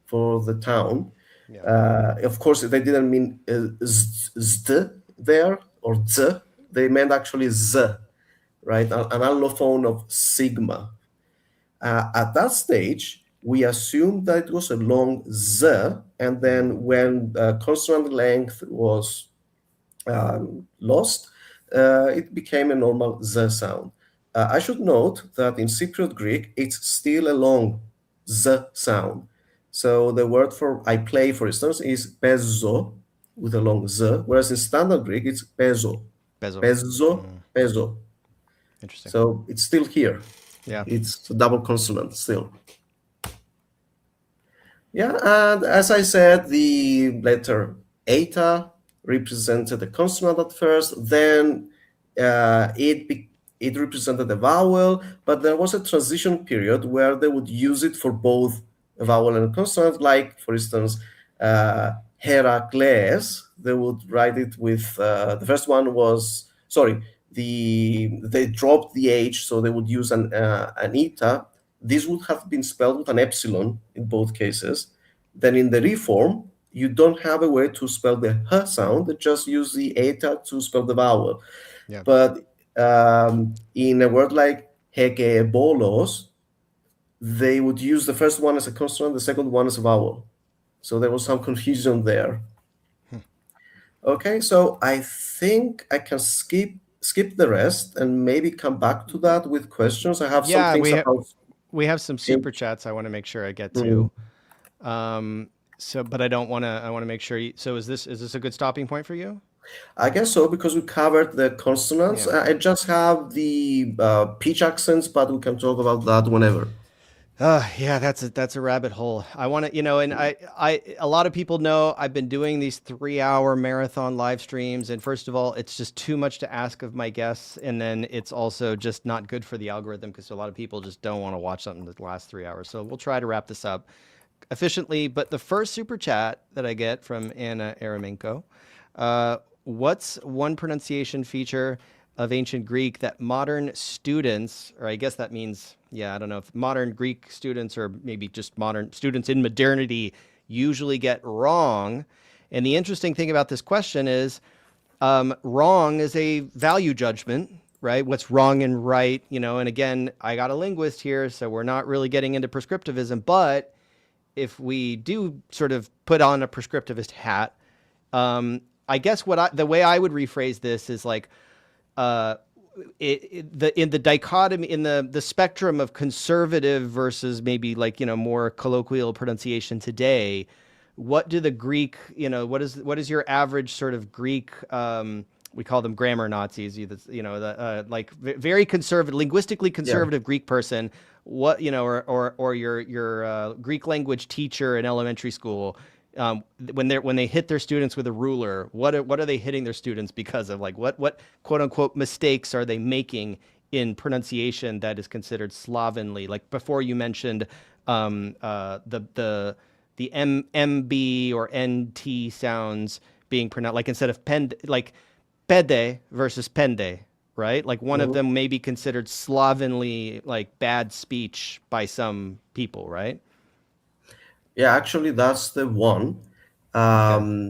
S2: for the town. Yeah. Of course, they didn't mean zd there or z. They meant actually z, right? An allophone of sigma. At that stage, we assumed that it was a long z, and then when consonant length was lost, it became a normal z sound. I should note that in Cypriot Greek, it's still a long z sound. So the word for I play, for instance, is pezo with a long z, whereas in Standard Greek, it's pezo. Pezo.
S1: Interesting.
S2: So it's still here.
S1: Yeah.
S2: It's a double consonant still. Yeah, and as I said, the letter eta represented the consonant at first, then it represented the vowel, but there was a transition period where they would use it for both a vowel and a consonant, like, for instance, Heracles, they would write it with, the first one was, they dropped the H, so they would use an eta. This would have been spelled with an epsilon in both cases. Then in the reform, you don't have a way to spell the h sound, just use the eta to spell the vowel. Yeah. But in a word like hekebolos, they would use the first one as a consonant, the second one as a vowel. So there was some confusion there. Okay, so I think I can skip the rest and maybe come back to that with questions. I have some things about.
S1: We have some super chats I want to make sure I get to. So, but I don't want to. I want to make sure. So, is this a good stopping point for you?
S2: I guess so, because we covered the consonants.
S1: Yeah.
S2: I just have the pitch accents, but we can talk about that whenever.
S1: Yeah, that's a rabbit hole. I want to, and a lot of people know I've been doing these 3-hour marathon live streams. And first of all, it's just too much to ask of my guests. And then it's also just not good for the algorithm because a lot of people just don't want to watch something that lasts 3 hours. So we'll try to wrap this up efficiently. But the first super chat that I get from Anna Eramenko, what's one pronunciation feature of ancient Greek that modern students, or I guess that means, I don't know if modern Greek students or maybe just modern students in modernity usually get wrong. And the interesting thing about this question is wrong is a value judgment, right? What's wrong and right, and again, I got a linguist here, so we're not really getting into prescriptivism, but if we do sort of put on a prescriptivist hat, I guess the way I would rephrase this is like, in the dichotomy, in the spectrum of conservative versus maybe like, more colloquial pronunciation today, what do the Greek, what is your average sort of Greek, we call them grammar Nazis, like very conservative, linguistically conservative Greek person, what, or your Greek language teacher in elementary school, when they hit their students with a ruler, what are they hitting their students because of? Like what quote unquote mistakes are they making in pronunciation that is considered slovenly? Like before you mentioned the MB or NT sounds being pronounced, like instead of like pede versus pende, right? Like one of them may be considered slovenly, like bad speech by some people, right?
S2: Yeah, actually, that's the one. The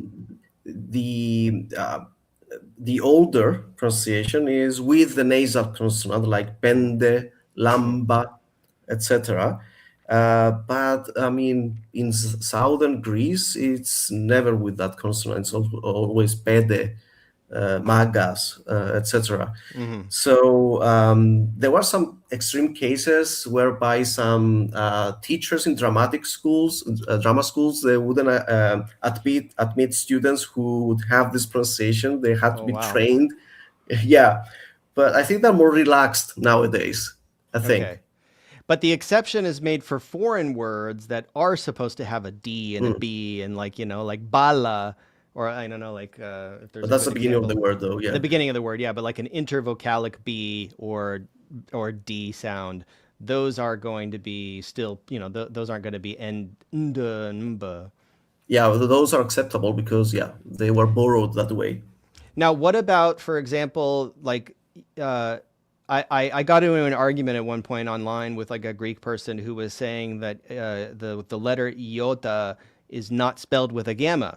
S2: older pronunciation is with the nasal consonant, like pende, lamba, etc. But I mean, in southern Greece, it's never with that consonant. It's always pede, magas, etc. So there were some extreme cases whereby some teachers in drama schools, they wouldn't admit students who would have this pronunciation. They had to be trained. Yeah, but I think they're more relaxed nowadays, I think.
S1: Okay. But the exception is made for foreign words that are supposed to have a D and a B, and like, like bala, or I don't know, like if there's.
S2: But that's the beginning of the word, though. Yeah.
S1: The beginning of the word, yeah. But like an intervocalic B or D sound, those are going to be still, those aren't going to be nba.
S2: Yeah, those are acceptable because they were borrowed that way.
S1: Now, what about, for example, like I got into an argument at one point online with like a Greek person who was saying that the letter iota is not spelled with a gamma.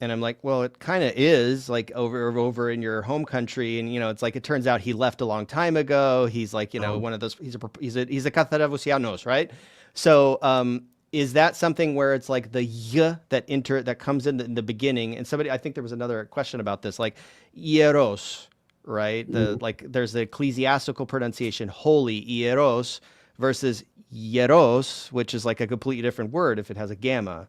S1: And I'm like, well, it kind of is, like over in your home country, and it's like it turns out he left a long time ago. He's like, one of those. He's a Katharavosianos, right? So, is that something where it's like the y that comes in the beginning? And I think there was another question about this, like hieros, right? Like there's the ecclesiastical pronunciation, holy hieros, versus hieros, which is like a completely different word if it has a gamma.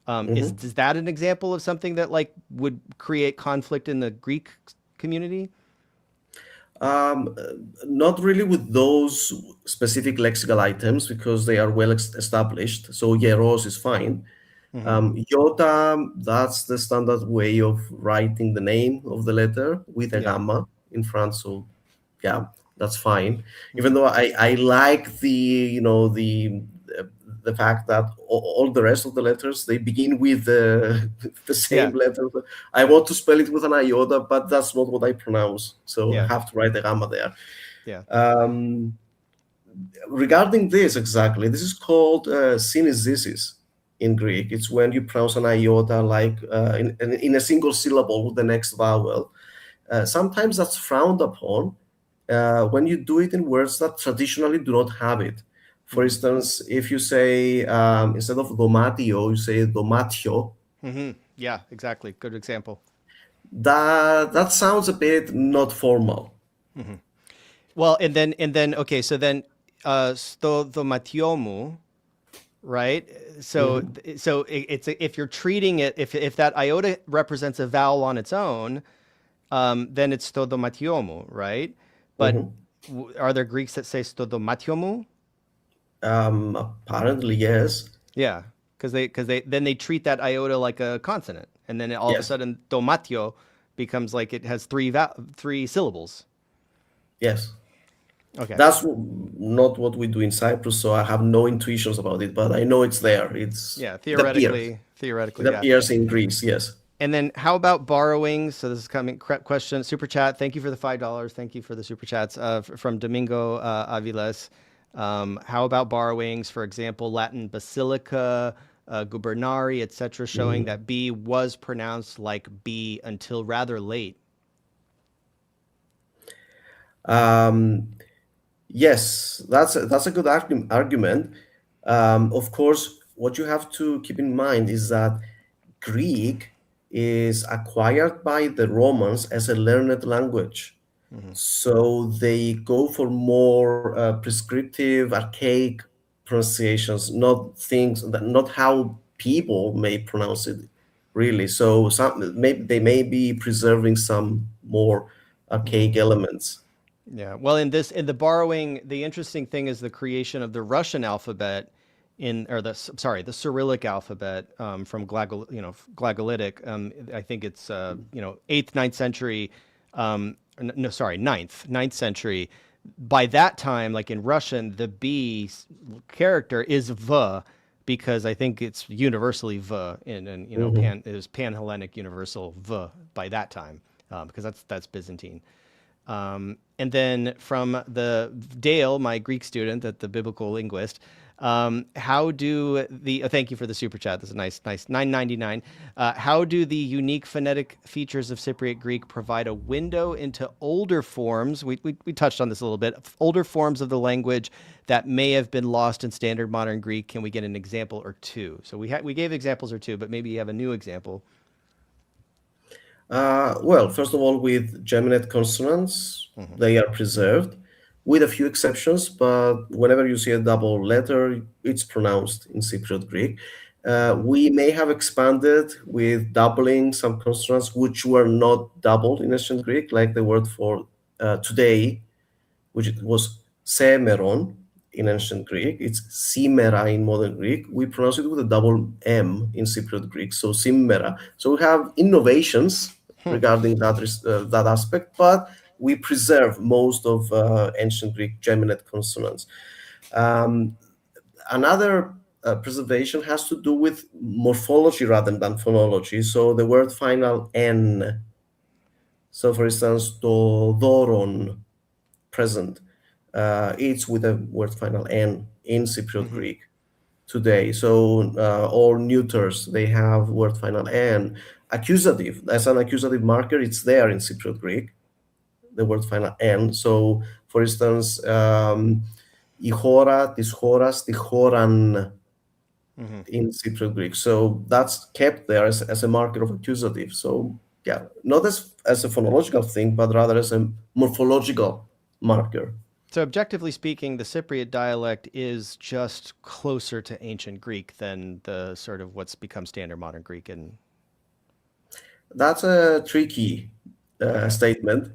S1: Is that an example of something that like would create conflict in the Greek community?
S2: Not really with those specific lexical items because they are well established. So hieros is fine. Iota, that's the standard way of writing the name of the letter with a gamma in front. So yeah, that's fine. Even though I like the fact that all the rest of the letters, they begin with the same letter. I want to spell it with an iota, but that's not what I pronounce. So I have to write a gamma there.
S1: Yeah.
S2: Regarding this exactly, this is called synesis in Greek. It's when you pronounce an iota like in a single syllable with the next vowel. Sometimes that's frowned upon when you do it in words that traditionally do not have it. For instance, if you say instead of domatio, you say domatio.
S1: Yeah, exactly. Good example.
S2: That sounds a bit not formal.
S1: Well, and then okay, so then sto domatiomu, right? So it's if you're treating it, if that iota represents a vowel on its own, then it's sto domatiomu, right? But are there Greeks that say sto domatiomu?
S2: Apparently, yes.
S1: Yeah, because they treat that iota like a consonant, and then all of a
S2: Yes.
S1: sudden domatio becomes like it has three syllables.
S2: Yes.
S1: Okay.
S2: That's not what we do in Cyprus, so I have no intuitions about it, but I know it's there.
S1: Yeah,
S2: It appears.
S1: theoretically,
S2: It
S1: yeah.
S2: appears in Greece, yes.
S1: And then how about borrowing? So this is coming question, super chat. Thank you for the $5. Thank you for the super chats from Domingo Aviles. How about borrowings? For example, Latin basilica, gubernari, etc., showing that B was pronounced like B until rather late.
S2: Yes, that's a good argument. Of course, what you have to keep in mind is that Greek is acquired by the Romans as a learned language. So they go for more prescriptive, archaic pronunciations, not how people may pronounce it, really. So they may be preserving some more archaic elements.
S1: Yeah. Well, in the borrowing, the interesting thing is the creation of the Russian alphabet the Cyrillic alphabet from Glagolitic. I think it's 8th, 9th century. Ninth century. By that time, like in Russian, the B character is V, because I think it's universally V, and it was Pan-Hellenic universal V by that time, because that's Byzantine. And then from the Dale, my Greek student at the biblical linguist, how do thank you for the super chat. This is nice, $9.99. How do the unique phonetic features of Cypriot Greek provide a window into older forms? We touched on this a little bit. Older forms of the language that may have been lost in standard modern Greek. Can we get an example or two? So we gave examples or two, but maybe you have a new example.
S2: Well, first of all, with geminate consonants, they are preserved, with a few exceptions, but whenever you see a double letter, it's pronounced in Cypriot Greek. We may have expanded with doubling some consonants which were not doubled in ancient Greek, like the word for today, which was semeron in ancient Greek. It's simera in modern Greek. We pronounce it with a double M in Cypriot Greek, so simera. So we have innovations regarding that aspect, but we preserve most of ancient Greek geminate consonants. Another preservation has to do with morphology rather than phonology. So the word final N. So for instance, doron, present, it's with a word final N in Cypriot Greek today. So all neuters, they have word final N. Accusative, as an accusative marker, it's there in Cypriot Greek, the word final N. So for instance, η χώρα, της χώρας, τη χώραν in Cypriot Greek. So that's kept there as a marker of accusative. So yeah, not as a phonological thing, but rather as a morphological marker.
S1: So objectively speaking, the Cypriot dialect is just closer to ancient Greek than the sort of what's become standard modern Greek. And
S2: that's a tricky statement.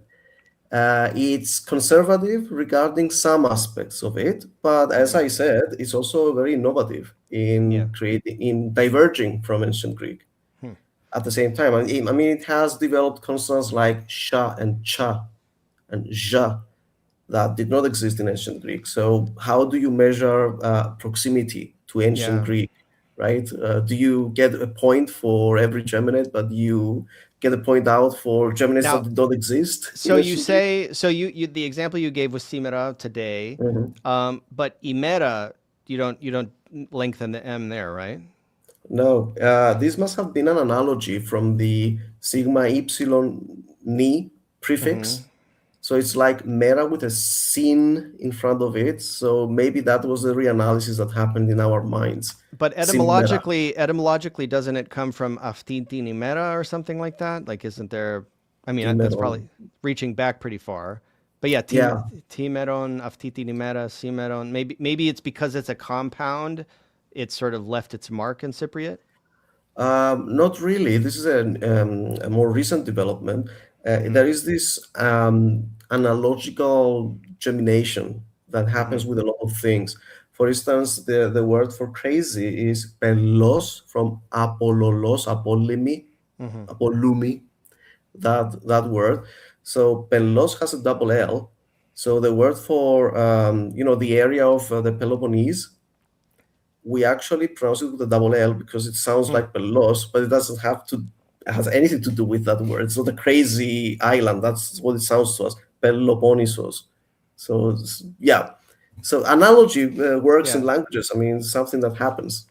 S2: It's conservative regarding some aspects of it, but as I said, it's also very innovative in diverging from ancient Greek. At the same time, I mean, it has developed consonants like sha and cha and ja that did not exist in ancient Greek. So how do you measure proximity to ancient Greek, right? Do you get a point for every geminate, but you get a point out for geminates that don't exist?
S1: So you say, you the example you gave was simera today, but imera, you don't lengthen the M there, right?
S2: No, this must have been an analogy from the sigma epsilon ni prefix. So it's like mera with a sin in front of it. So maybe that was the reanalysis that happened in our minds.
S1: But
S2: Sin mera.
S1: etymologically, doesn't it come from aftiti nimera or something like that? Like, isn't there? I mean, that's
S2: Timeron.
S1: probably reaching back pretty far. But yeah,
S2: Yeah.
S1: timeron, aftiti nimera, simeron. Maybe it's because it's a compound. It's sort of left its mark in Cypriot.
S2: Not really. This is a more recent development. There is this analogical gemination that happens with a lot of things. For instance, the word for crazy is pelos from apollolos, apollumi, apollumi, that word. So pelos has a double L. So the word for the area of the Peloponnese, we actually pronounce it with a double L because it sounds like Pelos, but it doesn't has anything to do with that word. It's not a crazy island. That's what it sounds to us, Peloponnesos. So yeah, so analogy works in languages. I mean, it's something that happens.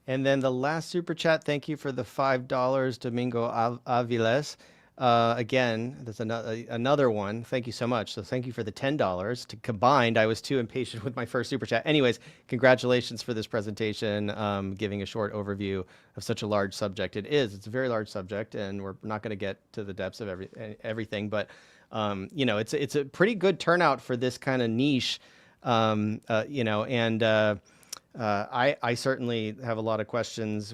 S1: And then the last super chat, thank you for the $5, Domingo Aviles. Again, there's another one. Thank you so much. So thank you for the $10 to combined. I was too impatient with my first super chat. Anyways, congratulations for this presentation, giving a short overview of such a large subject. It's a very large subject, and we're not going to get to the depths of everything, but it's a pretty good turnout for this kind of niche, and I certainly have a lot of questions.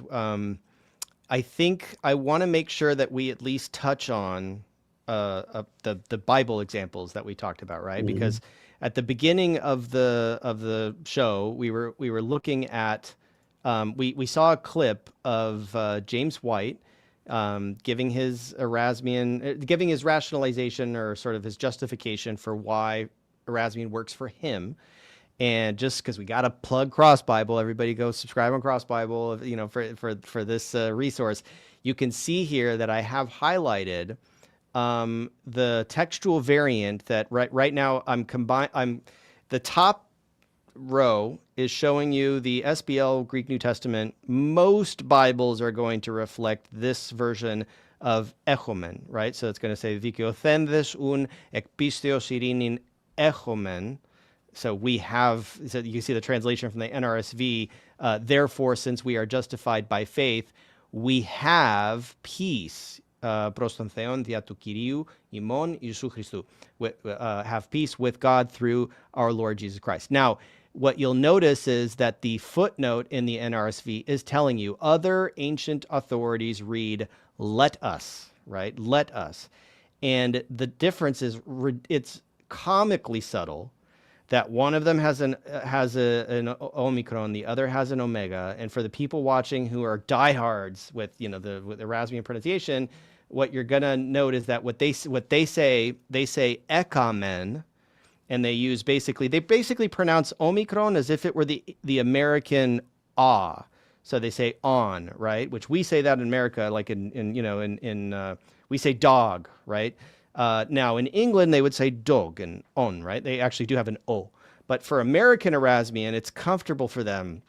S1: I think I want to make sure that we at least touch on the Bible examples that we talked about, right? Because at the beginning of the show, we were looking at we saw a clip of James White giving his rationalization or sort of his justification for why Erasmian works for him. And just because we got to plug Cross Bible, everybody go subscribe on Cross Bible, for this resource. You can see here that I have highlighted the textual variant that right now the top row is showing you the SBL Greek New Testament. Most Bibles are going to reflect this version of echomen, right? So it's going to say Dikiothenthes un ekpisteos irinin echomen. So you can see the translation from the NRSV. Therefore, since we are justified by faith, we have peace. Προς τον Θεόν δια του Κυρίου ημών Ιησού Χριστού. Have peace with God through our Lord Jesus Christ. Now, what you'll notice is that the footnote in the NRSV is telling you other ancient authorities read "let us," right? Let us, and the difference is it's comically subtle. That one of them has an omicron, the other has an omega, and for the people watching who are diehards with the Erasmian pronunciation, what you're gonna note is that what they say ekamen, and they basically pronounce omicron as if it were the American ah. So they say on, right? Which we say that in America, like we say dog, right? Now, in England, they would say dog and on, right? They actually do have an O. But for American Erasmian, it's comfortable for them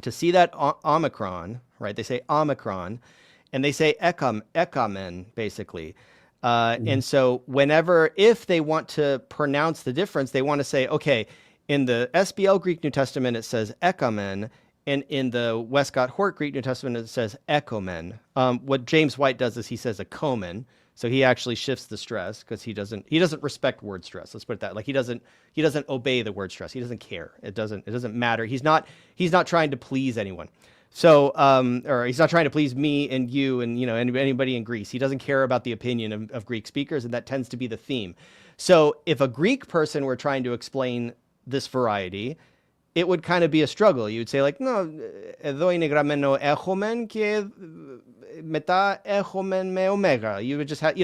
S1: to see that omicron, right? They say omicron, and they say ekamen, basically. And so if they want to pronounce the difference, they want to say, okay, in the SBL Greek New Testament, it says ekamen, and in the Westcott Hort Greek New Testament, it says ekomen. What James White does is he says ekomen. So he actually shifts the stress because he doesn't respect word stress. Let's put it that. Like he doesn't obey the word stress. He doesn't care. It doesn't matter. He's not trying to please anyone. So or he's not trying to please me and you and anybody in Greece. He doesn't care about the opinion of Greek speakers, and that tends to be the theme. So if a Greek person were trying to explain this variety, it would kind of be a struggle. You would say like, no, εδώ είναι γραμμένο echomen και μετά echomen me omega. You would just have,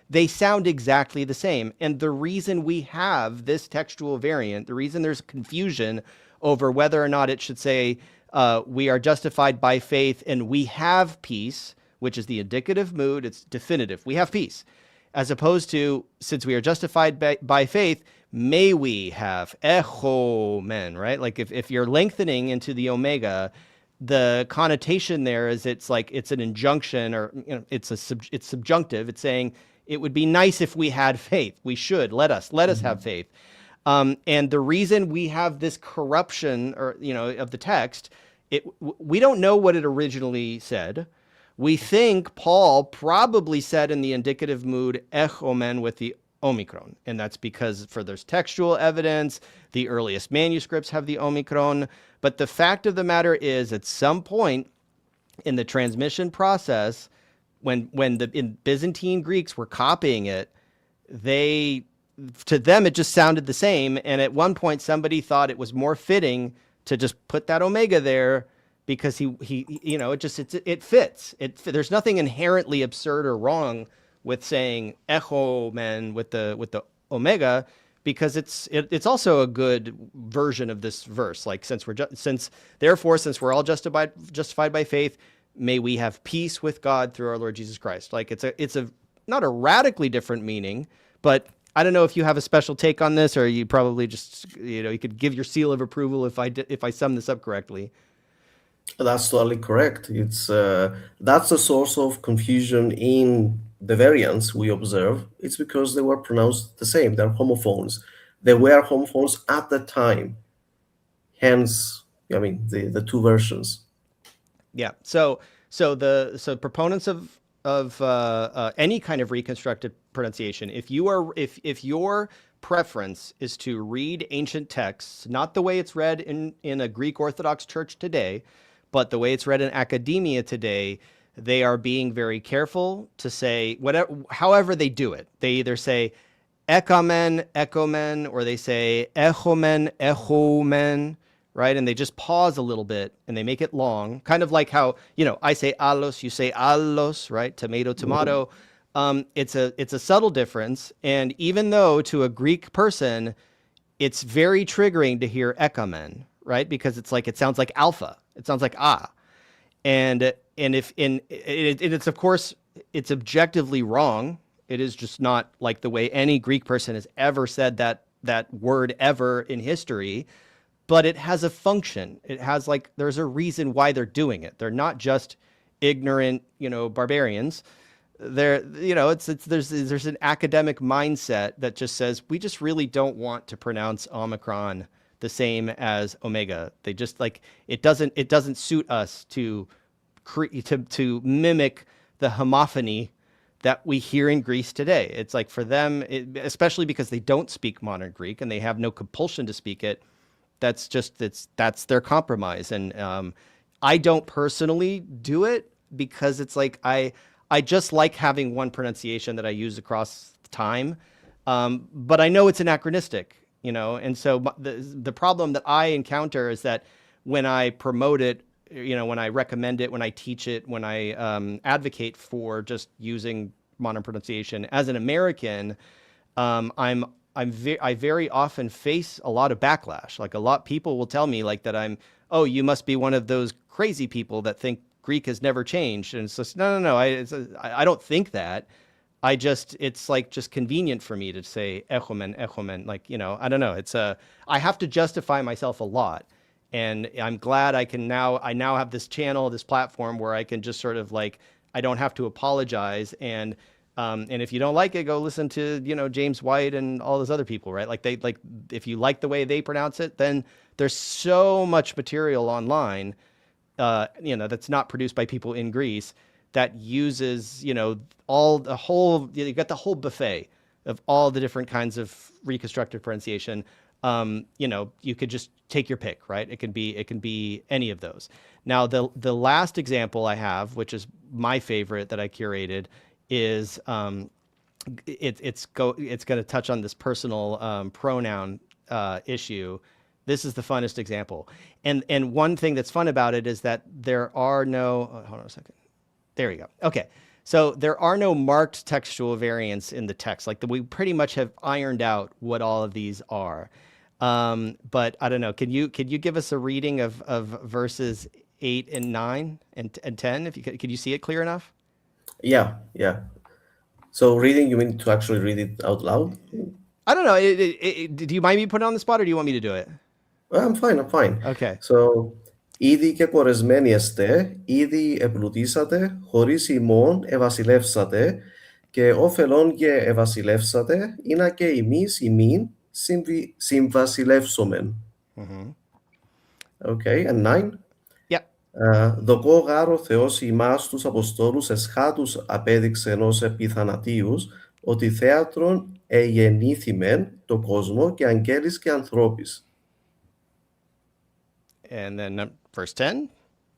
S1: they sound exactly the same. And the reason we have this textual variant, the reason there's confusion over whether or not it should say we are justified by faith and we have peace, which is the indicative mood, it's definitive. We have peace. As opposed to, since we are justified by faith, may we have echomen, right? Like if you're lengthening into the omega, the connotation there is it's an injunction, or it's subjunctive. It's saying it would be nice if we had faith. We should let us have faith. And the reason we have this corruption, or of the text, we don't know what it originally said. We think Paul probably said in the indicative mood echomen with the omicron, and that's because there's textual evidence. The earliest manuscripts have the omicron, but the fact of the matter is, at some point in the transmission process, when the Byzantine Greeks were copying it, to them it just sounded the same, and at one point somebody thought it was more fitting to just put that omega there, because it fits. There's nothing inherently absurd or wrong with saying echomen with the omega, because it's also a good version of this verse. Like, since we're all justified by faith, may we have peace with God through our Lord Jesus Christ. Like, it's a not a radically different meaning, but I don't know if you have a special take on this, or you probably just you could give your seal of approval if I sum this up correctly.
S2: That's totally correct. It's that's the source of confusion in the variants we observe. It's because they were pronounced the same. They're homophones. They were homophones at the time. Hence, the two versions.
S1: Yeah. So proponents of any kind of reconstructed pronunciation, if your preference is to read ancient texts, not the way it's read in a Greek Orthodox church today, but the way it's read in academia today, they are being very careful to say however they do it. They either say ekomen, ekomen, or they say echomen, echomen, right? And they just pause a little bit and they make it long, kind of like how, I say allos, you say allos, right? Tomato, tomato. It's a subtle difference. And even though to a Greek person, it's very triggering to hear ekomen, right? Because it sounds like alpha. It sounds like and it's of course it's objectively wrong. It is just not like the way any Greek person has ever said that word ever in history, but it has a function. It has there's a reason why they're doing it. They're not just ignorant, barbarians. There's an academic mindset that just says we just really don't want to pronounce omicron the same as omega. They just it doesn't suit us to mimic the homophony that we hear in Greece today. It's for them, especially because they don't speak modern Greek and they have no compulsion to speak it. That's their compromise. And I don't personally do it because it's I just like having one pronunciation that I use across time. But I know it's anachronistic. And so the problem that I encounter is that when I promote it, when I recommend it, when I teach it, when I advocate for just using modern pronunciation as an American, I very often face a lot of backlash. A lot of people will tell me that you must be one of those crazy people that think Greek has never changed. And so no, I don't think that. It's just convenient for me to say echomen. I don't know. I have to justify myself a lot. And I'm glad I now have this channel, this platform where I can just sort of I don't have to apologize. And if you don't like it, go listen to, James White and all those other people, right? If you like the way they pronounce it, then there's so much material online, that's not produced by people in Greece, that uses, you got the whole buffet of all the different kinds of reconstructed pronunciation. You could just take your pick, right? It can be any of those. Now, the last example I have, which is my favorite that I curated, is it's going to touch on this personal pronoun issue. This is the funnest example. And one thing that's fun about it is that there are no, hold on a second. There you go. Okay. So there are no marked textual variants in the text. We pretty much have ironed out what all of these are. But I don't know. Can you give us a reading of verses 8 and 9 and 10? Can you see it clear enough?
S2: Yeah. So reading, you mean to actually read it out loud?
S1: I don't know. Do you mind me putting it on the spot, or do you want me to do it?
S2: I'm fine.
S1: Okay.
S2: So, ήδη και κορεσμένοι εστε, ήδη επλουτίσατε, χωρίς ημών ευασιλεύσατε, Και όφελον και ευασιλεύσατε, είναι και εμείς ημίν συμβασιλεύσομεν. Okay, and 9.
S1: Yeah.
S2: Δοκώ γάρο Θεός ημάς τους Αποστόλους εσχάτους απέδειξε ενός επιθανατίους ότι θέατρον εγεννήθημεν το κόσμο και αγγέλης και ανθρώπης.
S1: And then verse 10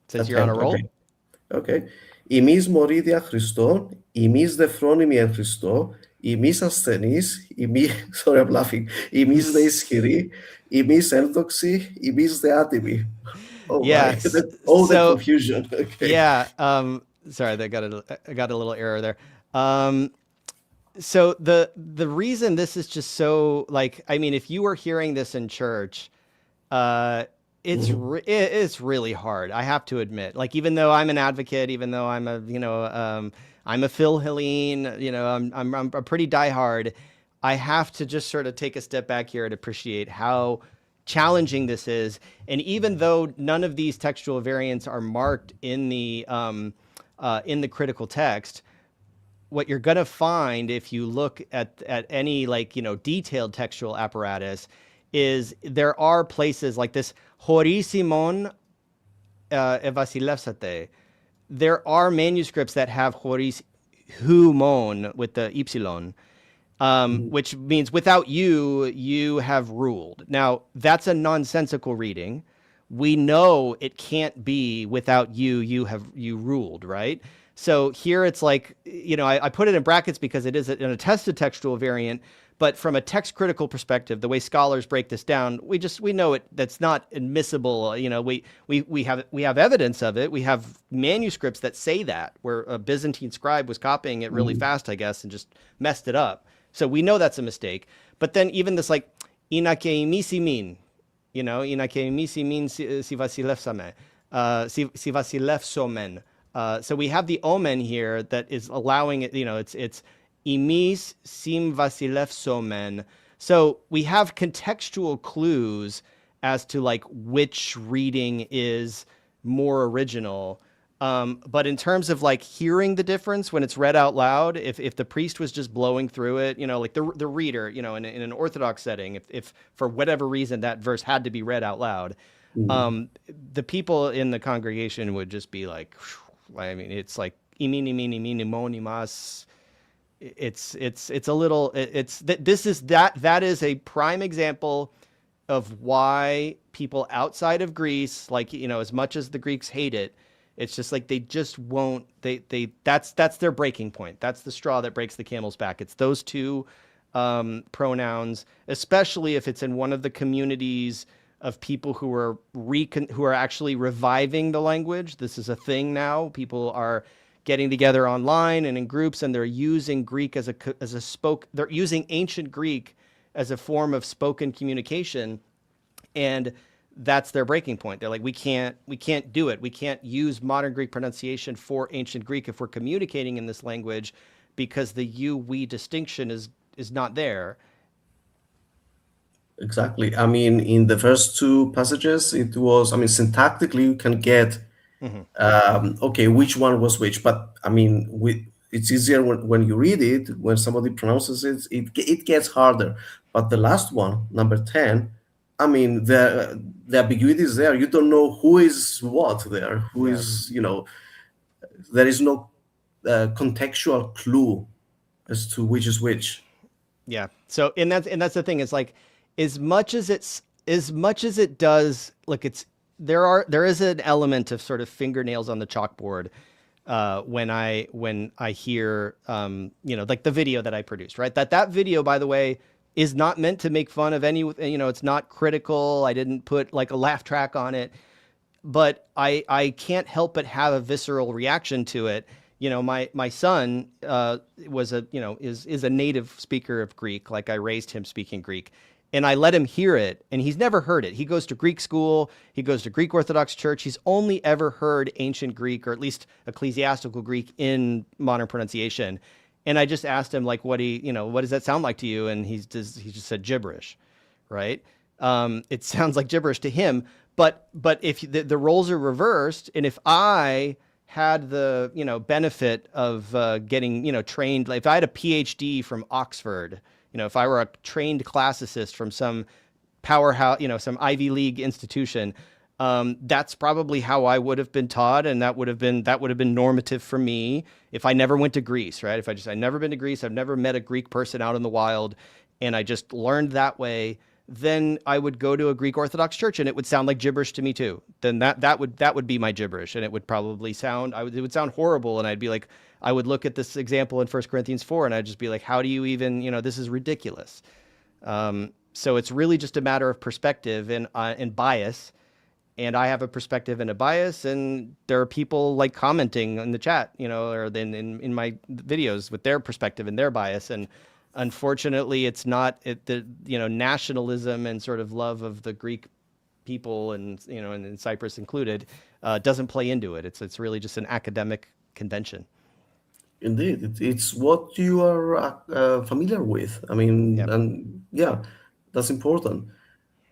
S1: says you're on a roll.
S2: Okay. Ημείς μωροί δια Χριστό, ημείς δε φρόνιμοι εν Χριστώ, ημείς ασθενείς, sorry I'm laughing, ημείς δε ισχυροί, ημείς ένδοξοι, ημείς δε άτιμοι. Oh
S1: Yes.
S2: my, all the confusion. Okay.
S1: Yeah. Sorry, I got a little error there. So the reason this is just so like, I mean, if you were hearing this in church, it's really hard. I have to admit, like, even though I'm an advocate, even though I'm a, I'm a Phil Helene, I'm a pretty diehard. I have to just sort of take a step back here and appreciate how challenging this is. And even though none of these textual variants are marked in the critical text, what you're going to find if you look at any detailed textual apparatus is there are places like this horisimon evasilevsate. There are manuscripts that have horis humon with the ypsilon, which means without you, you have ruled. Now, that's a nonsensical reading. We know it can't be without you, you ruled, right? So here it's like, I put it in brackets because it is an attested textual variant, but from a text critical perspective, the way scholars break this down, we know that's not admissible. We have evidence of it. We have manuscripts that say that, where a Byzantine scribe was copying it really fast, I guess, and just messed it up. So we know that's a mistake. But then even this like inakeimisi min, inakeimisi min sivasilefsomen. So we have the omen here that is allowing it, it's ἡμεῖς συμβασιλεύσομεν. So we have contextual clues as to like which reading is more original. But in terms of like hearing the difference when it's read out loud, if the priest was just blowing through it, like the reader, in an Orthodox setting, if for whatever reason that verse had to be read out loud, the people in the congregation would just be like, I mean, it's like iminimas. It's a little, that is a prime example of why people outside of Greece, like, as much as the Greeks hate it, it's just like they just won't, that's their breaking point. That's the straw that breaks the camel's back. It's those two pronouns, especially if it's in one of the communities of people who are actually reviving the language. This is a thing now. People are getting together online and in groups, and they're using Greek they're using ancient Greek as a form of spoken communication, and that's their breaking point. They're like, we can't do it. We can't use modern Greek pronunciation for ancient Greek if we're communicating in this language, because the you-we distinction is not there.
S2: Exactly. I mean, in the first two passages, it was, syntactically you can get okay, which one was which, but it's easier when you read it. When somebody pronounces it, it gets harder. But the last one, number 10, the ambiguity is there. You don't know who is what there. Who is, there is no contextual clue as to which is which.
S1: Yeah. So, and that's the thing. It's like, as much as it does, look, there is an element of sort of fingernails on the chalkboard when I hear like the video that I produced, right? That video, by the way, is not meant to make fun of any, it's not critical. I didn't put like a laugh track on it, but I can't help but have a visceral reaction to it. My son is a native speaker of Greek. Like, I raised him speaking Greek. And I let him hear it, and he's never heard it. He goes to Greek school. He goes to Greek Orthodox Church. He's only ever heard ancient Greek, or at least ecclesiastical Greek, in modern pronunciation. And I just asked him, like, what does that sound like to you? And he just said gibberish, right? It sounds like gibberish to him. But if the roles are reversed, and if I had the, benefit of getting, trained. Like if I had a PhD from Oxford, if I were a trained classicist from some powerhouse, some Ivy League institution, that's probably how I would have been taught, and that would have been normative for me if I never went to Greece, right? If I've never been to Greece, I've never met a Greek person out in the wild, and I just learned that way, then I would go to a Greek Orthodox church and it would sound like gibberish to me too. Then that would be my gibberish, and it would probably it would sound horrible, and I'd be like, I would look at this example in 1 Corinthians 4 and I'd just be like, how do you even, this is ridiculous. So it's really just a matter of perspective and bias. And I have a perspective and a bias, and there are people like commenting in the chat, or then in my videos with their perspective and their bias. And unfortunately, it's not nationalism and sort of love of the Greek people and and Cyprus included doesn't play into it. It's really just an academic convention.
S2: Indeed, it's what you are familiar with. I mean, and yeah, that's important.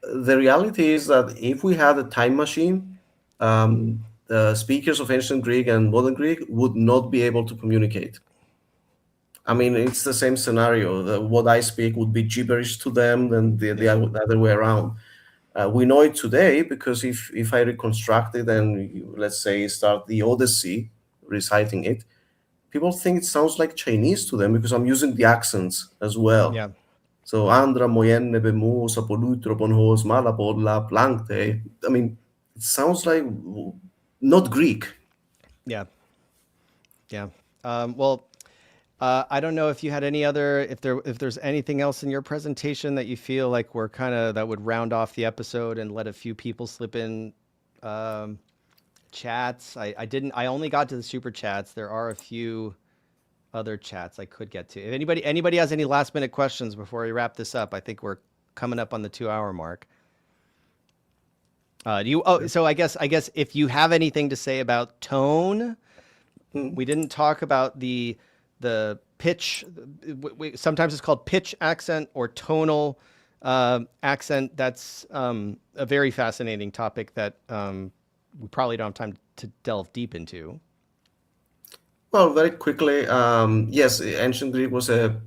S2: The reality is that if we had a time machine, the speakers of ancient Greek and modern Greek would not be able to communicate. I mean, it's the same scenario. What I speak would be gibberish to them than the other way around. We know it today because if I reconstruct it and let's say start the Odyssey, reciting it, people think it sounds like Chinese to them because I'm using the accents as well.
S1: Yeah.
S2: So Andra moyenne bemus apolutropon hos malapolla plankte. I mean, it sounds like not Greek.
S1: Yeah. Yeah. I don't know if you had any other, if there's anything else in your presentation that you feel like that would round off the episode and let a few people slip in chats. I only got to the super chats. There are a few other chats I could get to. If anybody has any last minute questions before we wrap this up, I think we're coming up on the 2-hour mark. So I guess if you have anything to say about tone, we didn't talk about the pitch. Sometimes it's called pitch accent or tonal accent. That's a very fascinating topic that we probably don't have time to delve deep into.
S2: Well, very quickly, yes, ancient Greek was a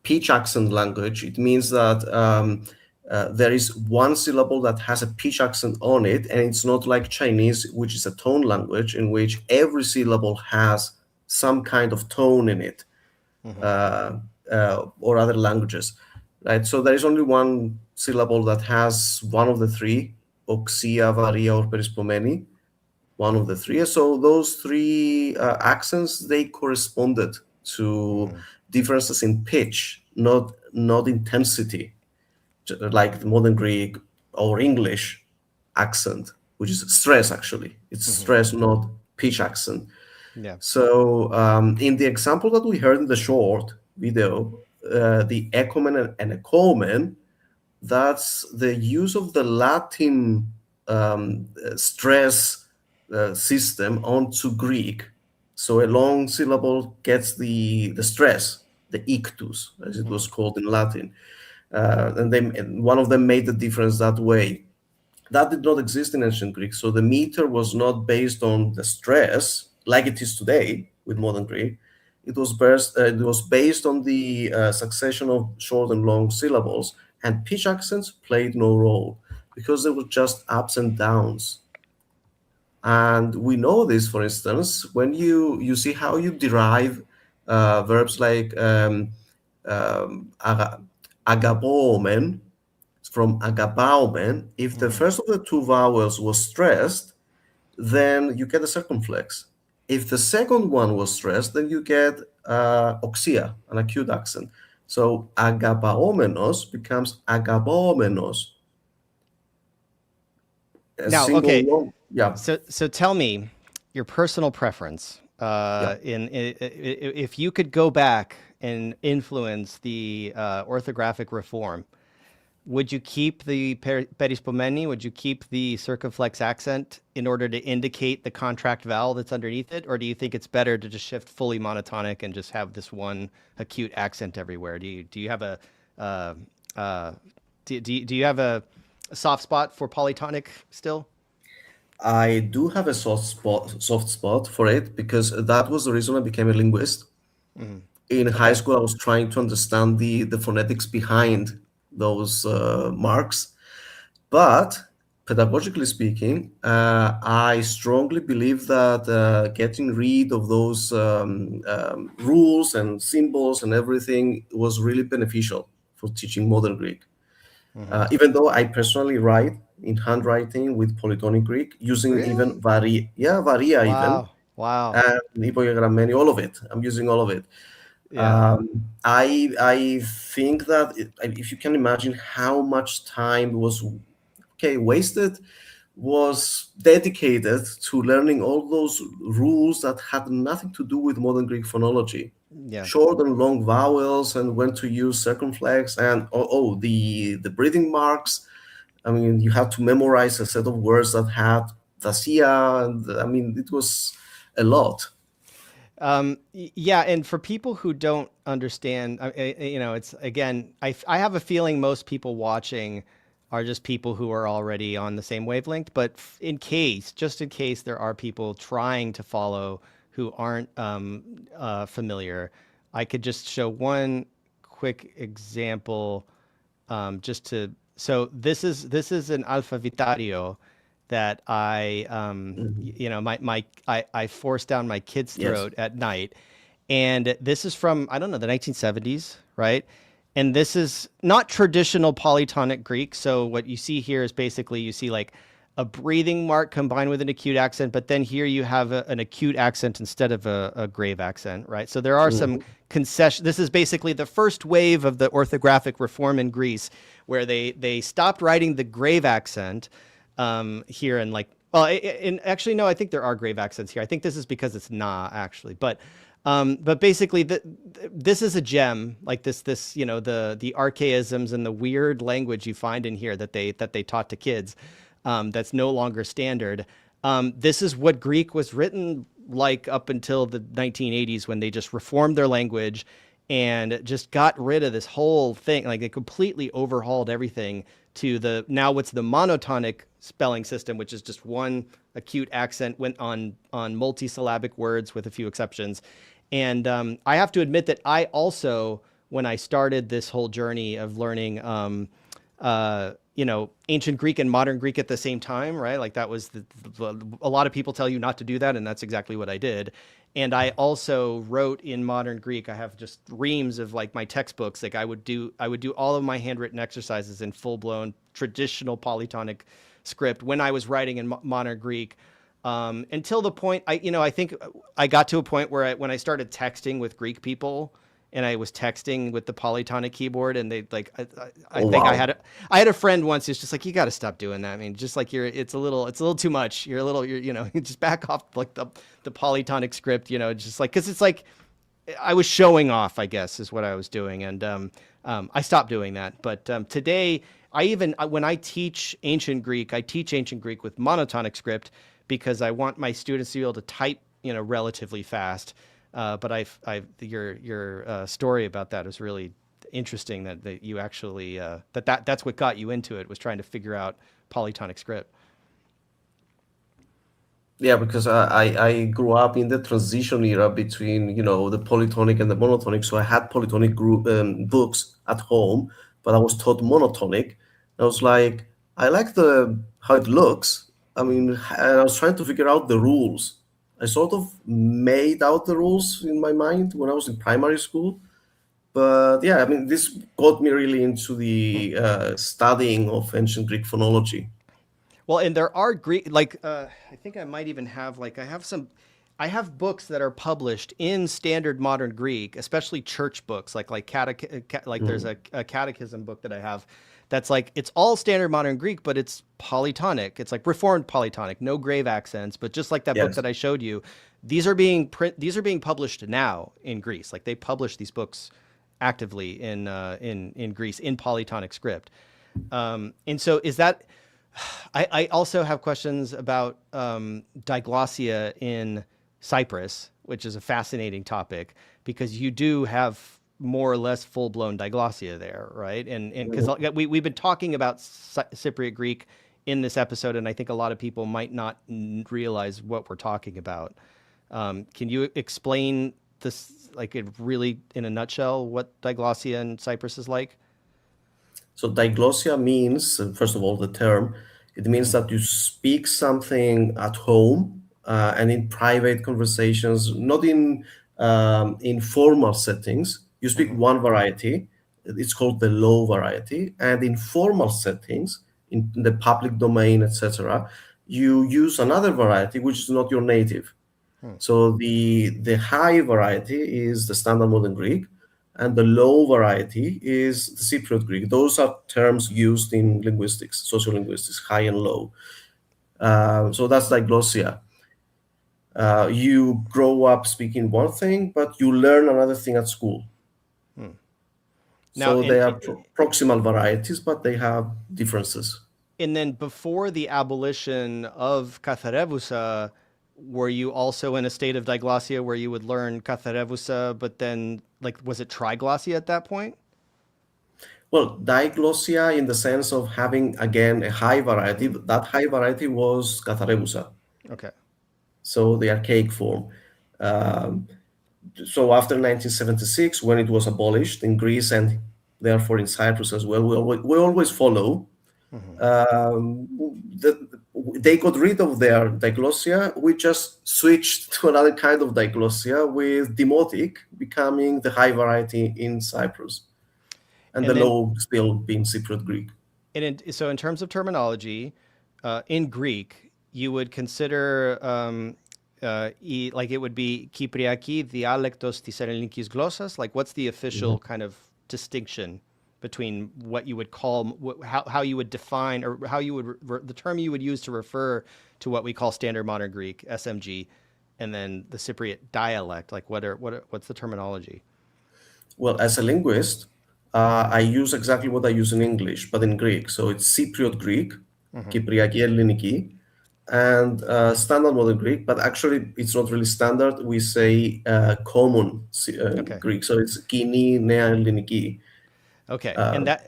S2: pitch accent language. It means that there is one syllable that has a pitch accent on it, and it's not like Chinese, which is a tone language in which every syllable has some kind of tone in it, or other languages, right? So there is only one syllable that has one of the three, oxia, varia, or perispomeni, one of the three. So those three accents, they corresponded to differences in pitch, not intensity, like the modern Greek or English accent, which is stress actually. It's stress, not pitch accent.
S1: Yeah.
S2: So in the example that we heard in the short video, the echomen and echomen, that's the use of the Latin stress system onto Greek. So a long syllable gets the stress, the ictus, as it was called in Latin. And one of them made the difference that way. That did not exist in ancient Greek. So the meter was not based on the stress like it is today with modern Greek. It was based on the succession of short and long syllables, and pitch accents played no role because they were just ups and downs. And we know this, for instance, when you see how you derive verbs like agapomen from agapaumen. If the first of the two vowels was stressed, then you get a circumflex. If the second one was stressed, then you get oxia, an acute accent. So agapaomenos becomes agapomenos.
S1: Now, okay.
S2: Yeah.
S1: So tell me your personal preference. If you could go back and influence the orthographic reform, would you keep the perispomeni? Would you keep the circumflex accent in order to indicate the contract vowel that's underneath it, or do you think it's better to just shift fully monotonic and just have this one acute accent everywhere? Do you have a soft spot for polytonic still?
S2: I do have a soft spot for it because that was the reason I became a linguist. In high school, I was trying to understand the phonetics behind those marks. But pedagogically speaking, I strongly believe that getting rid of those rules and symbols and everything was really beneficial for teaching modern Greek. Even though I personally write in handwriting with polytonic Greek, using even varia even,
S1: Wow.
S2: and υπογεγραμμένη, all of it. I'm using all of it.
S1: Yeah.
S2: I think that if you can imagine how much time was wasted, was dedicated to learning all those rules that had nothing to do with modern Greek phonology.
S1: Yeah.
S2: Short and long vowels, and when to use circumflex, and the breathing marks. I mean, you have to memorize a set of words that had dacia, and I mean, it was a lot.
S1: Yeah, and for people who don't understand, it's again, I have a feeling most people watching are just people who are already on the same wavelength. But just in case there are people trying to follow who aren't familiar, I could just show one quick example, so this is an alfavitario that I I forced down my kid's throat at night. And this is from, I don't know, the 1970s, right? And this is not traditional polytonic Greek. So what you see here is basically you see like a breathing mark combined with an acute accent, but then here you have an acute accent instead of a grave accent, right? So there are some concessions. This is basically the first wave of the orthographic reform in Greece, where they stopped writing the grave accent here, and actually, no, I think there are grave accents here. I think this is because it's na, actually, but basically this is a gem, like this the archaisms and the weird language you find in here that they taught to kids, that's no longer standard. This is what Greek was written like up until the 1980s, when they just reformed their language and just got rid of this whole thing. Like, they completely overhauled everything to now what's the monotonic spelling system, which is just one acute accent went on multisyllabic words with a few exceptions. And I have to admit that I also, when I started this whole journey of learning, ancient Greek and modern Greek at the same time, right? Like, that was a lot of people tell you not to do that, and that's exactly what I did. And I also wrote in modern Greek. I have just reams of like my textbooks. Like, I would do all of my handwritten exercises in full-blown traditional polytonic script when I was writing in modern Greek, until the point I think I got to a point where when I started texting with Greek people, and I was texting with the polytonic keyboard, and they like, I think I had a friend once who's just like, you got to stop doing that. I mean, just like it's a little too much. You just back off like the polytonic script, just like, cause it's like, I was showing off, I guess, is what I was doing. And, I stopped doing that. But, today when I teach ancient Greek, I teach ancient Greek with monotonic script, because I want my students to be able to type, relatively fast. But your story about that is really interesting, that you actually, that's what got you into it, was trying to figure out polytonic script.
S2: Yeah, because I grew up in the transition era between, the polytonic and the monotonic. So I had polytonic books at home, but I was taught monotonic. I was like, I like how it looks. I mean, I was trying to figure out the rules. I sort of made out the rules in my mind when I was in primary school. But yeah, I mean, this got me really into the studying of ancient Greek phonology.
S1: Well, and there are Greek, I think I might even have, I have books that are published in standard modern Greek, especially church books, there's a catechism book that I have that's like, it's all standard modern Greek, but it's polytonic. It's like reformed polytonic, no grave accents. But just like that book that I showed you, these are being published now in Greece. Like, they publish these books actively in Greece in polytonic script. And so is that, I also have questions about diglossia in Cyprus, which is a fascinating topic, because you do have more or less full-blown diglossia there, right? And because we've been talking about Cypriot Greek in this episode, and I think a lot of people might not realize what we're talking about. Can you explain this, like, really in a nutshell, what diglossia in Cyprus is like?
S2: So diglossia means, first of all, the term, it means that you speak something at home and in private conversations, not in formal settings. You speak one variety, it's called the low variety, and in formal settings, in the public domain, etc., you use another variety which is not your native. So the high variety is the standard modern Greek, and the low variety is the Cypriot Greek. Those are terms used in linguistics, sociolinguistics, high and low. So that's diglossia. You grow up speaking one thing, but you learn another thing at school.
S1: Now,
S2: so they are proximal varieties, but they have differences.
S1: And then before the abolition of Katharevousa, were you also in a state of diglossia where you would learn Katharevousa, but then, like, was it triglossia at that point?
S2: Well, diglossia in the sense of having, again, a high variety. That high variety was Katharevousa.
S1: Okay.
S2: So the archaic form. So after 1976, when it was abolished in Greece and therefore in Cyprus as well, we always follow. They got rid of their diglossia. We just switched to another kind of diglossia with demotic becoming the high variety in Cyprus, and the low still being Cypriot Greek.
S1: And so in terms of terminology, in Greek, you would consider like it would be Kypriaki dialektos tis Ellinikis glossas. Like, what's the official kind of distinction between what you would call, how you would define, or how you would, the term you would use to refer to what we call Standard Modern Greek, SMG, and then the Cypriot dialect? Like, what's the terminology?
S2: Well, as a linguist, I use exactly what I use in English, but in Greek. So it's Cypriot Greek, Kypriaki Elliniki, and Standard Modern Greek, but actually it's not really standard. We say common Greek. So it's Koine Nea Elliniki.
S1: Okay,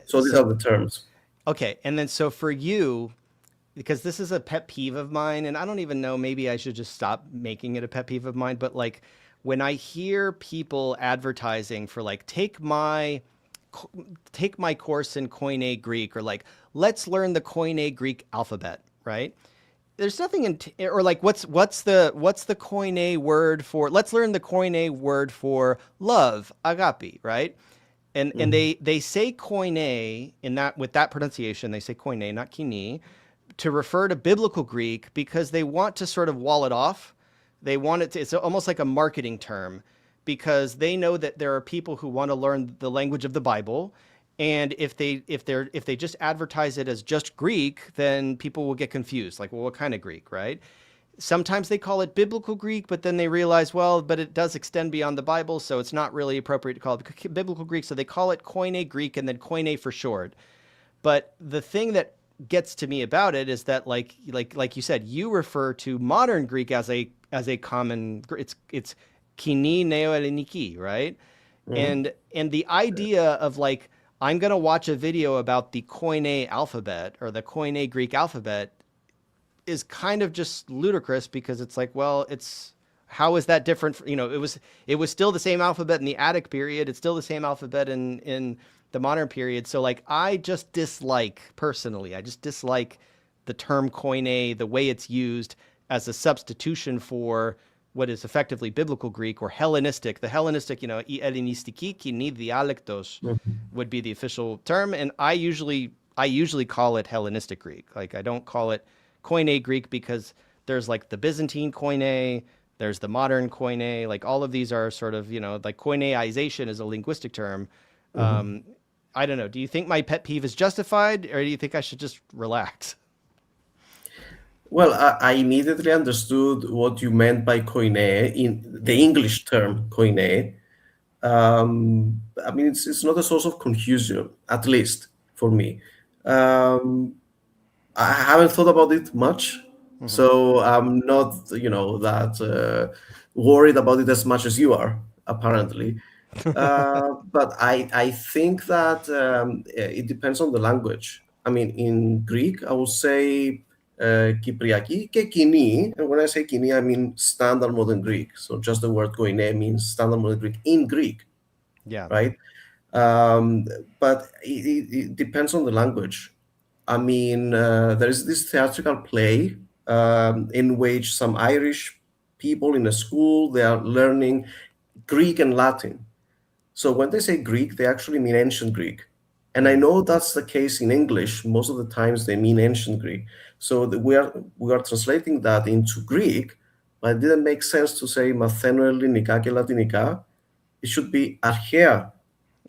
S2: so these are the terms.
S1: Okay, and then so for you, because this is a pet peeve of mine, and I don't even know, maybe I should just stop making it a pet peeve of mine, but like when I hear people advertising for like, take my course in Koine Greek, or like, let's learn the Koine Greek alphabet, right? There's nothing in, or like, what's the Koine word for, let's learn the Koine word for love, agape, right? And they say Koine in that, with that pronunciation, they say Koine, not Kini, to refer to biblical Greek because they want to sort of wall it off. They want it to, it's almost like a marketing term, because they know that there are people who want to learn the language of the Bible, and if they just advertise it as just Greek, then people will get confused. Like, well, what kind of Greek, right? Sometimes they call it biblical Greek, but then they realize, well, but it does extend beyond the Bible, so it's not really appropriate to call it biblical Greek. So they call it Koine Greek, and then Koine for short. But the thing that gets to me about it is that, like you said, you refer to modern Greek as a common. It's Koine Neo Elliniki, right? And the idea of like, I'm gonna watch a video about the Koine alphabet or the Koine Greek alphabet is kind of just ludicrous, because it's like, well, how is that different? You know, it was still the same alphabet in the Attic period. It's still the same alphabet in the modern period. So like, I just dislike the term Koine, the way it's used as a substitution for what is effectively biblical Greek or Hellenistic. The Hellenistic, you know, I Ellinistiki Kini dialektos would be the official term. And I usually call it Hellenistic Greek. Like, I don't call it Koine Greek, because there's like the Byzantine Koine, there's the modern Koine, like all of these are sort of, you know, like Koineization is a linguistic term. I don't know. Do you think my pet peeve is justified, or do you think I should just relax?
S2: Well, I immediately understood what you meant by Koine in the English term Koine. I mean, it's not a source of confusion, at least for me. I haven't thought about it much, so I'm not, that worried about it as much as you are, apparently. But I think that it depends on the language. I mean, in Greek, I would say Kypriaki και Koine. And when I say Koine, I mean standard modern Greek. So just the word Koine means standard modern Greek in Greek,
S1: Yeah.
S2: right? But it depends on the language. I mean, there is this theatrical play in which some Irish people in a school, they are learning Greek and Latin. So when they say Greek, they actually mean ancient Greek. And I know that's the case in English. Most of the times they mean ancient Greek. So we are translating that into Greek, but it didn't make sense to say μαθαίνω ελληνικά και λατινικά. It should be αρχαία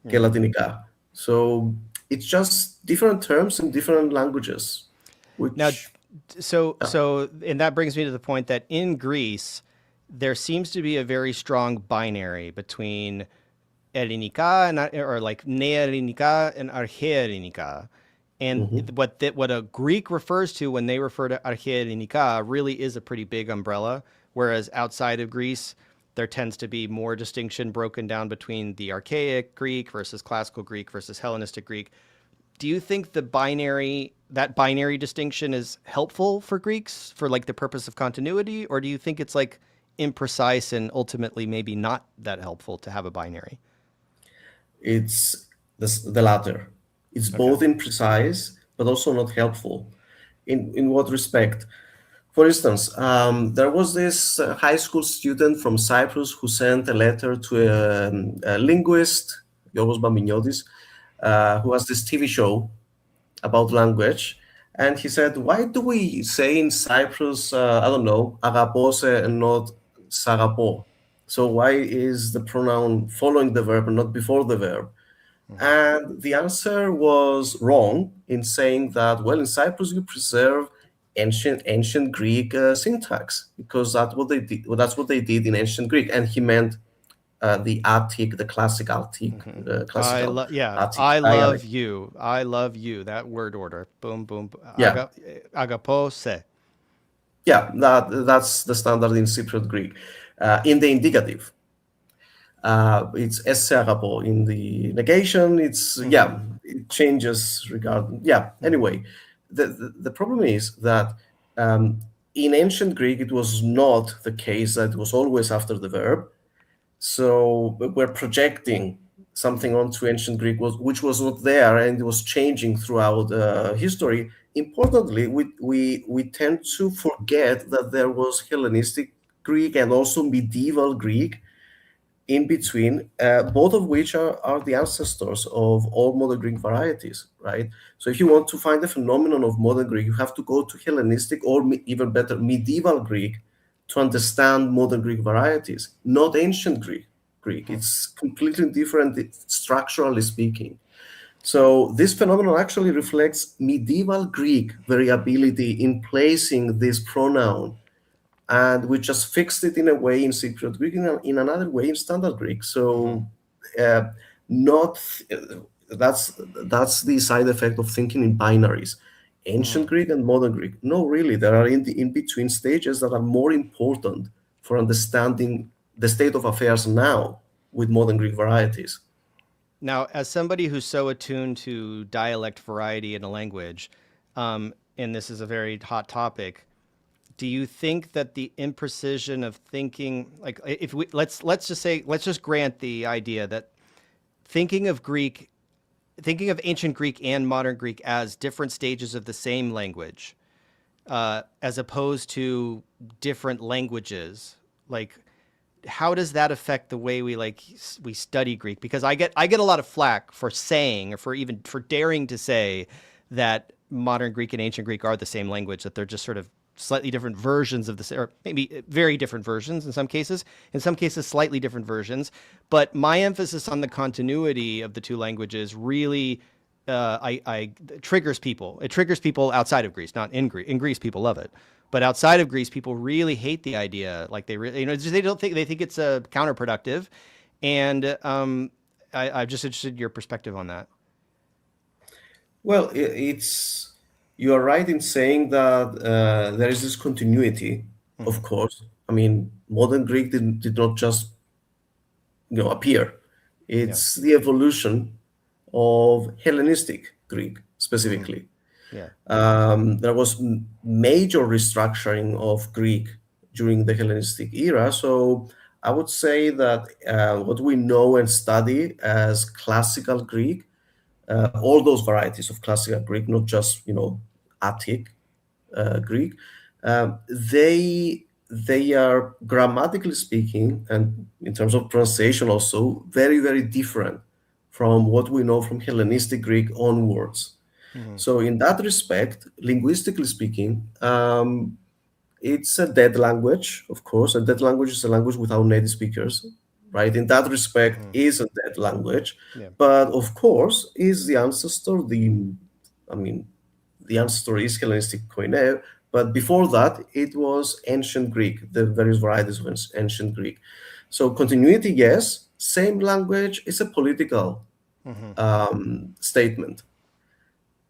S2: και λατινικά. So it's just different terms in different languages.
S1: Now, and that brings me to the point that in Greece, there seems to be a very strong binary between Ελληνικά or like Nea Ελληνικά and Archea Ελληνικά. And what a Greek refers to when they refer to Archea Ελληνικά really is a pretty big umbrella, whereas outside of Greece, there tends to be more distinction broken down between the archaic Greek versus classical Greek versus Hellenistic Greek. Do you think that binary distinction is helpful for Greeks for like the purpose of continuity, or do you think it's like imprecise and ultimately maybe not that helpful to have a binary?
S2: It's the latter. It's both imprecise, but also not helpful. In what respect? For instance, there was this high school student from Cyprus who sent a letter to a linguist, Yorgos Bambiniotis, who has this TV show about language. And he said, why do we say in Cyprus, I don't know, agapose and not sagapo? So why is the pronoun following the verb and not before the verb? And the answer was wrong in saying that, well, in Cyprus you preserve ancient Greek syntax because that's what they did. Well, that's what they did in ancient Greek, and he meant the Attic, the classic Attic.
S1: I love you. I love you. That word order. Boom, boom.
S2: Yeah.
S1: Agapose.
S2: Yeah, that's the standard in Cypriot Greek. In the indicative, it's esse agapo. In the negation, it's it changes regarding. Anyway, the problem is that in ancient Greek it was not the case that it was always after the verb. So we're projecting something onto ancient Greek which was not there, and it was changing throughout history. Importantly, we tend to forget that there was Hellenistic Greek and also medieval Greek in between, both of which are the ancestors of all modern Greek varieties, right? So if you want to find the phenomenon of modern Greek, you have to go to Hellenistic or even better, medieval Greek to understand modern Greek varieties, not ancient Greek. It's completely different structurally speaking. So this phenomenon actually reflects medieval Greek variability in placing this pronoun, and we just fixed it in a way in Cypriot Greek, in another way in Standard Greek. So that's the side effect of thinking in binaries, ancient Greek and modern Greek. No, really, there are in between stages that are more important for understanding the state of affairs now with modern Greek varieties.
S1: Now, as somebody who's so attuned to dialect variety in a language, and this is a very hot topic, do you think that the imprecision of thinking, like if we let's just grant the idea that thinking of ancient Greek and modern Greek as different stages of the same language, as opposed to different languages, like how does that affect the way we study Greek? Because I get a lot of flack for saying, or for daring to say that modern Greek and ancient Greek are the same language, that they're just sort of slightly different versions of or maybe very different versions in some cases slightly different versions. But my emphasis on the continuity of the two languages really triggers people. It triggers people outside of Greece, not in Greece. In Greece, people love it, but outside of Greece, people really hate the idea. Like they really, they think it's counterproductive. And I'm just interested in your perspective on that.
S2: Well, you are right in saying that there is this continuity, of course. I mean, modern Greek did not just appear. It's the evolution of Hellenistic Greek, specifically.
S1: Yeah.
S2: There was major restructuring of Greek during the Hellenistic era. So I would say that what we know and study as classical Greek, all those varieties of classical Greek, not just Attic Greek, they are grammatically speaking, and in terms of pronunciation also, very, very different from what we know from Hellenistic Greek onwards. So in that respect, linguistically speaking, it's a dead language, of course. A dead language is a language without native speakers, right? In that respect, is a dead language.
S1: Yeah.
S2: But of course, is the ancestor, the ancestor is Hellenistic Koine, but before that, it was ancient Greek, the various varieties of ancient Greek. So continuity, yes. Same language is a political statement.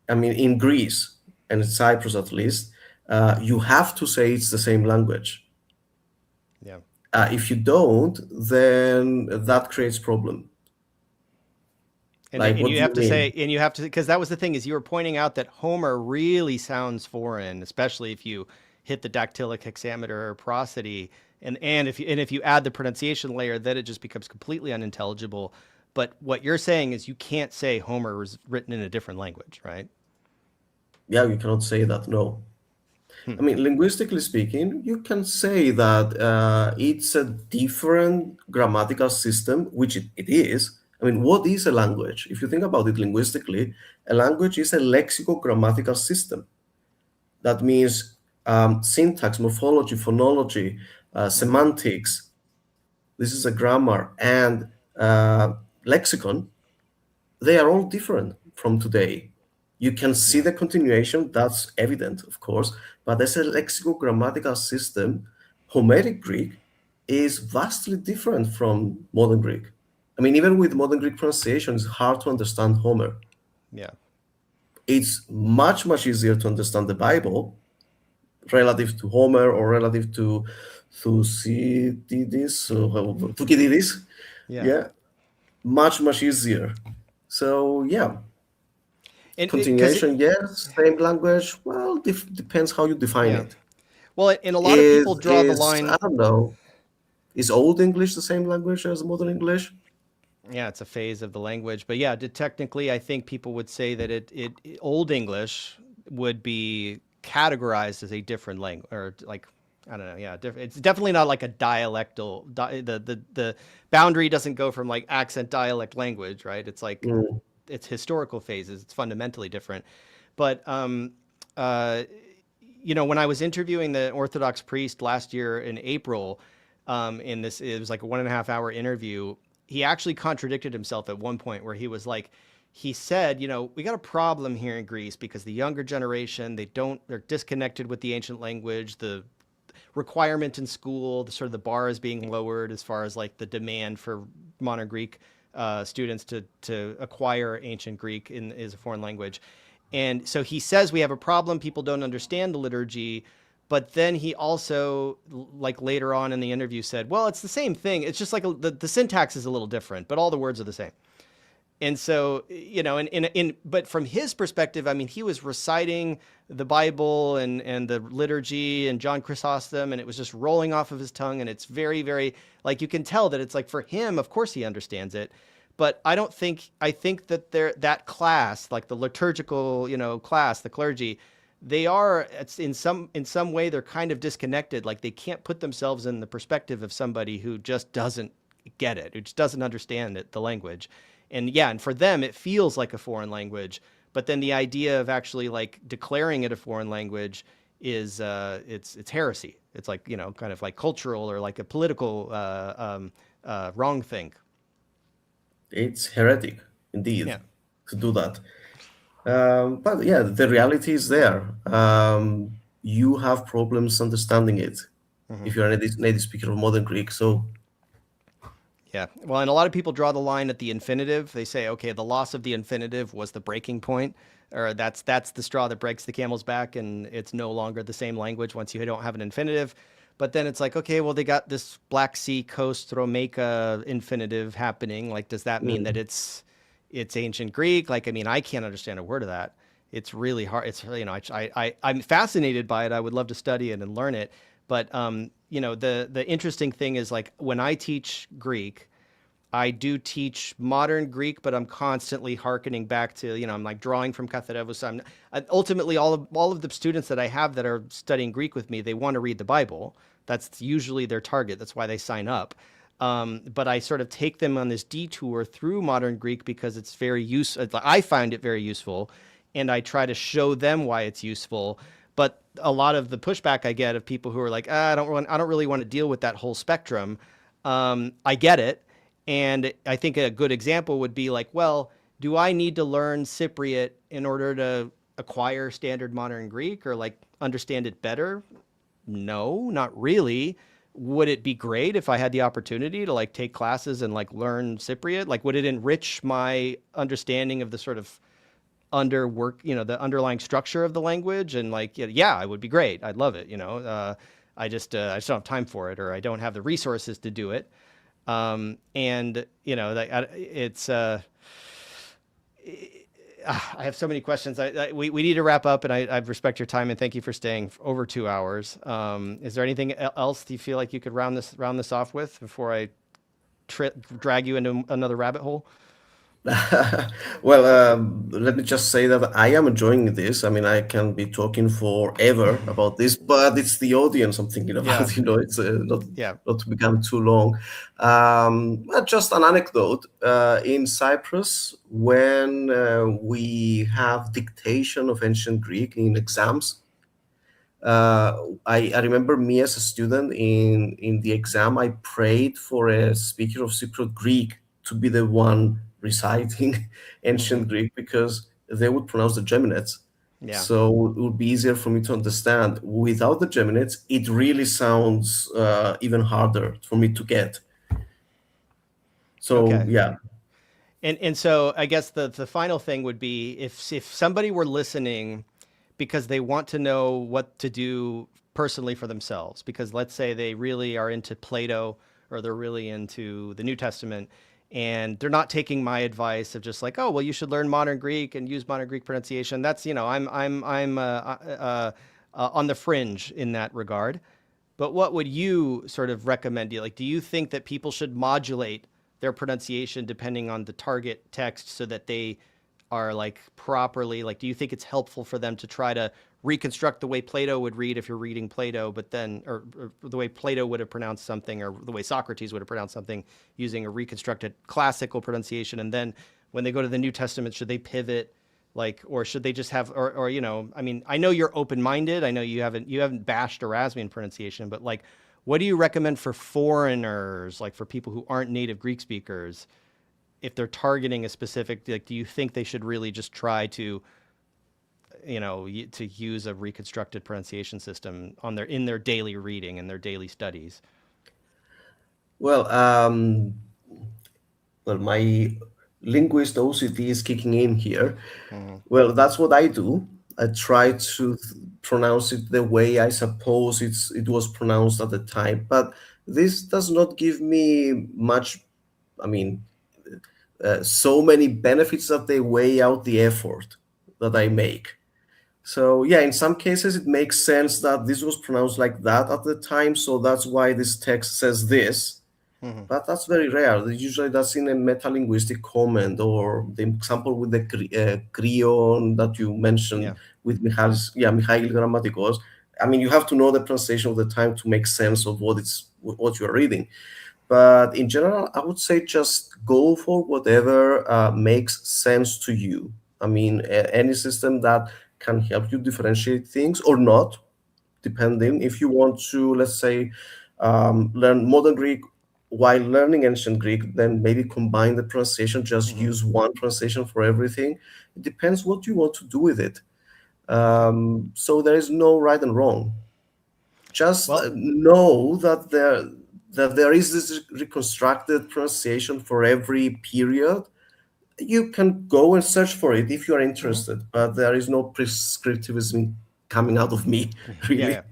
S2: I mean, in Greece and in Cyprus at least, you have to say it's the same language.
S1: Yeah.
S2: If you don't, then that creates problem.
S1: And,
S2: Like,
S1: and
S2: what
S1: you
S2: do
S1: have
S2: you
S1: to
S2: mean?
S1: say, and you have to, because that was the thing, is you were pointing out that Homer really sounds foreign, especially if you hit the dactylic hexameter or prosody, and if you add the pronunciation layer, then it just becomes completely unintelligible. But what you're saying is you can't say Homer was written in a different language, right?
S2: Yeah, you cannot say that, no. I mean, linguistically speaking, you can say that it's a different grammatical system, which it is. I mean, what is a language? If you think about it linguistically, a language is a lexico-grammatical system. That means syntax, morphology, phonology, semantics. This is a grammar, and lexicon. They are all different from today. You can see the continuation, that's evident, of course, but as a lexico-grammatical system, Homeric Greek is vastly different from modern Greek. I mean, even with modern Greek pronunciation, it's hard to understand Homer.
S1: Yeah.
S2: It's much, much easier to understand the Bible relative to Homer or relative to Thucydides. Yeah. Much, much easier. So, yeah.
S1: And
S2: Continuation, yes. Same language, well, depends how you define it.
S1: Well, and a lot of people draw the line.
S2: I don't know. Is Old English the same language as Modern English?
S1: Yeah, it's a phase of the language, but yeah, technically, I think people would say that Old English would be categorized as a different language, or like, I don't know. Yeah, it's definitely not like a dialectal. The boundary doesn't go from like accent dialect language, right? It's like it's historical phases. It's fundamentally different. But when I was interviewing the Orthodox priest last year in April, it was like a 1.5 hour interview. He actually contradicted himself at one point where he was like, he said, we got a problem here in Greece because the younger generation, they're disconnected with the ancient language, the requirement in school, the bar is being lowered as far as like the demand for modern Greek students to acquire ancient Greek as a foreign language. And so he says we have a problem. People don't understand the liturgy. But then he also, like later on in the interview, said, well, it's the same thing. It's just like the syntax is a little different, but all the words are the same. And so, but from his perspective, I mean, he was reciting the Bible and the liturgy and John Chrysostom, and it was just rolling off of his tongue. And it's very, very, like, you can tell that it's like, for him, of course he understands it. But I think that that class, like the liturgical, class, the clergy, it's in some way they're kind of disconnected. Like they can't put themselves in the perspective of somebody who just doesn't get it, who just doesn't understand it, the language. And for them, it feels like a foreign language. But then the idea of actually like declaring it a foreign language is it's heresy. It's like, kind of like cultural or like a political wrong thing.
S2: It's heretic, indeed, to do that. But yeah, the reality is there. You have problems understanding it if you're a native speaker of modern Greek. So,
S1: yeah. Well, and a lot of people draw the line at the infinitive. They say, okay, the loss of the infinitive was the breaking point, or that's the straw that breaks the camel's back, and it's no longer the same language once you don't have an infinitive. But then it's like, okay, well, they got this Black Sea coast Romaica infinitive happening. Like, does that mean that it's ancient Greek? Like, I mean, I can't understand a word of that. it's really hard. It's, I'm fascinated by it. I would love to study it and learn it. But, the interesting thing is, like, when I teach Greek, I do teach modern Greek, but I'm constantly hearkening back to, I'm like drawing from Katharevous. Ultimately, all of the students that I have that are studying Greek with me, they want to read the Bible. That's usually their target. That's why they sign up. But I sort of take them on this detour through modern Greek because it's very useful. I find it very useful, and I try to show them why it's useful. But a lot of the pushback I get of people who are like, I don't really want to deal with that whole spectrum. I get it. And I think a good example would be like, well, do I need to learn Cypriot in order to acquire standard modern Greek or like understand it better? No, not really. Would it be great if I had the opportunity to like take classes and like learn Cypriot? Like, would it enrich my understanding of the sort of the underlying structure of the language? And like, yeah, it would be great. I'd love it. I just don't have time for it, or I don't have the resources to do it. I have so many questions. We need to wrap up, and I respect your time, and thank you for staying over 2 hours. Is there anything else do you feel like you could round this off with before I drag you into another rabbit hole?
S2: Well, let me just say that I am enjoying this. I mean, I can be talking forever about this, but it's the audience I'm thinking about. It's not to become too long. Just an anecdote. In Cyprus, when we have dictation of ancient Greek in exams, I remember me as a student in the exam, I prayed for a speaker of Cypriot Greek to be the one reciting ancient Greek, because they would pronounce the geminates.
S1: Yeah.
S2: So it would be easier for me to understand. Without the geminates, it really sounds even harder for me to get. So, yeah.
S1: And so I guess the final thing would be if somebody were listening because they want to know what to do personally for themselves, because let's say they really are into Plato or they're really into the New Testament, and they're not taking my advice of just like, oh, well, you should learn modern Greek and use modern Greek pronunciation. That's, I'm on the fringe in that regard. But what would you sort of recommend? Do you think that people should modulate their pronunciation depending on the target text so that they are like properly, like, do you think it's helpful for them to try to reconstruct the way Plato would read if you're reading Plato, but then, or the way Plato would have pronounced something, or the way Socrates would have pronounced something using a reconstructed classical pronunciation? And then when they go to the New Testament, should they pivot, like, or should they just have, or I mean, I know you're open-minded. I know you haven't bashed Erasmian pronunciation, but like, what do you recommend for foreigners, like for people who aren't native Greek speakers, if they're targeting a specific, like, do you think they should really just try to, to use a reconstructed pronunciation system in their daily reading and their daily studies?
S2: Well, my linguist OCD is kicking in here. Well, that's what I do. I try to pronounce it the way I suppose it was pronounced at the time, but this does not give me much, so many benefits that they weigh out the effort that I make. So yeah, in some cases it makes sense that this was pronounced like that at the time, so that's why this text says this. But that's very rare. Usually that's in a meta-linguistic comment, or the example with the Creon that you mentioned with Michail Grammatikos. I mean, you have to know the pronunciation of the time to make sense of what you're reading. But in general, I would say just go for whatever makes sense to you. I mean, any system that can help you differentiate things or not, depending. If you want to, let's say, learn modern Greek while learning ancient Greek, then maybe combine the pronunciation, just use one pronunciation for everything. It depends what you want to do with it. So there is no right and wrong. Just know that there is this reconstructed pronunciation for every period. You can go and search for it if you are interested, but there is no prescriptivism coming out of me, really.
S1: Yeah.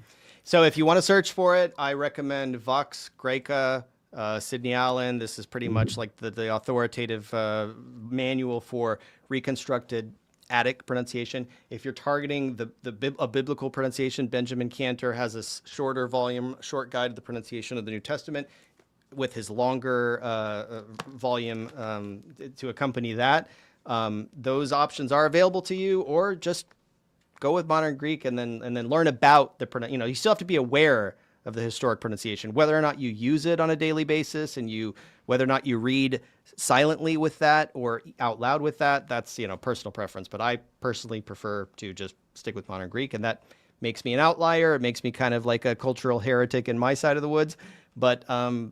S1: So if you want to search for it, I recommend Vox Graeca, Sidney Allen. This is pretty much like the authoritative manual for reconstructed Attic pronunciation. If you're targeting a biblical pronunciation, Benjamin Cantor has a shorter volume, short guide to the pronunciation of the New Testament with his longer volume to accompany that. Those options are available to you, or just go with modern Greek and then learn about the you still have to be aware of the historic pronunciation, whether or not you use it on a daily basis, and whether or not you read silently with that or out loud with that. That's personal preference, but I personally prefer to just stick with modern Greek, and that makes me an outlier. It makes me kind of like a cultural heretic in my side of the woods, but that's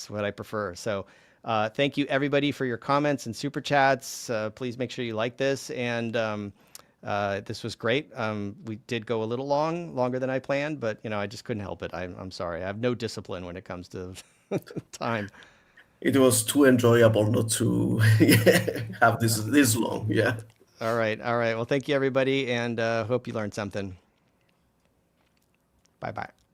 S1: what I prefer. So thank you everybody for your comments and super chats. Please make sure you like this, and this was great. We did go a little longer than I planned, but I just couldn't help it. I'm sorry. I have no discipline when it comes to time.
S2: It was too enjoyable not to have this long. Yeah.
S1: All right. Well, thank you everybody, and hope you learned something. Bye-bye.